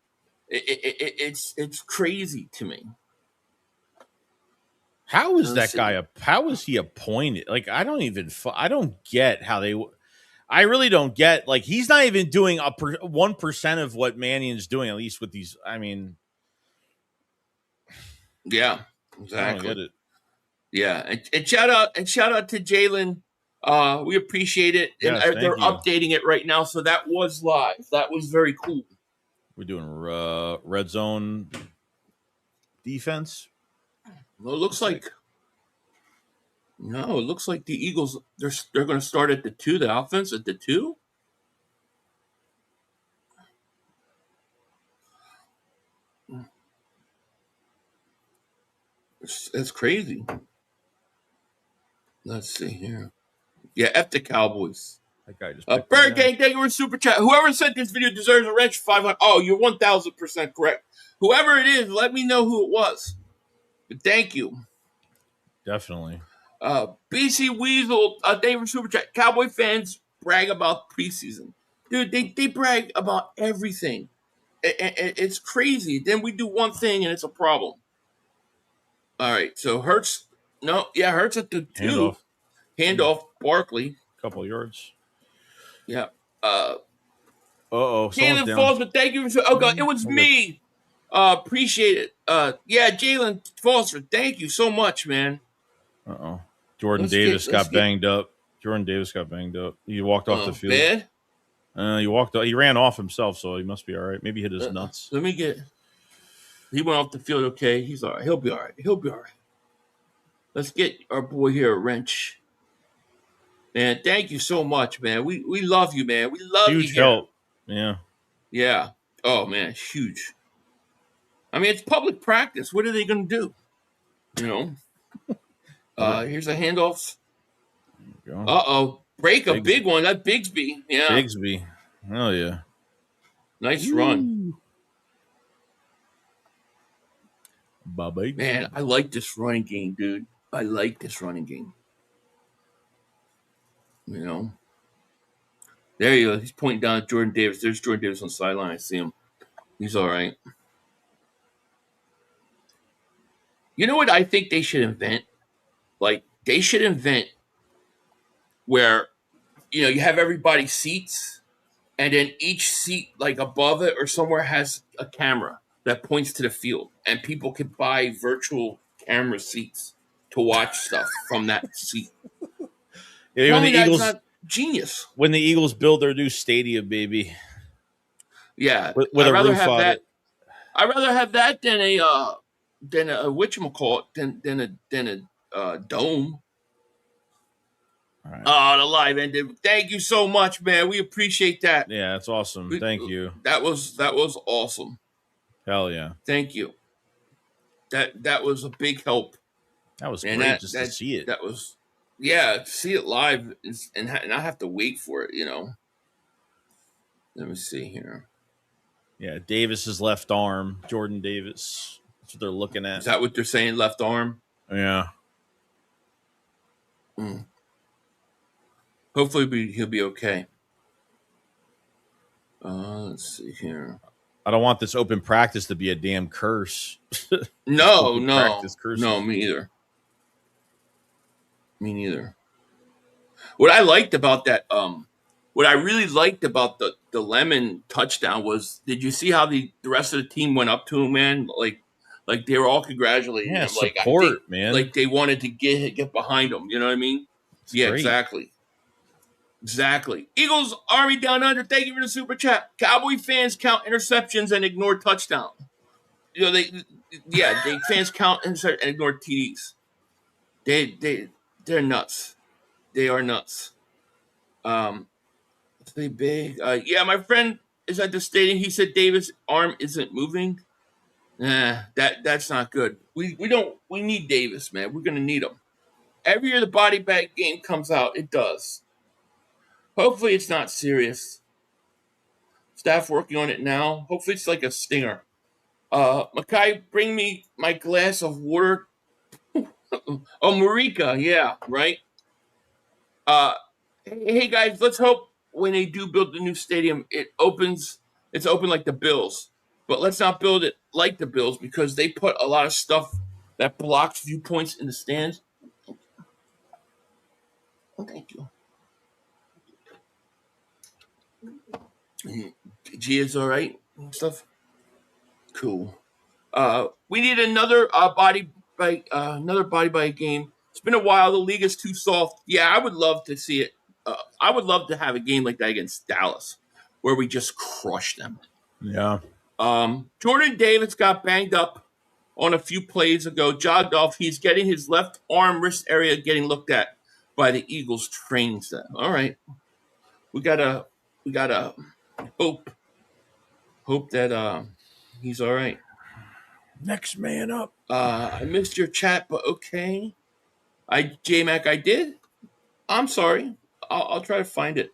It's crazy to me. How is that guy? How is he appointed? Like, I don't get how they. I really don't get. Like, he's not even doing 1% of what Mannion's doing. At least with these. I mean. Yeah, exactly. I don't get it. Yeah, and shout out to Jalen. We appreciate it. Yes, and they're updating it right now, so that was live. That was very cool. We're doing red zone defense. Well, it looks like the Eagles they're going to start at the 2. The offense at the 2. That's crazy. Let's see here. Yeah, F the Cowboys. That guy just Bird Gang, thank you for super chat. Whoever sent this video deserves a wrench 500. Oh, you're 1,000% correct. Whoever it is, let me know who it was. But thank you. Definitely. BC Weasel, David Super Chat. Cowboy fans brag about preseason. Dude, they brag about everything. It's crazy. Then we do one thing and it's a problem. All right, so Hurts. No, yeah, Hurts at the 2. Handoff, Barkley. Couple yards. Yeah. Jalen Falls, but thank you for. Oh, God, it was me. Appreciate it. Yeah, Jalen Foster, thank you so much, man. Jordan Davis got banged up. He walked off the field. Bad? He ran off himself, so he must be all right. Maybe hit his nuts. He went off the field okay. He's all right. He'll be all right. Let's get our boy here a wrench. Man, thank you so much, man. We love you, man. We love you. Huge help. Yeah. Yeah. Oh, man, huge. I mean, it's public practice. What are they going to do? You know? Here's a handoff. Uh-oh. Break a big one. That Bigsby. Yeah. Bigsby. Oh, yeah. Nice run. Bye-bye. Man, I like this running game, dude. I like this running game. You know? There you go. He's pointing down at Jordan Davis. There's Jordan Davis on the sideline. I see him. He's all right. You know what I think they should invent? Like, they should invent where, you have everybody's seats, and then each seat, like above it or somewhere, has a camera that points to the field, and people can buy virtual camera seats to watch stuff from that seat. Yeah, Tell me that's not genius. when the Eagles build their new stadium, baby, Yeah, with I'd a rather roof have on that. it. I'd rather have that than a whatchamacallit, than a dome. All right. Oh, the live ended. Thank you so much, man. We appreciate that. Yeah, that's awesome. Thank you. That was awesome. Hell yeah. Thank you. That was a big help. That was And great to see it. That was, yeah, to see it live and not have to wait for it. Let me see here. Yeah, Davis's left arm, Jordan Davis. That's what they're looking at. Is that what they're saying? Left arm. Yeah. Hopefully he'll be okay. Let's see here. I don't want this open practice to be a damn curse. No, me either. Me neither. What I liked about that, what I really liked about the Lemon touchdown was, did you see how the rest of the team went up to him, man? Like they were all congratulating him. Support, man. Like they wanted to get behind him. You know what I mean? It's great. Exactly. Eagles Army Down Under. Thank you for the super chat. Cowboy fans count interceptions and ignore touchdown. Fans count and ignore TDs. They're nuts. They are nuts. They big. My friend is at the stadium. He said Davis' arm isn't moving. That's not good. We need Davis, man. We're gonna need him. Every year the body bag game comes out, it does. Hopefully it's not serious. Staff working on it now. Hopefully it's like a stinger. Makai, bring me my glass of water. Oh, Marika, yeah, right. Hey guys, let's hope when they do build the new stadium, it's open like the Bills. But let's not build it like the Bills, because they put a lot of stuff that blocks viewpoints in the stands. Oh, thank you. Gia's all right and stuff. Cool. We need another body by game. It's been a while. The league is too soft. Yeah, I would love to see it. I would love to have a game like that against Dallas, where we just crush them. Yeah. Jordan Davis got banged up on a few plays ago. Jogged off. He's getting his left arm wrist area getting looked at by the Eagles training staff. All right, we gotta hope that he's all right. Next man up. I missed your chat, but okay. J-Mac, I did. I'm sorry. I'll try to find it.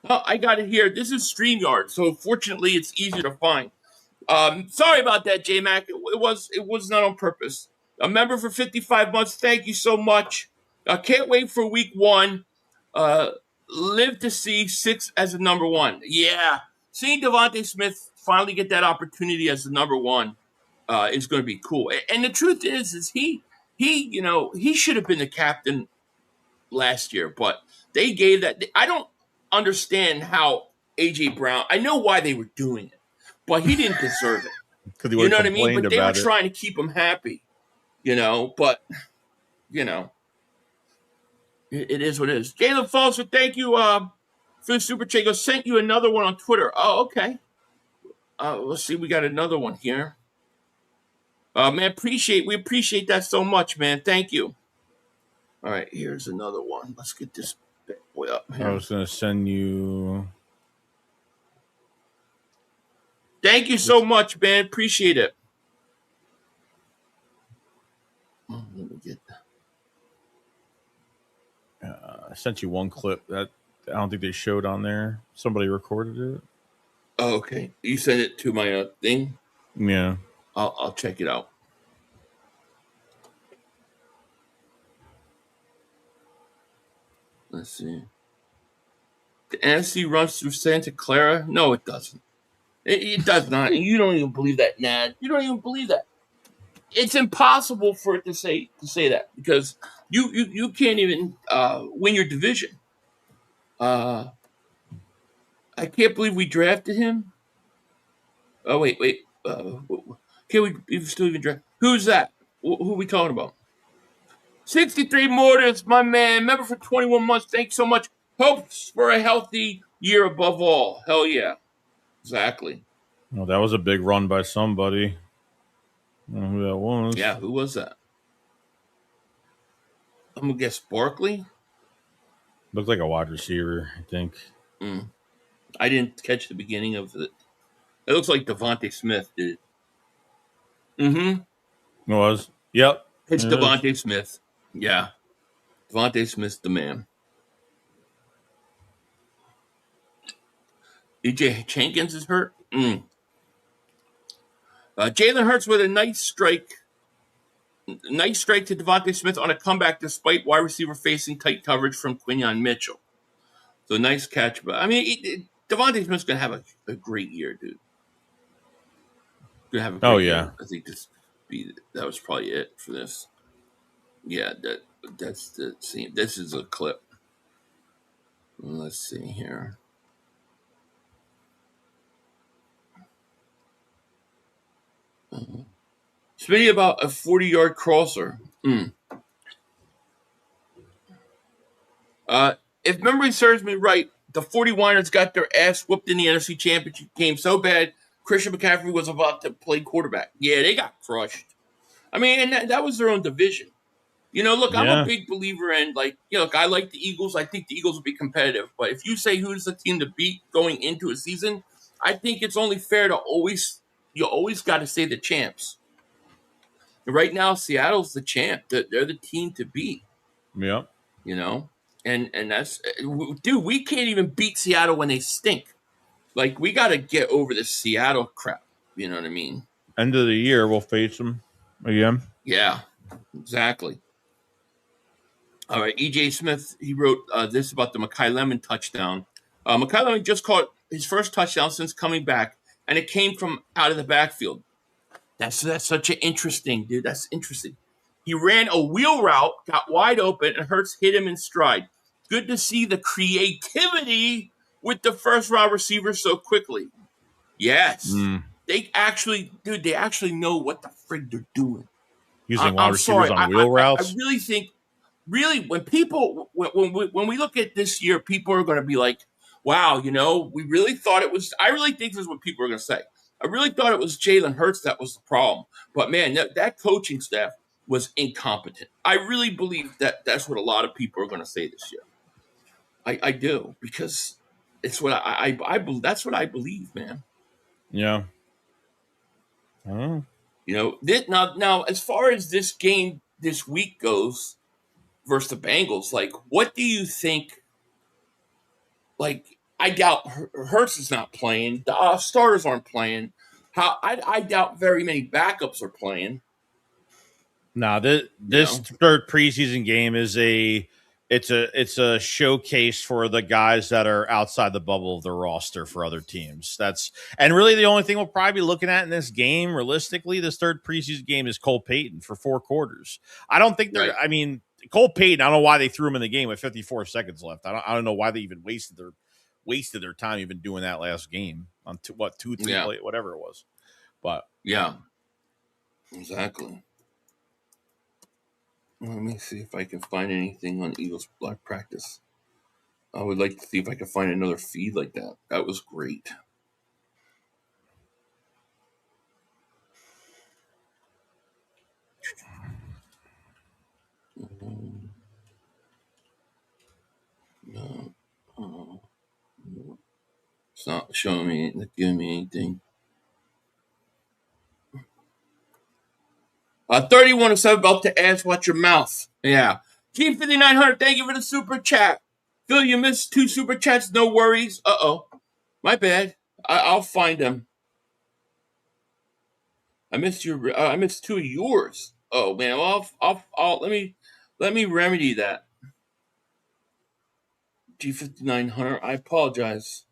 Oh, I got it here. This is StreamYard, so fortunately it's easier to find. Sorry about that, J-Mac. It was not on purpose. A member for 55 months. Thank you so much. I can't wait for week 1. Live to see 6 as the number 1. Yeah. Seeing Devontae Smith finally get that opportunity as the number 1 is going to be cool. And the truth is he should have been the captain last year, but they gave that. I don't understand how A.J. Brown, I know why they were doing it, but he didn't deserve it. You know what I mean? But they were trying to keep him happy, but, it is what it is. Jalen Falls, thank you for the super chat. I sent you another one on Twitter. Oh, okay. Let's see. We got another one here. Man, we appreciate that so much, man. Thank you. All right, here's another one. Let's get this bad boy up here. I was going to send you. Thank you so much, man. Appreciate it. Let me get that. I sent you one clip that I don't think they showed on there. Somebody recorded it. Oh, okay. You sent it to my thing? Yeah. I'll check it out. Let's see. The NFC runs through Santa Clara? No, it doesn't. It does not. And you don't even believe that, Nad. You don't even believe that. It's impossible for it to say that because you can't even win your division. I can't believe we drafted him. Oh wait. Can we still even draft? Who's that? Who are we talking about? 63 Mortis, my man. Member for 21 months. Thanks so much. Hopes for a healthy year above all. Hell yeah. Exactly. Well, that was a big run by somebody. I don't know who that was. Yeah, who was that? I'm going to guess Barkley. Looked like a wide receiver, I think. I didn't catch the beginning of it. It looks like Devontae Smith did. Mm-hmm. It was? Yep. It's Devontae Smith. Yeah. Devontae Smith's the man. DJ Jenkins is hurt. Jalen Hurts with a nice strike. Nice strike to Devontae Smith on a comeback despite wide receiver facing tight coverage from Quinyon Mitchell. So nice catch. But I mean, Devontae Smith's going to have a great year, dude. Going to have a great year. I think that was probably it for this. Yeah, that's the scene. This is a clip. Let's see here. Speaking about a 40-yard crosser. If memory serves me right, the 49ers got their ass whooped in the NFC Championship game so bad, Christian McCaffrey was about to play quarterback. Yeah, they got crushed. I mean, and that was their own division. You know, look, I'm a big believer in, look, I like the Eagles. I think the Eagles will be competitive. But if you say who's the team to beat going into a season, I think it's only fair to you always got to say the champs. Right now, Seattle's the champ. They're the team to beat. Yeah. You know? And that's, dude, we can't even beat Seattle when they stink. Like, we got to get over this Seattle crap. You know what I mean? End of the year, we'll face them again. Yeah, exactly. All right, E.J. Smith, he wrote this about the Mekhi Lemon touchdown. Mekhi Lemon just caught his first touchdown since coming back, and it came from out of the backfield. That's such an interesting, dude. That's interesting. He ran a wheel route, got wide open, and Hurts hit him in stride. Good to see the creativity with the first-round receiver so quickly. Yes. They actually know what the frig they're doing. Using wide receivers on wheel routes? I really think, when people, when we look at this year, people are going to be like, wow, we really thought it was, I really think this is what people are going to say. I really thought it was Jalen Hurts that was the problem. But, man, that coaching staff was incompetent. I really believe that that's what a lot of people are going to say this year. I do, because it's what I that's what I believe, man. Yeah. Now, as far as this game this week goes versus the Bengals, what do you think? I doubt Hurts is not playing. The starters aren't playing. I doubt very many backups are playing. No, this third preseason game is it's a showcase for the guys that are outside the bubble of the roster for other teams. And really the only thing we'll probably be looking at in this game, realistically, this third preseason game is Cole Payton for 4 quarters. I don't think they're. Right. I mean, Cole Payton. I don't know why they threw him in the game with 54 seconds left. I don't know why they even wasted their time even doing that last game on 2, 3 play, whatever it was. But yeah, exactly. Let me see if I can find anything on Eagles Black Practice. I would like to see if I can find another feed like that. That was great. No. It's not showing me, not giving me anything. 3107 about to ask, watch your mouth. Yeah. G5900, thank you for the super chat. Phil, you missed 2 super chats. No worries. Uh-oh. My bad. I'll find them. I missed 2 of yours. Oh man. Well, I'll let me remedy that. G5900, I apologize.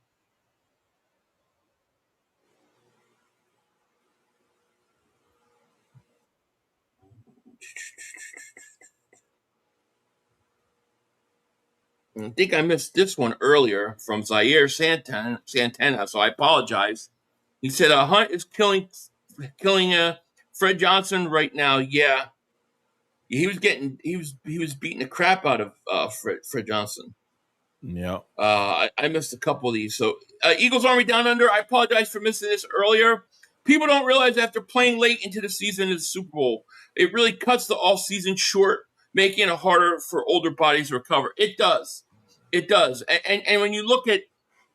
I think I missed this one earlier from Zaire Santana, so I apologize. He said Hunt is killing Fred Johnson right now. Yeah, he was beating the crap out of Fred Johnson. Yeah. I missed a couple of these. So Eagles Army Down Under. I apologize for missing this earlier. People don't realize after playing late into the season in the Super Bowl, it really cuts the off season short, making it harder for older bodies to recover. It does. It does. And when you look at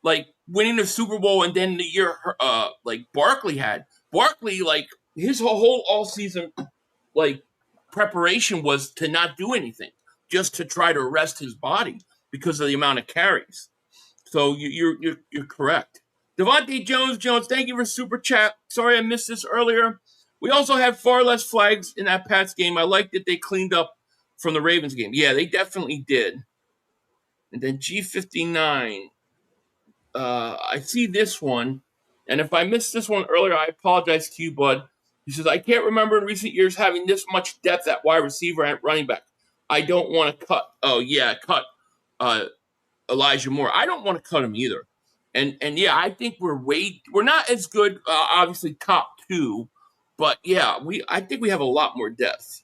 like winning the Super Bowl and then the year like Barkley like his whole all season like preparation was to not do anything, just to try to rest his body because of the amount of carries. So you're correct. Devontae Jones, thank you for super chat. Sorry I missed this earlier. We also have far less flags in that Pats game. I like that they cleaned up from the Ravens game. Yeah, they definitely did. And then G59. I see this one. And if I missed this one earlier, I apologize to you, bud. He says, I can't remember in recent years having this much depth at wide receiver and running back. I don't want to cut. Oh, yeah, cut Elijah Moore. I don't want to cut him either. And yeah, I think we're not as good, obviously top two, but yeah, I think we have a lot more depth.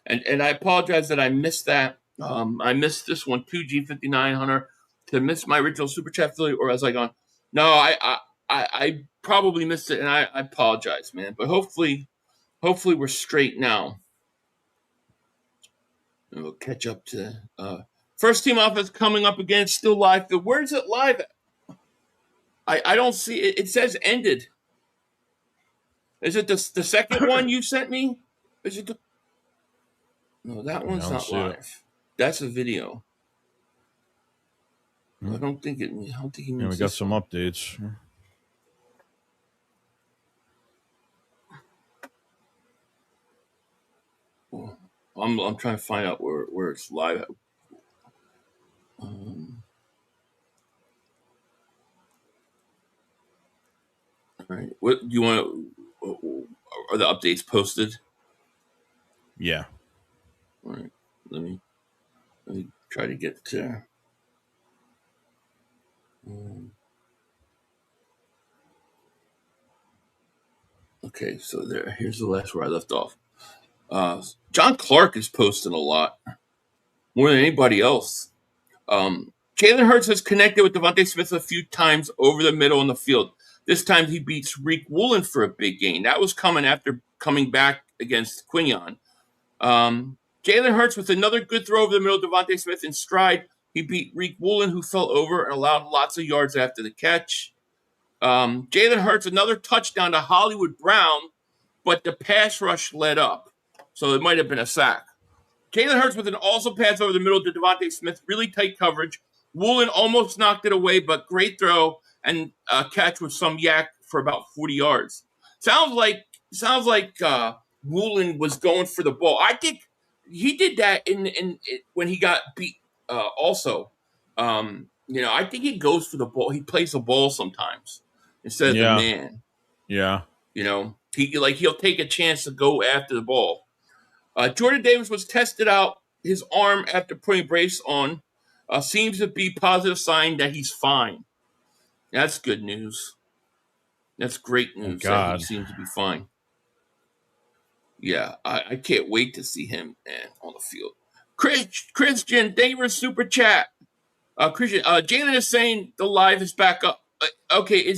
And I apologize that I missed that. I missed this one too, G59 Hunter, to miss my original super chat affiliate, or as I gone. No, I probably missed it, and I apologize, man. But hopefully we're straight now. And we'll catch up to first team offense coming up again. It's still live. Where's it live at? I don't see it. It says ended. Is it the second one you sent me? Is it no, that one's not live. That's a video. I don't think it means Yeah, we got some updates. I'm trying to find out where it's live. All right. What do you want? Are the updates posted? Yeah. All right. Let me try to get to. Okay, so here's the last where I left off. John Clark is posting a lot, more than anybody else. Jalen Hurts has connected with Devontae Smith a few times over the middle in the field. This time he beats Reek Woolen for a big gain. That was coming after coming back against Quinion. Jalen Hurts with another good throw over the middle, Devontae Smith in stride. He beat Reek Woolen, who fell over and allowed lots of yards after the catch. Jalen Hurts, another touchdown to Hollywood Brown, but the pass rush led up. So it might have been a sack. Jalen Hurts with an also pass over the middle to Devontae Smith, really tight coverage. Woolen almost knocked it away, but great throw and catch with some yak for about 40 yards. Sounds like Woolen was going for the ball. I think he did that in when he got beat. Also, I think he goes for the ball. He plays the ball sometimes instead of the man. Yeah. He'll take a chance to go after the ball. Jordan Davis was tested out his arm after putting brace on. Seems to be positive sign that he's fine. That's good news. That's great news that he seems to be fine. Yeah, I can't wait to see him on the field. Christian, thank you for super chat. Christian, Jalen is saying the live is back up. Okay,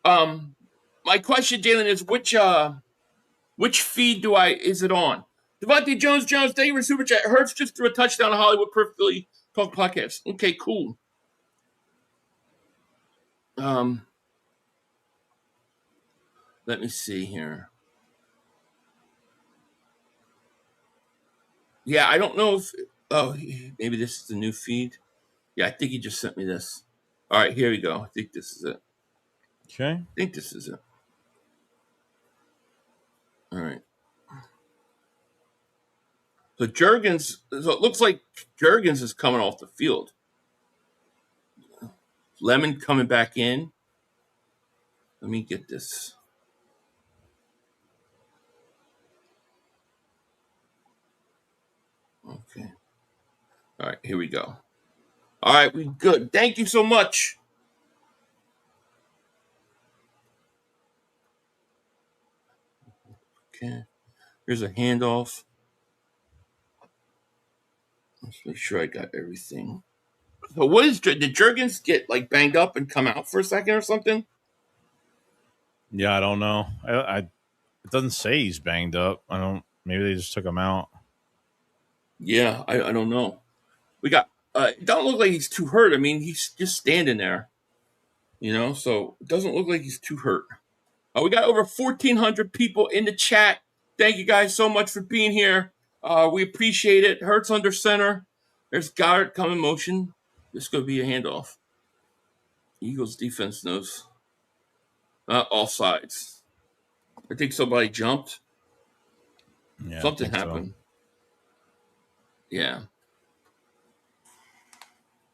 my question, Jalen, is which feed is it on? Devontae Jones, thank you for super chat. Hurts just threw a touchdown to Hollywood Perfectly Talk Podcast. Okay, cool. Let me see here. Yeah, I don't know if maybe this is the new feed. Yeah, I think he just sent me this. All right, here we go. I think this is it. Okay. I think this is it. All right. So it looks like Jurgens is coming off the field. Lemon coming back in. Let me get this. Okay. All right, here we go. All right, we good. Thank you so much. Okay, here's a handoff. Let's make sure I got everything. So what is did Jurgens get like banged up and come out for a second or something? Yeah, I don't know. It doesn't say he's banged up. I don't. Maybe they just took him out. Yeah, I don't know. We got. It don't look like he's too hurt. I mean, he's just standing there, So it doesn't look like he's too hurt. We got over 1,400 people in the chat. Thank you guys so much for being here. We appreciate it. Hurts under center. There's Goddard coming motion. This could be a handoff. Eagles defense knows. All sides. I think somebody jumped. Yeah, Something happened. So. Yeah.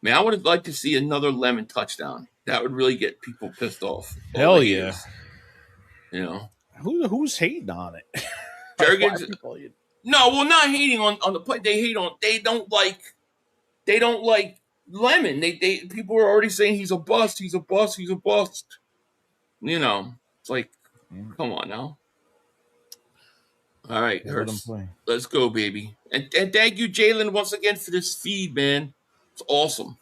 Man, I would like to see another Lemon touchdown. That would really get people pissed off. Hell yeah. Who's hating on it? Jurgens. No, well, not hating on the play. They don't like Lemon. They people are already saying he's a bust. He's a bust. He's a bust. It's like, come on now. All right, let's go, baby. And thank you, Jalen, once again for this feed, man. It's awesome.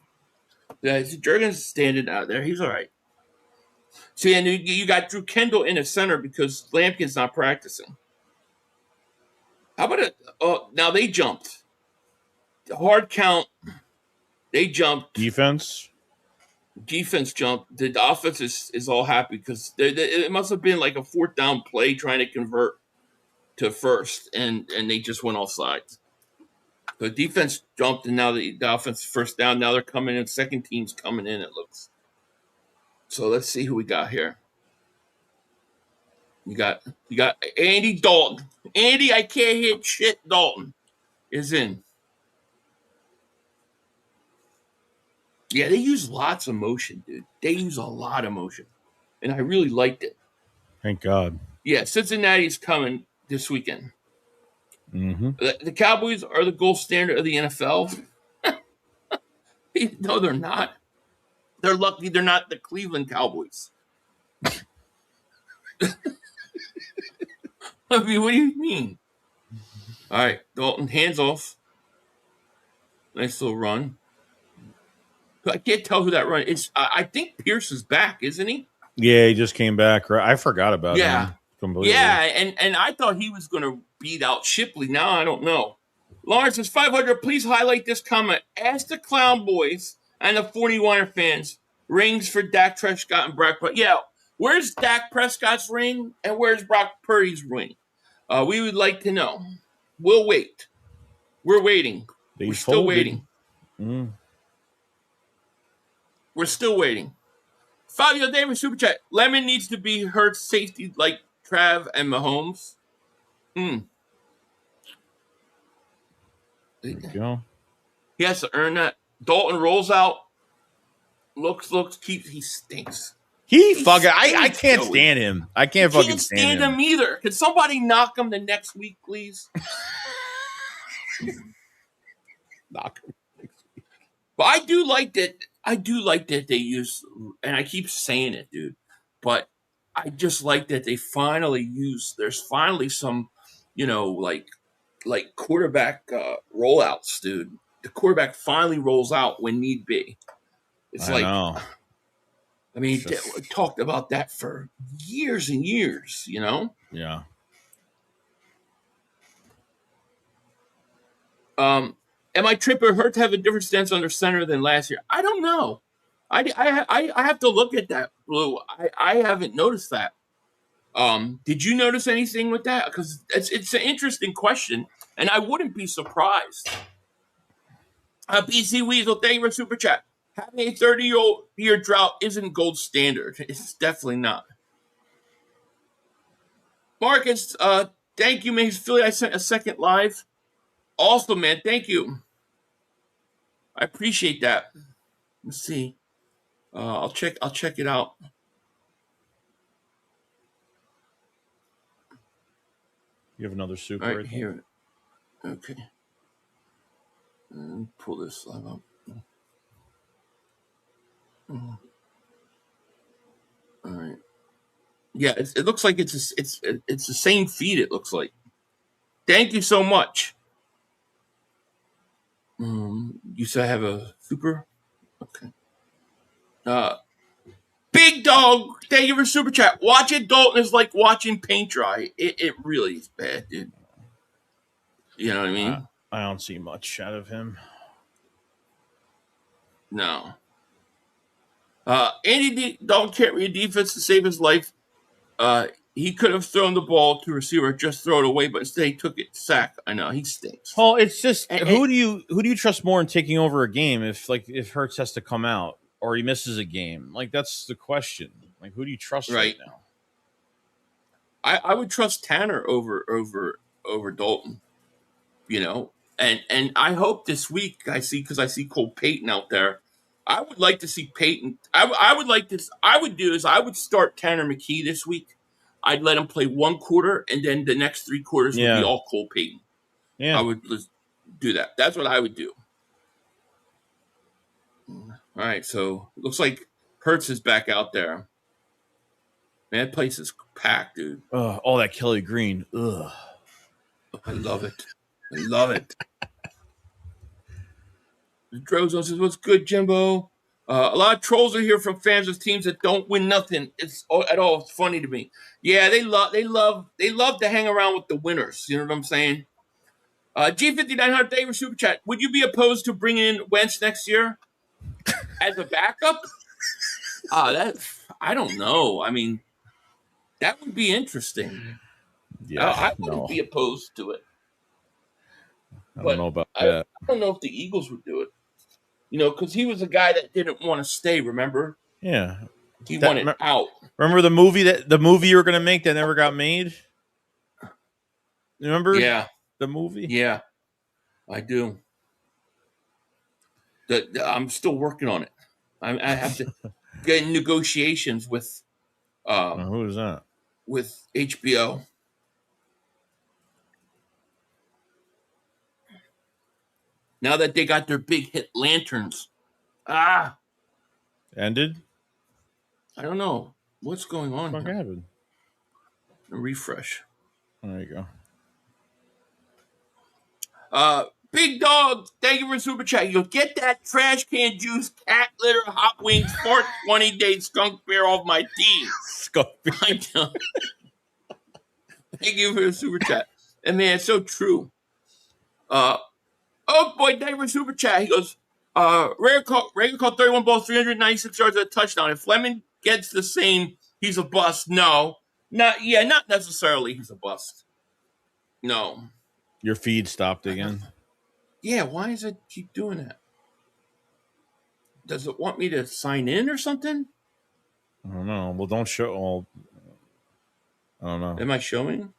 Yeah, Jurgens standing out there. He's all right. See, and you got Drew Kendall in the center because Lampkin's not practicing. How about it? Now they jumped. The hard count. They jumped. Defense jumped. The offense is all happy because it must have been like a 4th down play trying to convert to first, and they just went off sides. The defense jumped, and now the offense first down. Now they're coming in. Second team's coming in, it looks. So let's see who we got here. You got Andy Dalton. Andy, I can't hit shit. Dalton is in. Yeah, they use lots of motion, dude. They use a lot of motion, and I really liked it. Thank God. Yeah, Cincinnati's coming this weekend. Mm-hmm. The Cowboys are the gold standard of the NFL. No, they're not. They're lucky they're not the Cleveland Cowboys. I mean, what do you mean? All right, Dalton, hands off. Nice little run. I can't tell who that run is. I think Pierce is back, isn't he? Yeah, he just came back. Right? I forgot about him completely. Yeah, and I thought he was going to beat out Shipley. Now I don't know. Lawrence says 500. Please highlight this comment. Ask the Clown Boys and the 49er fans rings for Dak Prescott and Brock Purdy. Yeah, where's Dak Prescott's ring and where's Brock Purdy's ring? We would like to know. We'll wait. We're waiting. We're still waiting. We're still waiting. Fabio Davis super chat. Lemon needs to be hurt safety like Trav and Mahomes. There you go. He has to earn that. Dalton rolls out. Looks, he stinks. I can't stand him. I can't fucking stand him either. Can somebody knock him the next week, please? Knock him next week. But I do like that they use, and I keep saying it, dude, but I just like that they finally use, there's finally some, like quarterback rollouts, dude. The quarterback finally rolls out when need be. We talked about that for years and years, Yeah. Am I tripping? Hurt to have a different stance under center than last year? I don't know. I have to look at that, Blue. I haven't noticed that. Did you notice anything with that? Because it's an interesting question, and I wouldn't be surprised. BC Weasel, thank you for super chat. Having a 30-year drought isn't gold standard. It's definitely not. Marcus, thank you, man. Philly, I sent a second live. Also, man, thank you. I appreciate that. Let's see. I'll check it out. You have another super right here. Okay. Pull this live up. All right. Yeah, it looks like it's the same feed. It looks like. Thank you so much. You said I have a super. Okay. Big Dog, thank you for super chat. Watching Dalton is like watching paint dry. It really is bad, dude. You know what I mean? I don't see much out of him. No. Dalton can't read defense to save his life. He could have thrown the ball to a receiver, just throw it away, but instead he took it sack. I know he stinks. Well, it's just who do you trust more in taking over a game if Hurts has to come out or he misses a game? Like that's the question. Like who do you trust right now? I would trust Tanner over Dalton. You know, and I hope this week I see Cole Payton out there. I would like to see Payton. I would start Tanner McKee this week. I'd let him play one quarter, and then the next 3 quarters would be all Cole Payton. Yeah, I would do that. That's what I would do. All right, so it looks like Hurts is back out there. Man, that place is packed, dude. All that Kelly Green. Ugh. I love it. I love it. Drozone says, "What's good, Jimbo?" A lot of trolls are here from fans of teams that don't win nothing. It's funny to me. Yeah, they love to hang around with the winners. You know what I'm saying? G5900 David Super Chat. Would you be opposed to bringing in Wentz next year as a backup? I don't know. I mean, that would be interesting. Yeah, I wouldn't be opposed to it. I don't know about that. I don't know if the Eagles would do it. You know, because he was a guy that didn't want to stay. Remember? Yeah, he wanted out. Remember the movie you were going to make that never got made? Remember? Yeah, the movie. Yeah, I do. I'm still working on it. I have to get in negotiations with. Who is that? With HBO. Now that they got their big hit lanterns. Ended? I don't know. What's going on? What happened? A refresh. There you go. Big Dog, thank you for super chat. You get that trash can juice, cat litter, hot wings, fart 20-day skunk beer off my team. Skunk beer. I know. Thank you for the super chat. And man, it's so true. Oh boy, thank you for super chat. He goes, Rager caught 31 balls, 396 yards, a touchdown. If Fleming gets the same, he's a bust. No. Not necessarily he's a bust. No. Your feed stopped again. Yeah, why does it keep doing that? Does it want me to sign in or something? I don't know. Well, don't show. I don't know. Am I showing?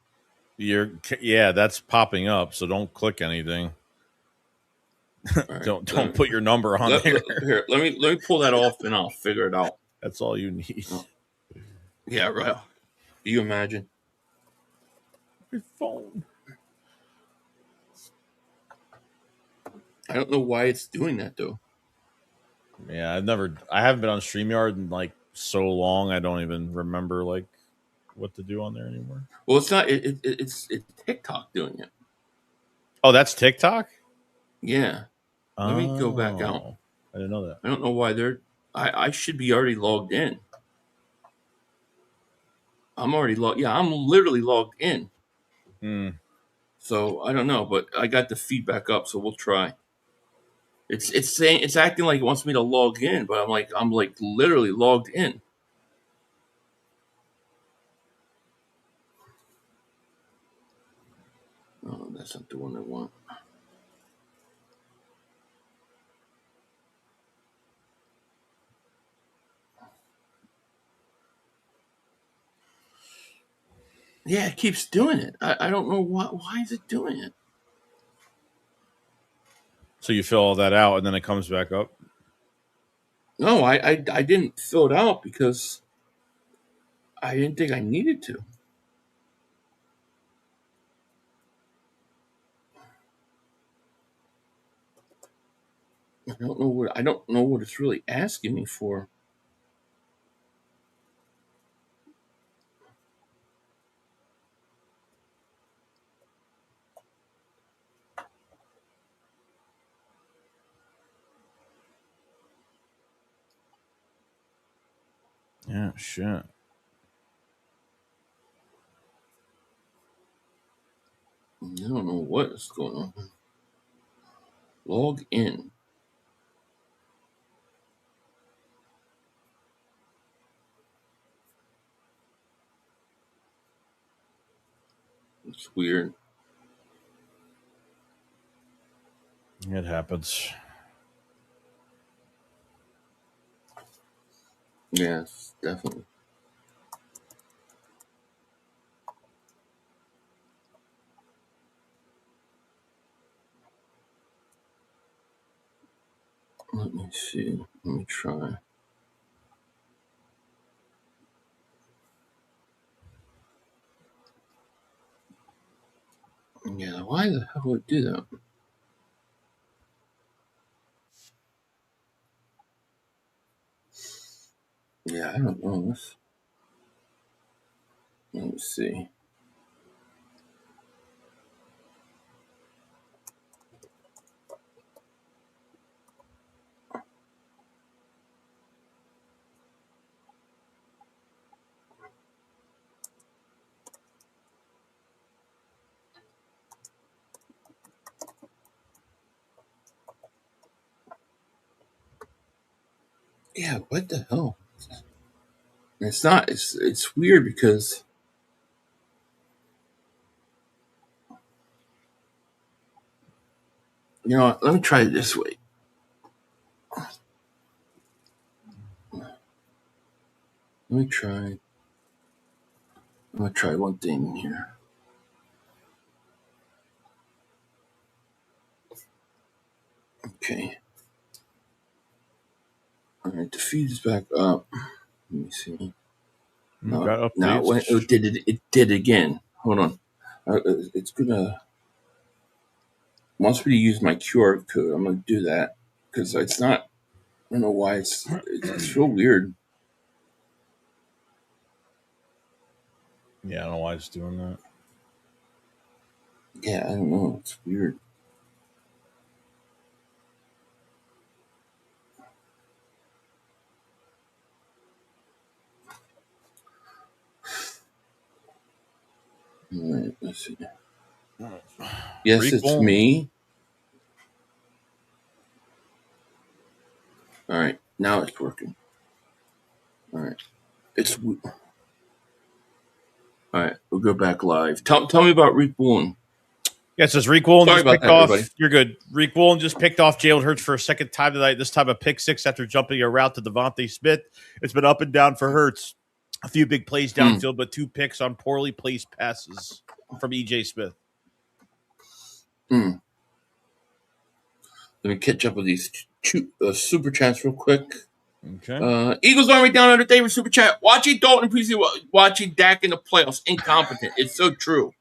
Yeah, that's popping up. So don't click anything. Right, don't put your number on there. Here, let me pull that off and I'll figure it out. That's all you need. Oh. Yeah, right. Do you imagine? Your phone. I don't know why it's doing that though. Yeah, I haven't been on StreamYard in like so long. I don't even remember like what to do on there anymore. Well, it's not. It's TikTok doing it. Oh, that's TikTok? Yeah. Let me go back out. I didn't know that. I don't know why I should be already logged in. I'm already logged. Yeah, I'm literally logged in. So I don't know, but I got the feedback up, so we'll try. It's saying it's acting like it wants me to log in, but I'm like literally logged in. Oh, that's not the one I want. Yeah, it keeps doing it. I don't know why is it doing it. So you fill all that out and then it comes back up? No, I didn't fill it out because I didn't think I needed to. I don't know what it's really asking me for. Yeah, shit. I don't know what is going on. Log in. It's weird. It happens. Yes, definitely. Let me see. Let me try. Yeah, why the hell would I do that? Yeah, I don't know this. Let me see. Yeah, what the hell? It's not. It's weird because you know. Let me try it this way. Let me try. I'm gonna try one thing here. Okay. All right, the feed is back up. Let me see. No, Got now when updates. it did it again. Hold on. It's gonna wants me to use my QR code. I'm gonna do that because it's not. I don't know why it's so weird. Yeah, I don't know why it's doing that. Yeah, I don't know. It's weird. All right, let's see. Yes, it's Prequel. me. All right, now it's working. All right, all right. We'll go back live. Tell me about Rick Boone. Yeah, it says Reek Woolen Sorry just about picked that, everybody. off. You're good. Reek Woolen just picked off Jalen Hurts for a second time tonight. This time a pick six after jumping a route to Devontae Smith. It's been up and down for Hurts. A few big plays downfield, but 2 picks on poorly placed passes from EJ Smith. Let me catch up with these super chats real quick. Okay. Eagles Army down under David super chat. Watching Dalton preseason, watching Dak in the playoffs. Incompetent. It's so true.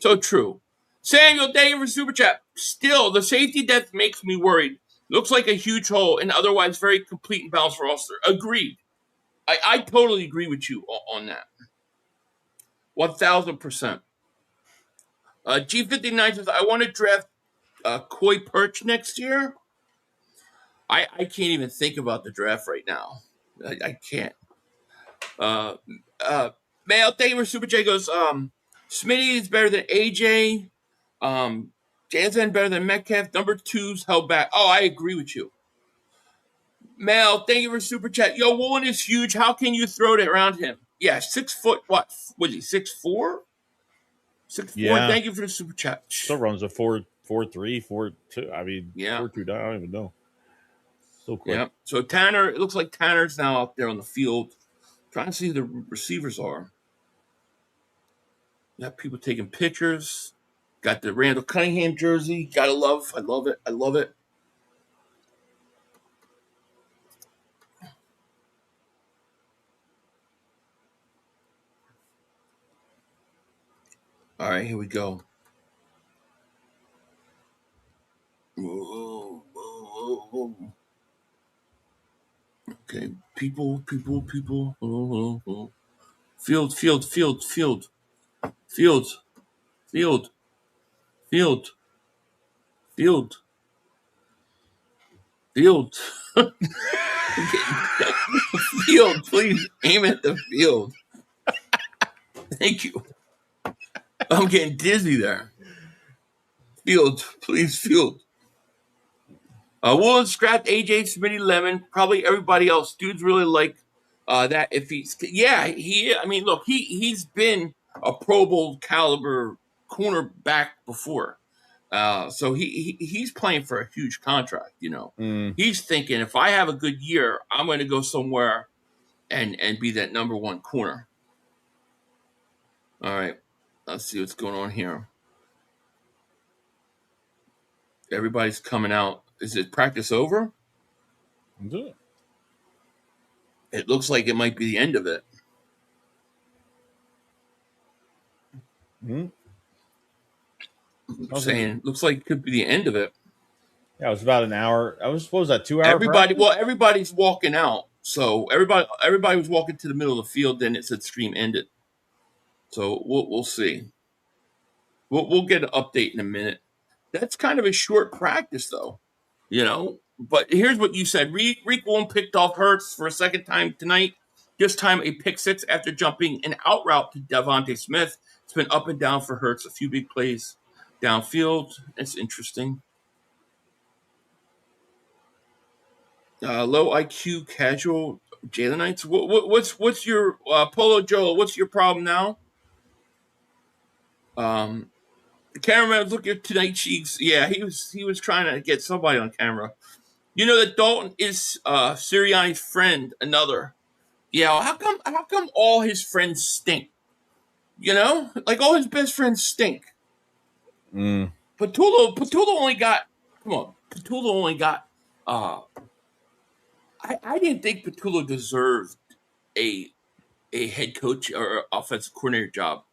So true. Samuel Davis super chat. Still, the safety depth makes me worried. Looks like a huge hole and otherwise very complete and balanced roster. Agreed. I totally agree with you on that. 1,000%. G59 says, I want to draft Koi Perch next year. I can't even think about the draft right now. I can't. Mail, thank you for Super J goes, Smitty is better than AJ. Jansen better than Metcalf. Number 2's held back. Oh, I agree with you. Mel, thank you for Super Chat. Yo, Woolen is huge. How can you throw it around him? Yeah, 6 foot, what? Was he 6'4"? 6'4". Yeah. Thank you for the Super Chat. Still runs a 4.3, 4.2. I mean, Yeah. 4.2. I don't even know. So quick. Yeah. So Tanner, it looks like Tanner's now out there on the field. Trying to see who the receivers are. Got people taking pictures. Got the Randall Cunningham jersey. Gotta love. I love it. I love it. All right, here we go. Whoa, whoa, whoa. Okay, people. Field. I'm getting field. Please aim at the field. Thank you. I'm getting dizzy there. Field, please, field. Woolen scrapped AJ Smitty Lemon. Probably everybody else. Dudes really like that. If he's, yeah, he. I mean, look, he's been a Pro Bowl caliber cornerback before. So he's playing for a huge contract. You know, he's thinking if I have a good year, I'm going to go somewhere and be that number one corner. All right, let's see what's going on here. Everybody's coming out. Is it practice over? It looks like it might be the end of it. I'm saying, looks like it could be the end of it. Yeah, it was about an hour. I was supposed that 2 hour. Everybody's walking out. So everybody was walking to the middle of the field. Then it said stream ended. So we'll see. We'll get an update in a minute. That's kind of a short practice, though. You know. But here's what you said. Reek Woolen picked off Hurts for a second time tonight. This time a pick six after jumping an out route to Devontae Smith. It's been up and down for Hurts. A few big plays downfield. It's interesting. Low IQ, casual Jalenites. What's your Polo Joe? What's your problem now? The cameraman was looking at tonight's cheeks. Yeah, he was trying to get somebody on camera. You know that Dalton is Sirianni's friend. Another. Yeah, how come all his friends stink? You know, like all his best friends stink. Patullo only got. Come on, Patullo only got. I didn't think Patullo deserved a head coach or offensive coordinator job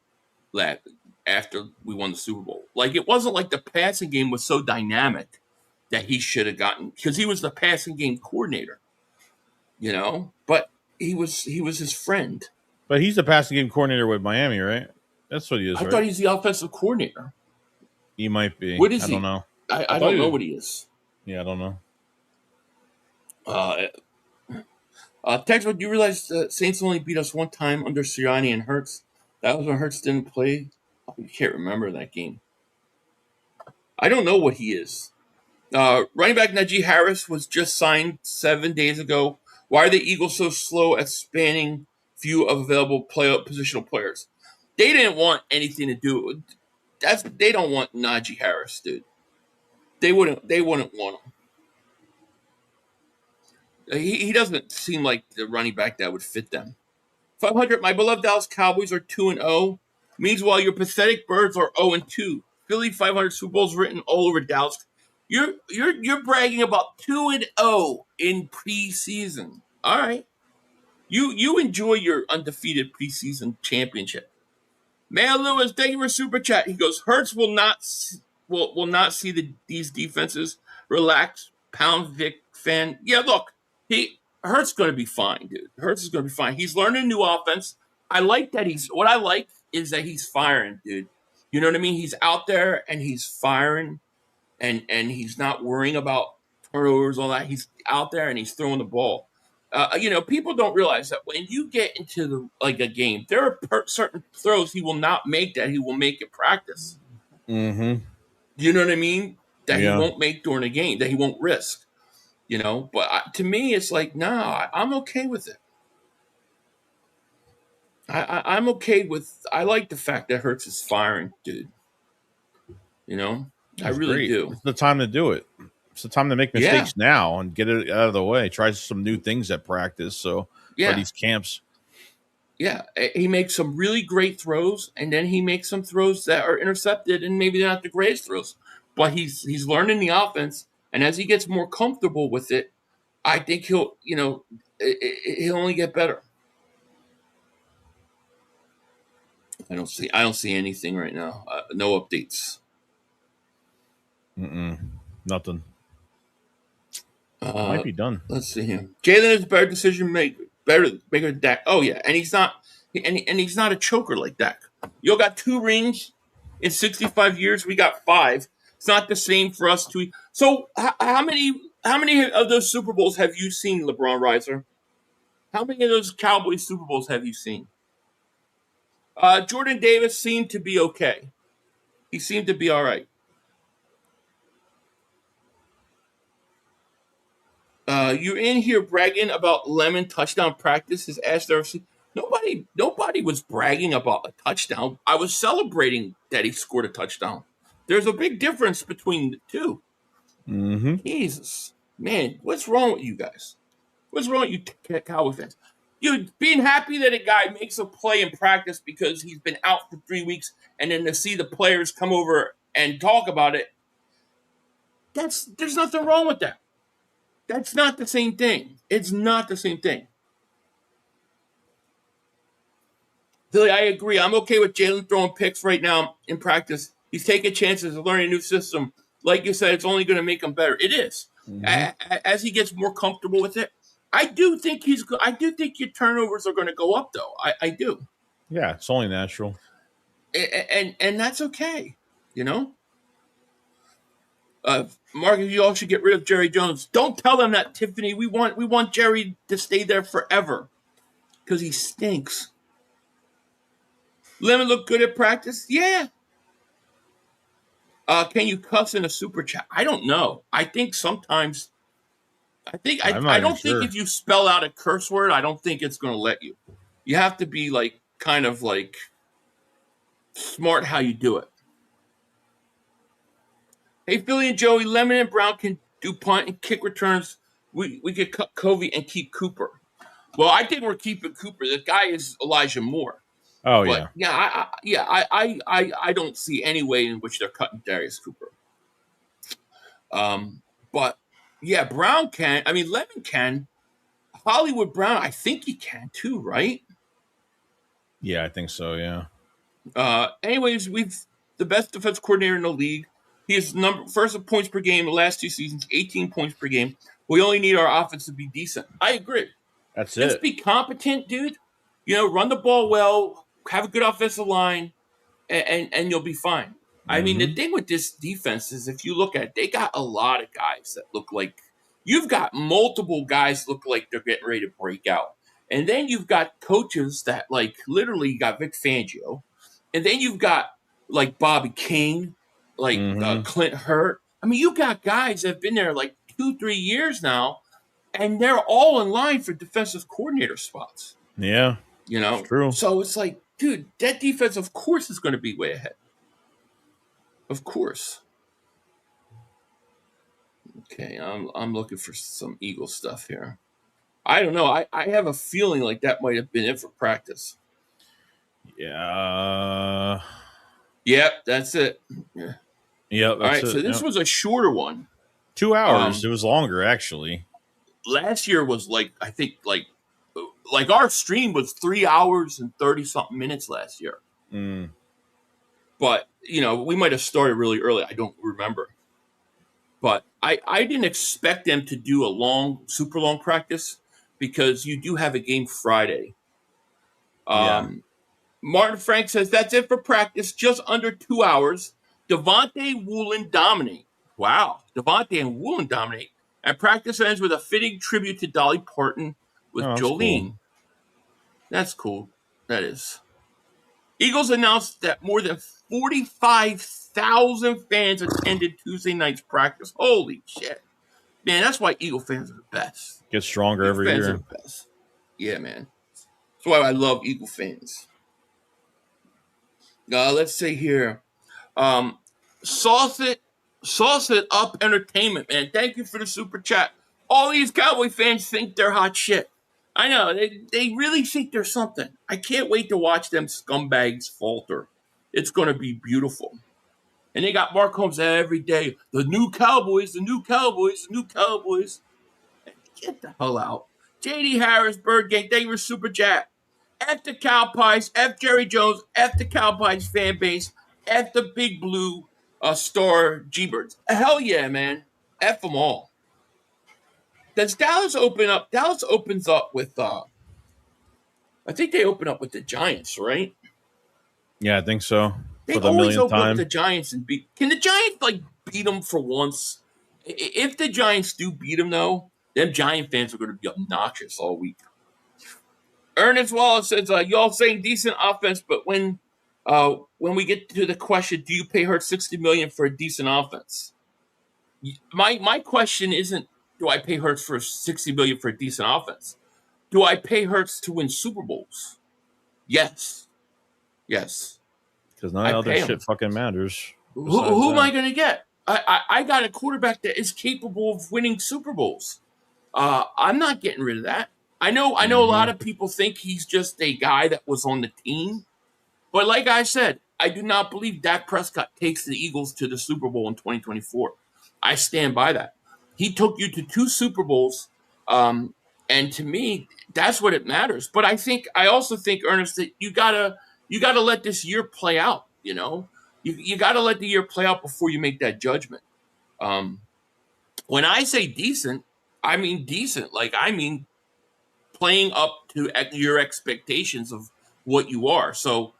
after we won the Super Bowl. Like, it wasn't like the passing game was so dynamic that he should have gotten, because he was the passing game coordinator, you know. But he was his friend. But he's the passing game coordinator with Miami, right? That's what he is. I thought he's the offensive coordinator. He might be. What is he? I don't know. I don't know what he is. Yeah, I don't know. Tex, do you realize the Saints only beat us one time under Sirianni and Hurts? That was when Hurts didn't play. I can't remember that game. I don't know what he is. Running back Najee Harris was just signed 7 days ago. Why are the Eagles so slow at spanning view of available positional players? They didn't want anything to do with they don't want Najee Harris, dude. They wouldn't want him. He doesn't seem like the running back that would fit them. 500, my beloved Dallas Cowboys are 2-0. Meanwhile, your pathetic Birds are 0-2. Philly 500 Super Bowls written all over Dallas. You're bragging about 2-0 in preseason. All right. You enjoy your undefeated preseason championship. Man Lewis, thank you for super chat. He goes, Hurts will not see these defenses relax. Pound Vic fan. Yeah, look, Hurts going to be fine, dude. Hurts is going to be fine. He's learning a new offense. I like that what I like is that he's firing, dude. You know what I mean? He's out there and he's firing, and he's not worrying about turnovers, all that. He's out there and he's throwing the ball. You know, people don't realize that when you get into a game, there are certain throws he will not make that he will make in practice. Mm-hmm. You know what I mean? That he won't make during a game, that he won't risk. You know, but to me, it's like, nah, I'm okay with it. I'm okay with. I like the fact that Hurts is firing, dude. You know, I really do. It's the time to do it. It's the time to make mistakes now and get it out of the way. Try some new things at practice. So for these camps. Yeah, he makes some really great throws, and then he makes some throws that are intercepted, and maybe they're not the greatest throws. But he's learning the offense, and as he gets more comfortable with it, I think he'll only get better. I don't see anything right now. No updates. Nothing. Might be done. Let's see him. Jalen is a better decision maker, better than Dak. Oh yeah, and he's not a choker like Dak. You got 2 rings in 65 years. We got 5. It's not the same for us to. So how many How many of those Super Bowls have you seen, LeBron Reiser? How many of those Cowboys Super Bowls have you seen? Jordan Davis seemed to be okay. He seemed to be all right. You're in here bragging about Lemon touchdown practices. Asked RC. Nobody was bragging about a touchdown. I was celebrating that he scored a touchdown. There's a big difference between the two. Mm-hmm. Jesus, man, what's wrong with you guys? What's wrong with you Cowboy fans? You being happy that a guy makes a play in practice because he's been out for 3 weeks, and then to see the players come over and talk about it, there's nothing wrong with that. That's not the same thing. It's not the same thing. Billy, I agree. I'm okay with Jalen throwing picks right now in practice. He's taking chances of learning a new system. Like you said, it's only going to make him better. It is. Mm-hmm. As he gets more comfortable with it, I do think he's good. I do think your turnovers are going to go up, though. I do. Yeah, it's only natural. And that's okay, you know? Mark, you all should get rid of Jerry Jones. Don't tell them that, Tiffany. We want Jerry to stay there forever because he stinks. Lemon look good at practice? Yeah. Can you cuss in a super chat? I don't know. I think sometimes. I don't think if you spell out a curse word, I don't think it's going to let you. You have to be like kind of like smart how you do it. Hey, Philly and Joey, Lemon and Brown can do punt and kick returns. We could cut Covey and keep Cooper. Well, I think we're keeping Cooper. The guy is Elijah Moore. Oh, but, yeah. I don't see any way in which they're cutting Darius Cooper. But yeah, Brown can. I mean, Lemon can. Hollywood Brown, I think he can too, right? Yeah, I think so. Yeah. Anyways, we've the best defense coordinator in the league. He is first in points per game the last 2 seasons, 18 points per game. We only need our offense to be decent. I agree. That's Just it. be competent, dude. You know, run the ball well, have a good offensive line, and you'll be fine. Mm-hmm. I mean, the thing with this defense is if you look at it, they got a lot of guys that look like you've got multiple guys look like they're getting ready to break out. And then you've got coaches that like literally you got Vic Fangio. And then you've got like Bobby King, like Clint Hurt. I mean, you got guys that have been there like 2-3 years now, and they're all in line for defensive coordinator spots. Yeah. You know, it's true. So it's like, dude, that defense, of course, is going to be way ahead. Of course. Okay, I'm looking for some Eagle stuff here. I don't know. I have a feeling like that might have been it for practice. Yeah. Yep, that's it. Yeah. Yep. All right, so this was a shorter one. 2 hours. It was longer, actually. Last year was like, I think, like our stream was 3 hours and 30-something minutes last year. Mm. But, you know, we might have started really early. I don't remember. But I didn't expect them to do a super long practice because you do have a game Friday. Martin Frank says, that's it for practice, just under 2 hours. Devontae Woolen dominate. Wow. Devontae and Woolen dominate. And practice ends with a fitting tribute to Dolly Parton with Jolene. Cool. That's cool. That is. Eagles announced that more than 45,000 fans attended Tuesday night's practice. Holy shit. Man, that's why Eagle fans are the best. Get stronger every year. Fans are the best. Yeah, man. That's why I love Eagle fans. Let's see here. Sauce It Up Entertainment, man. Thank you for the super chat. All these Cowboy fans think they're hot shit. I know. They really think they're something. I can't wait to watch them scumbags falter. It's going to be beautiful. And they got Mark Holmes every day. The new Cowboys, the new Cowboys, the new Cowboys. Get the hell out. J.D. Harris, Bird Gang, thank you for super chat. F the Cowpies, F Jerry Jones, F the Cowpies fan base, F the Big Blue Star G-Birds. Hell yeah, man. F them all. Does Dallas open up? Dallas opens up with, I think they open up with the Giants, right? Yeah, I think so. They always open up with the Giants and beat. Can the Giants, like, beat them for once If the Giants do beat them, though, them Giant fans are going to be obnoxious all week. Ernest Wallace says, "Y'all saying decent offense, but when we get to the question, do you pay her $60 million for a decent offense?" My question isn't, do I pay Hurts for $60 million for a decent offense? Do I pay Hurts to win Super Bowls? Yes. Because none I of that pay shit him. fucking matters. Who am I going to get? I got a quarterback that is capable of winning Super Bowls. I'm not getting rid of that. I know a lot of people think he's just a guy that was on the team. But like I said, I do not believe Dak Prescott takes the Eagles to the Super Bowl in 2024. I stand by that. He took you to 2 Super Bowls, and to me, that's what it matters. But I also think, Ernest, that you gotta let this year play out. You gotta let the year play out before you make that judgment. When I say decent, I mean decent. Like, I mean playing up to your expectations of what you are. So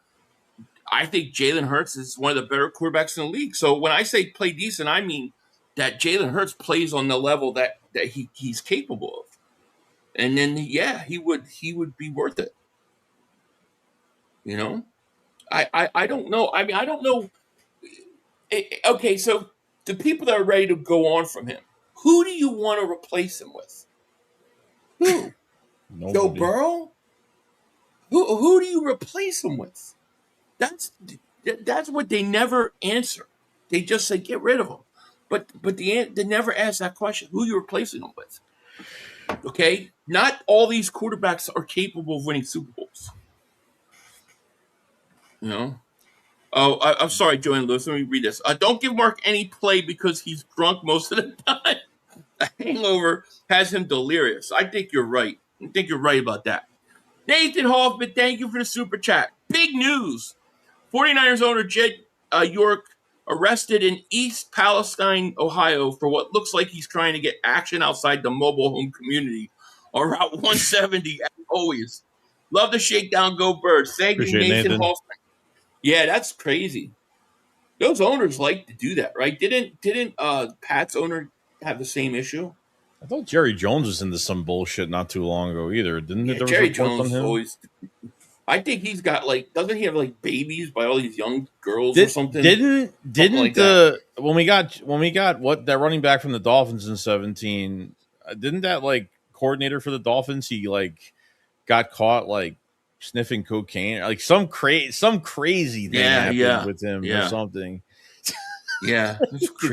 I think Jalen Hurts is one of the better quarterbacks in the league. So when I say play decent, I mean that Jalen Hurts plays on the level that he's capable of. And then, yeah, he would be worth it. I don't know. I mean, I don't know. Okay, so the people that are ready to go on from him, who do you want to replace him with? Who? Joe Burrow? Who do you replace him with? That's what they never answer. They just say get rid of him, but they never ask that question. Who are you replacing him with? Okay, not all these quarterbacks are capable of winning Super Bowls. Oh, I'm sorry, Joanne Lewis. Let me read this. Don't give Mark any play because he's drunk most of the time. A hangover has him delirious. I think you're right. I think you're right about that. Nathan Hoffman, thank you for the super chat. Big news. 49ers owner Jed York arrested in East Palestine, Ohio for what looks like he's trying to get action outside the mobile home community on Route 170, as always. Love the shakedown, go Birds. Thank you, Nathan Hoffman. Yeah, that's crazy. Those owners like to do that, right? Didn't Pat's owner have the same issue? I thought Jerry Jones was into some bullshit not too long ago either. Didn't there Jerry Jones always? I think he's got doesn't he have babies by all these young girls or something? Didn't when we got what that running back from the Dolphins in 2017? Didn't that coordinator for the Dolphins? He got caught sniffing cocaine, some crazy thing happened with him or something. Yeah,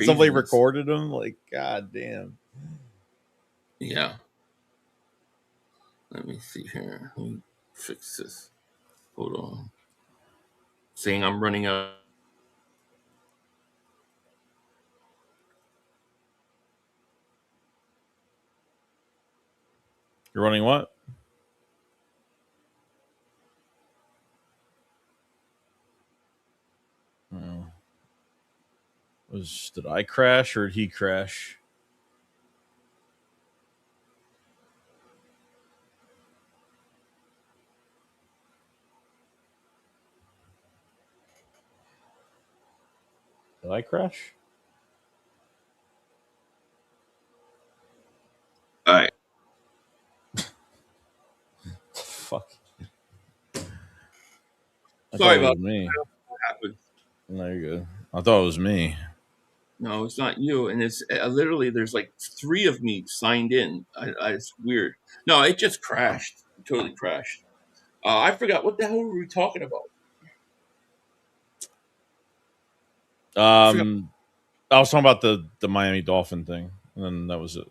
somebody recorded him. God damn. Yeah. Let me see here. Let me fix this. Hold on. Saying I'm running out. You're running what? Oh. Did I crash or did he crash? Did I crash? All right. Fuck. Sorry about me. What happened? No, you're good. I thought it was me. No, it's not you. And it's literally there's 3 of me signed in. It's weird. No, it just crashed. It totally crashed. I forgot what the hell were we talking about. I was talking about the Miami Dolphin thing, and then that was it.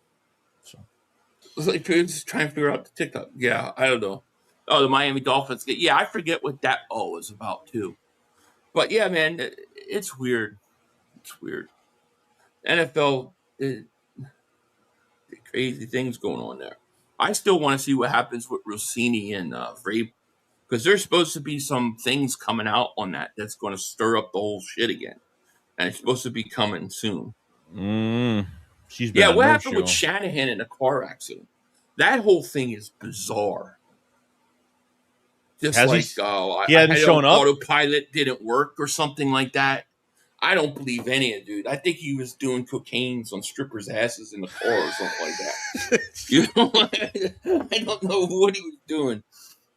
So I was just trying to figure out the TikTok. Yeah, I don't know. Oh, the Miami Dolphins. Yeah, I forget what that was about too. But yeah, man, it's weird. It's weird. NFL, crazy things going on there. I still want to see what happens with Rossini and Vrabel, because there's supposed to be some things coming out on that's going to stir up the whole shit again, and it's supposed to be coming soon. What happened with Shanahan in a car accident? That whole thing is bizarre. Just he hadn't shown up. Autopilot didn't work or something like that. I don't believe any of it, dude. I think he was doing cocaine on strippers' asses in the car or something like that. You know, I don't know what he was doing,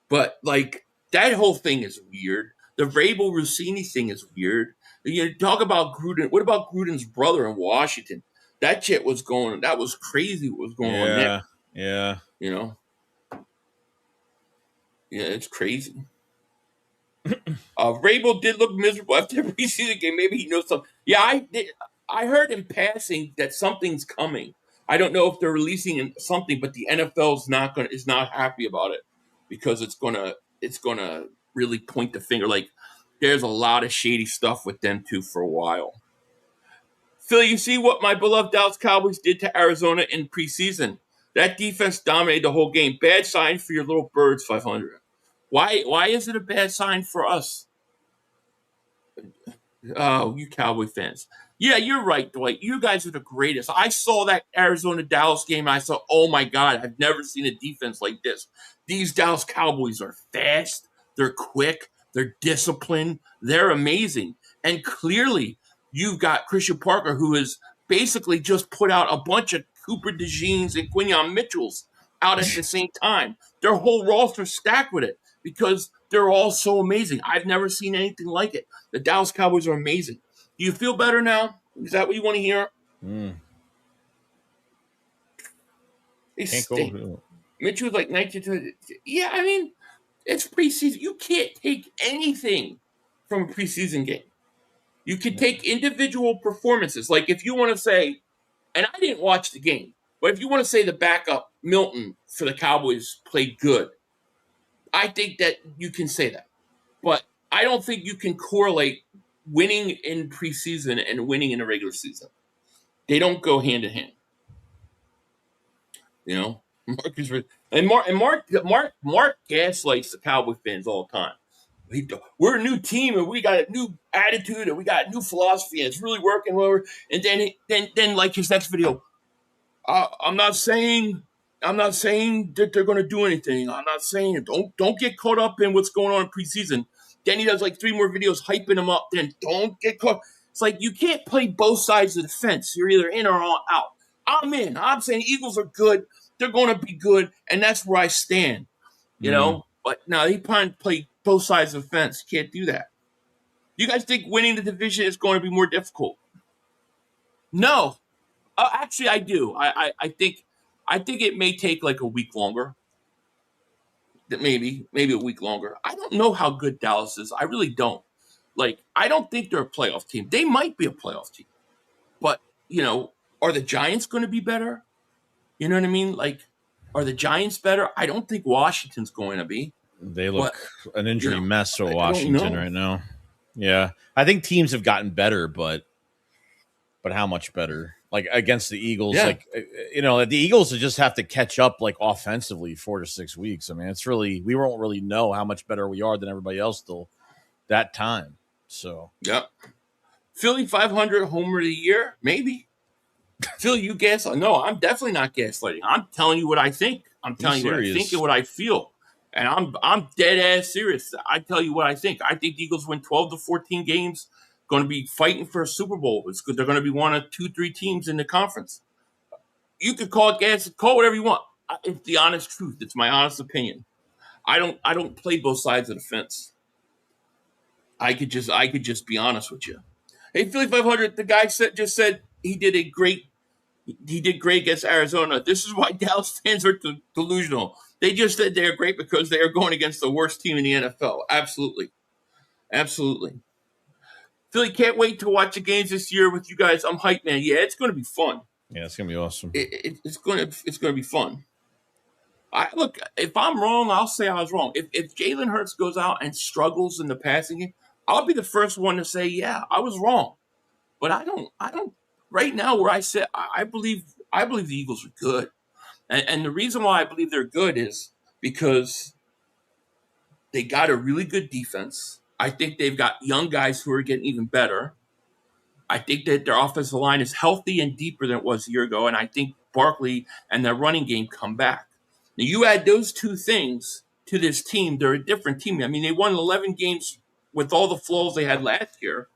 but like that whole thing is weird. The Vrabel Rossini thing is weird. You talk about Gruden. What about Gruden's brother in Washington? That shit was going. That was crazy. What was going on there? Yeah. You know. Yeah, it's crazy. Vrabel did look miserable after the preseason game. Maybe he knows something. Yeah, I did. I heard in passing that something's coming. I don't know if they're releasing something, but the NFL is not happy about it because it's gonna really point the finger. Like there's a lot of shady stuff with them too for a while. Phil, you see what my beloved Dallas Cowboys did to Arizona in preseason? That defense dominated the whole game. Bad sign for your little birds, 500. Why is it a bad sign for us? Oh, you Cowboy fans. Yeah, you're right, Dwight. You guys are the greatest. I saw that Arizona-Dallas game. And I saw, oh my God, I've never seen a defense like this. These Dallas Cowboys are fast. They're quick. They're disciplined. They're amazing. And clearly, you've got Christian Parker, who has basically just put out a bunch of Cooper DeJeans and Quinion Mitchells out at the same time. Their whole roster's stacked with it because they're all so amazing. I've never seen anything like it. The Dallas Cowboys are amazing. Do you feel better now? Is that what you want to hear? They stink. Mitchell was like 19. Yeah, I mean, it's preseason. You can't take anything from a preseason game. You can take individual performances. Like if you want to say, and I didn't watch the game, but if you want to say the backup, Milton, for the Cowboys played good, I think that you can say that. But I don't think you can correlate winning in preseason and winning in a regular season. They don't go hand in hand. You know, Mark gaslights the Cowboy fans all the time. We're a new team and we got a new attitude and we got a new philosophy and it's really working well. And then like his next video, I'm not saying that they're going to do anything. I'm not saying don't get caught up in what's going on in preseason. Then he does like 3 more videos hyping him up. Then don't get caught. It's like you can't play both sides of the fence. You're either in or out. I'm in. I'm saying Eagles are good. They're going to be good, and that's where I stand. You know, but now he play both sides of the fence. You can't do that. You guys think winning the division is going to be more difficult? No, actually, I do. I think it may take like a week longer. Maybe a week longer. I don't know how good Dallas is. I really don't. Like, I don't think they're a playoff team. They might be a playoff team. But, you know, are the Giants going to be better? You know what I mean? Like, are the Giants better? I don't think Washington's going to be. They look an injury mess for Washington right now. Yeah. I think teams have gotten better, but how much better? Like against the Eagles, like, you know, the Eagles just have to catch up like offensively 4 to 6 weeks. I mean, it's really, we won't really know how much better we are than everybody else till that time. So, Philly 500 homer of the year, maybe. Phil, you gaslight? No, I'm definitely not gaslighting. I'm telling you what I think. I'm telling you what I think and what I feel, and I'm dead ass serious. I tell you what I think. I think the Eagles win 12 to 14 games. Going to be fighting for a Super Bowl. It's good. They're going to be one of 2-3 teams in the conference. You could call it gas, call whatever you want. It's the honest truth. It's my honest opinion. I don't play both sides of the fence. I could just be honest with you. Hey, Philly 500. The guy just said he did great against Arizona. This is why Dallas fans are delusional. They just said they're great because they are going against the worst team in the NFL. Absolutely. Philly, can't wait to watch the games this year with you guys. I'm hyped, man. Yeah, it's going to be fun. Yeah, it's going to be awesome. It's going to be fun. Look, if I'm wrong, I'll say I was wrong. If Jalen Hurts goes out and struggles in the passing game, I'll be the first one to say, yeah, I was wrong. But I don't. Right now, where I sit, I believe the Eagles are good, and the reason why I believe they're good is because they got a really good defense. I think they've got young guys who are getting even better. I think that their offensive line is healthy and deeper than it was a year ago, and I think Barkley and their running game come back. Now, you add those two things to this team, they're a different team. I mean, they won 11 games with all the flaws they had last year,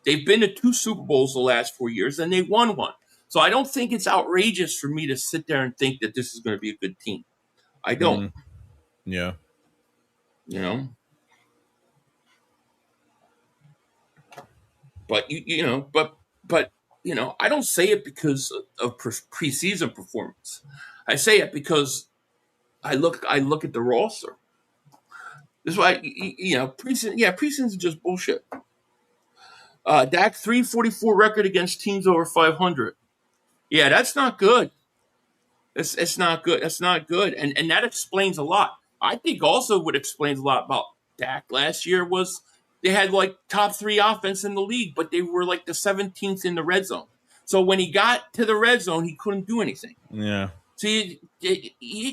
They've been to 2 Super Bowls the last 4 years, and they won one. So I don't think it's outrageous for me to sit there and think that this is going to be a good team. I don't. Yeah. You know? But, I don't say it because of preseason performance. I say it because I look at the roster. This is why, preseason is just bullshit. Dak 344 record against teams over 500. Yeah, that's not good. It's not good. That's not good. And that explains a lot. I think also what explains a lot about Dak last year was they had like top 3 offense in the league, but they were like the 17th in the red zone. So when he got to the red zone, he couldn't do anything. Yeah. See,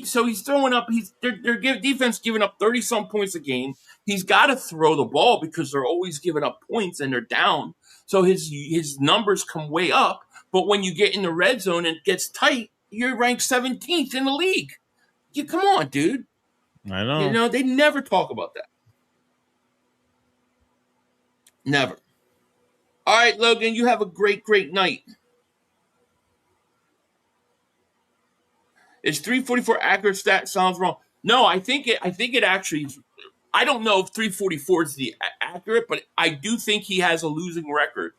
so he's throwing up. Their defense giving up 30-some points a game. He's got to throw the ball because they're always giving up points and they're down. So his numbers come way up. But when you get in the red zone and it gets tight, you're ranked 17th in the league. Come on, dude. I know. They never talk about that. Never. All right, Logan, you have a great, great night. Is 344 accurate stat? Sounds wrong. No, I think it actually. I don't know if 344 is the accurate, but I do think he has a losing record.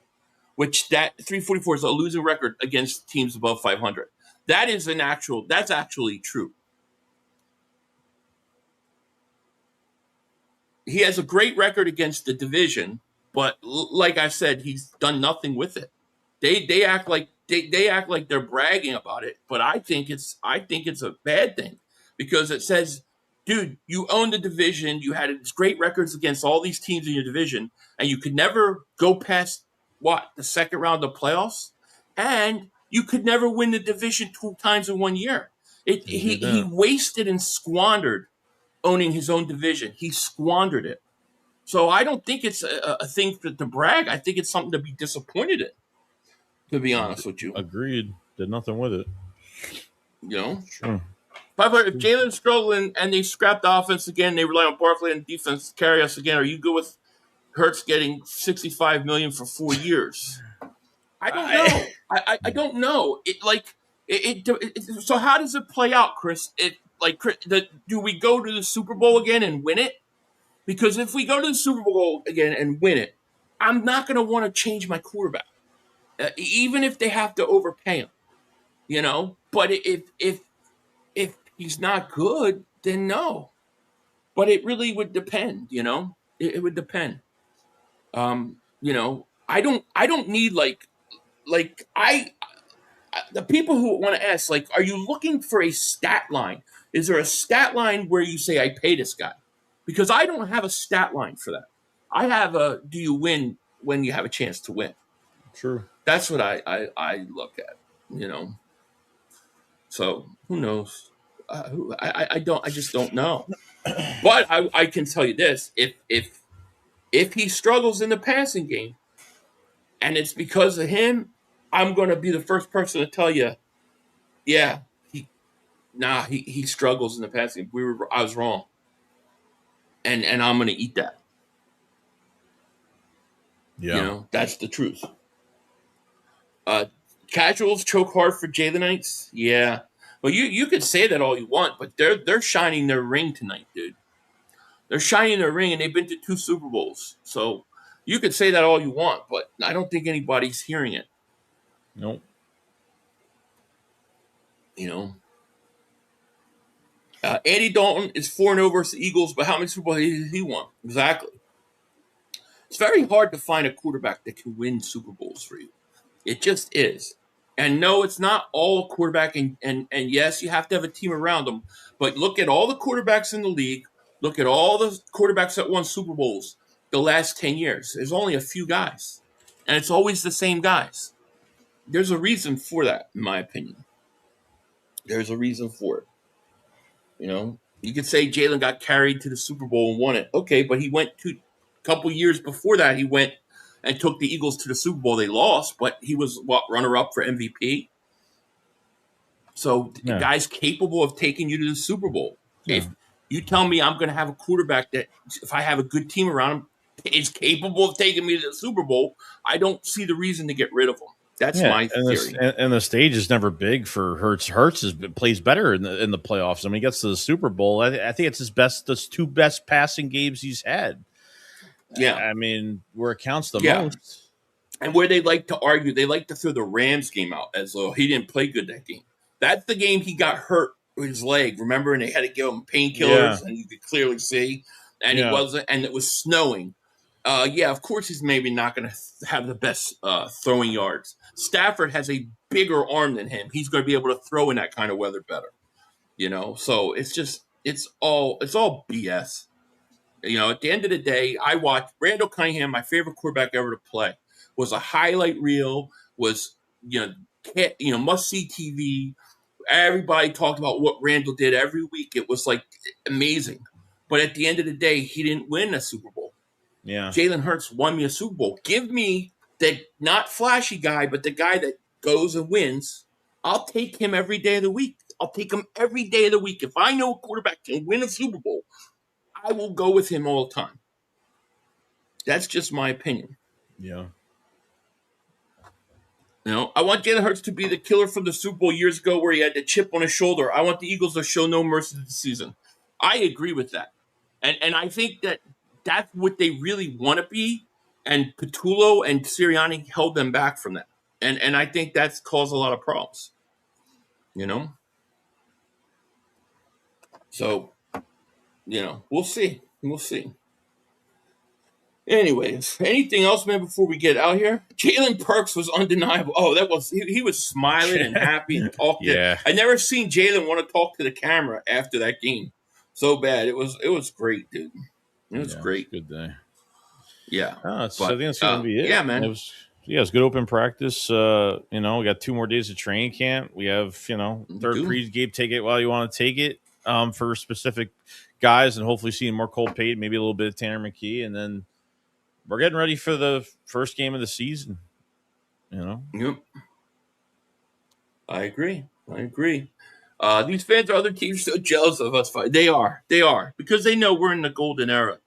Which that 344 is a losing record against teams above 500. That's actually true. He has a great record against the division, but like I said, he's done nothing with it. They act like they're bragging about it, but I think it's a bad thing because it says, dude, you own the division, you had great records against all these teams in your division, and you could never go past the second round of playoffs, and you could never win the division 2 times in 1 year. He wasted and squandered owning his own division. He squandered it. So I don't think it's a thing to brag. I think it's something to be disappointed in, to be honest with you. Agreed. Did nothing with it. Sure. If Jalen's struggling and they scrap the offense again, they rely on Barkley and defense to carry us again, are you good with Hurts getting $65 million for 4 years? I don't know. I don't know. So how does it play out, Chris? Do we go to the Super Bowl again and win it? Because if we go to the Super Bowl again and win it, I'm not going to want to change my quarterback, even if they have to overpay him. But if he's not good, then no. But it really would depend. It would depend. I don't need the people who want to ask, are you looking for a stat line? Is there a stat line where you say, I pay this guy? Because I don't have a stat line for that. I have do you win when you have a chance to win? True. That's what I look at, So who knows? I just don't know. But I can tell you this, if he struggles in the passing game, and it's because of him, I'm going to be the first person to tell you, yeah, he struggles in the passing game. I was wrong, and I'm going to eat that. Yeah, that's the truth. Casuals choke hard for Jalenites. Yeah, well, you could say that all you want, but they're shining their ring tonight, dude. They're shining their ring, and they've been to 2 Super Bowls. So you could say that all you want, but I don't think anybody's hearing it. Nope. Andy Dalton is 4-0 versus the Eagles, but how many Super Bowls has he won? Exactly. It's very hard to find a quarterback that can win Super Bowls for you. It just is. And no, it's not all a quarterback, and yes, you have to have a team around them. But look at all the quarterbacks in the league. Look at all the quarterbacks that won Super Bowls the last 10 years. There's only a few guys. And it's always the same guys. There's a reason for that, in my opinion. There's a reason for it. You could say Jalen got carried to the Super Bowl and won it. Okay, but he went a couple years before that. He went and took the Eagles to the Super Bowl. They lost, but he was, runner-up for MVP? So the guy's capable of taking you to the Super Bowl. Yeah. If you tell me I'm going to have a quarterback that, if I have a good team around him, is capable of taking me to the Super Bowl, I don't see the reason to get rid of him. That's my theory. And the stage is never big for Hurts. Hurts plays better in the playoffs. I mean, he gets to the Super Bowl. I think it's the two best passing games he's had. Yeah. I mean, where it counts the most. And where they like to argue, they like to throw the Rams game out as though he didn't play good that game. That's the game he got hurt with his leg, remember? And they had to give him painkillers, and you could clearly see. And he wasn't, and it was snowing. Of course he's maybe not going to have the best throwing yards. Stafford has a bigger arm than him. He's going to be able to throw in that kind of weather better. So it's all BS. At the end of the day, I watched Randall Cunningham, my favorite quarterback ever to play, was a highlight reel, was, must-see TV. Everybody talked about what Randall did every week. It was, amazing. But at the end of the day, he didn't win a Super Bowl. Yeah. Jalen Hurts won me a Super Bowl. Give me the not flashy guy, but the guy that goes and wins. I'll take him every day of the week. I'll take him every day of the week. If I know a quarterback can win a Super Bowl, I will go with him all the time. That's just my opinion. Yeah. I want Jalen Hurts to be the killer from the Super Bowl years ago where he had the chip on his shoulder. I want the Eagles to show no mercy this season. I agree with that. And I think that's what they really want to be. And Patullo and Sirianni held them back from that. And I think that's caused a lot of problems. So, we'll see. We'll see. Anyways, anything else, man, before we get out here? Jalen Perks was undeniable. Oh, he was smiling and happy and talking. Yeah. I never seen Jalen want to talk to the camera after that game. So bad. It was great, dude. It was great. Good day. Yeah. I think that's going to be it. Yeah, man. It was good open practice. We got 2 more days of training camp. We have, third pre-game, take it while you want to take it for specific guys, and hopefully seeing more Cole Payton, maybe a little bit of Tanner McKee, and then we're getting ready for the first game of the season. Yep. I agree. These fans of other teams are so jealous of us. They are because they know we're in the golden era,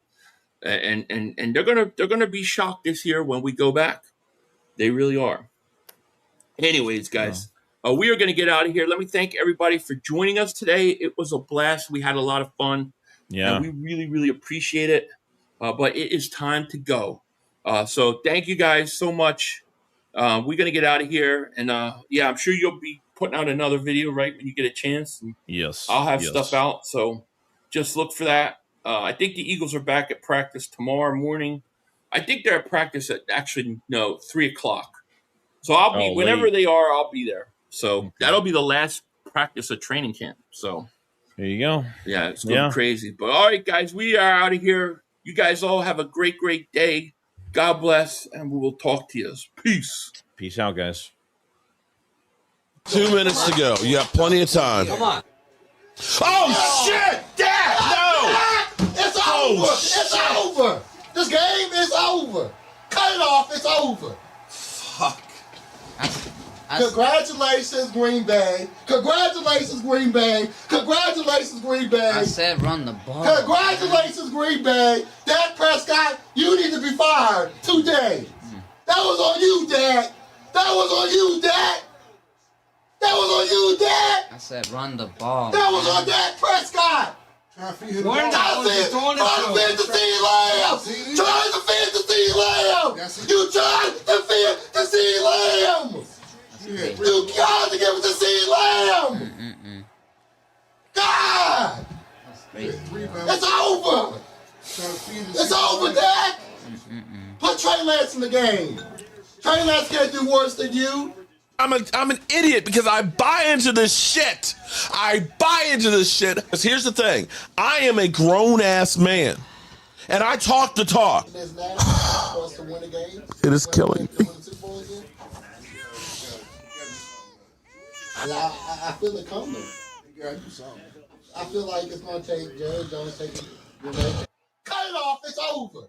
and they're gonna be shocked this year when we go back. They really are. Anyways, guys, we are gonna get out of here. Let me thank everybody for joining us today. It was a blast. We had a lot of fun. Yeah, and we really, really appreciate it. But it is time to go. So thank you guys so much. We're going to get out of here. And, I'm sure you'll be putting out another video, right, when you get a chance. And yes. I'll have stuff out. So just look for that. I think the Eagles are back at practice tomorrow morning. I think they're at practice at 3 o'clock. So I'll be, whenever they are, I'll be there. So that'll be the last practice of training camp. So there you go. Yeah, it's going to be crazy. But all right, guys, we are out of here. You guys all have a great, great day. God bless, and we will talk to you. Peace. Peace out, guys. 2 minutes to go. You got plenty of time. Come on. Oh, shit! Dad! No! It's over! It's over! This game is over! Cut it off, it's over! Fuck. Congratulations, Green Bay. Congratulations, Green Bay. Congratulations, Green Bay. I said run the ball. Congratulations, Green Bay. Dak Prescott, you need to be fired today. That was on you, Dak. That was on you, Dak. That was on you, Dak. I said run the ball. That was on Dak Prescott. Trying to defend the CeeDee Lamb. Trying to defend the CeeDee Lamb. You trying to defend the CeeDee Lamb. You got to give it to CeeDee Lamb. God. It's over. It's over, Dak. Put Trey Lance in the game. Trey Lance can't do worse than you. I'm an idiot because I buy into this shit. Because here's the thing. I am a grown-ass man. And I talk the talk. It is killing me. I feel it coming. I feel like it's going to take Jerry Jones taking. Cut it off. It's over.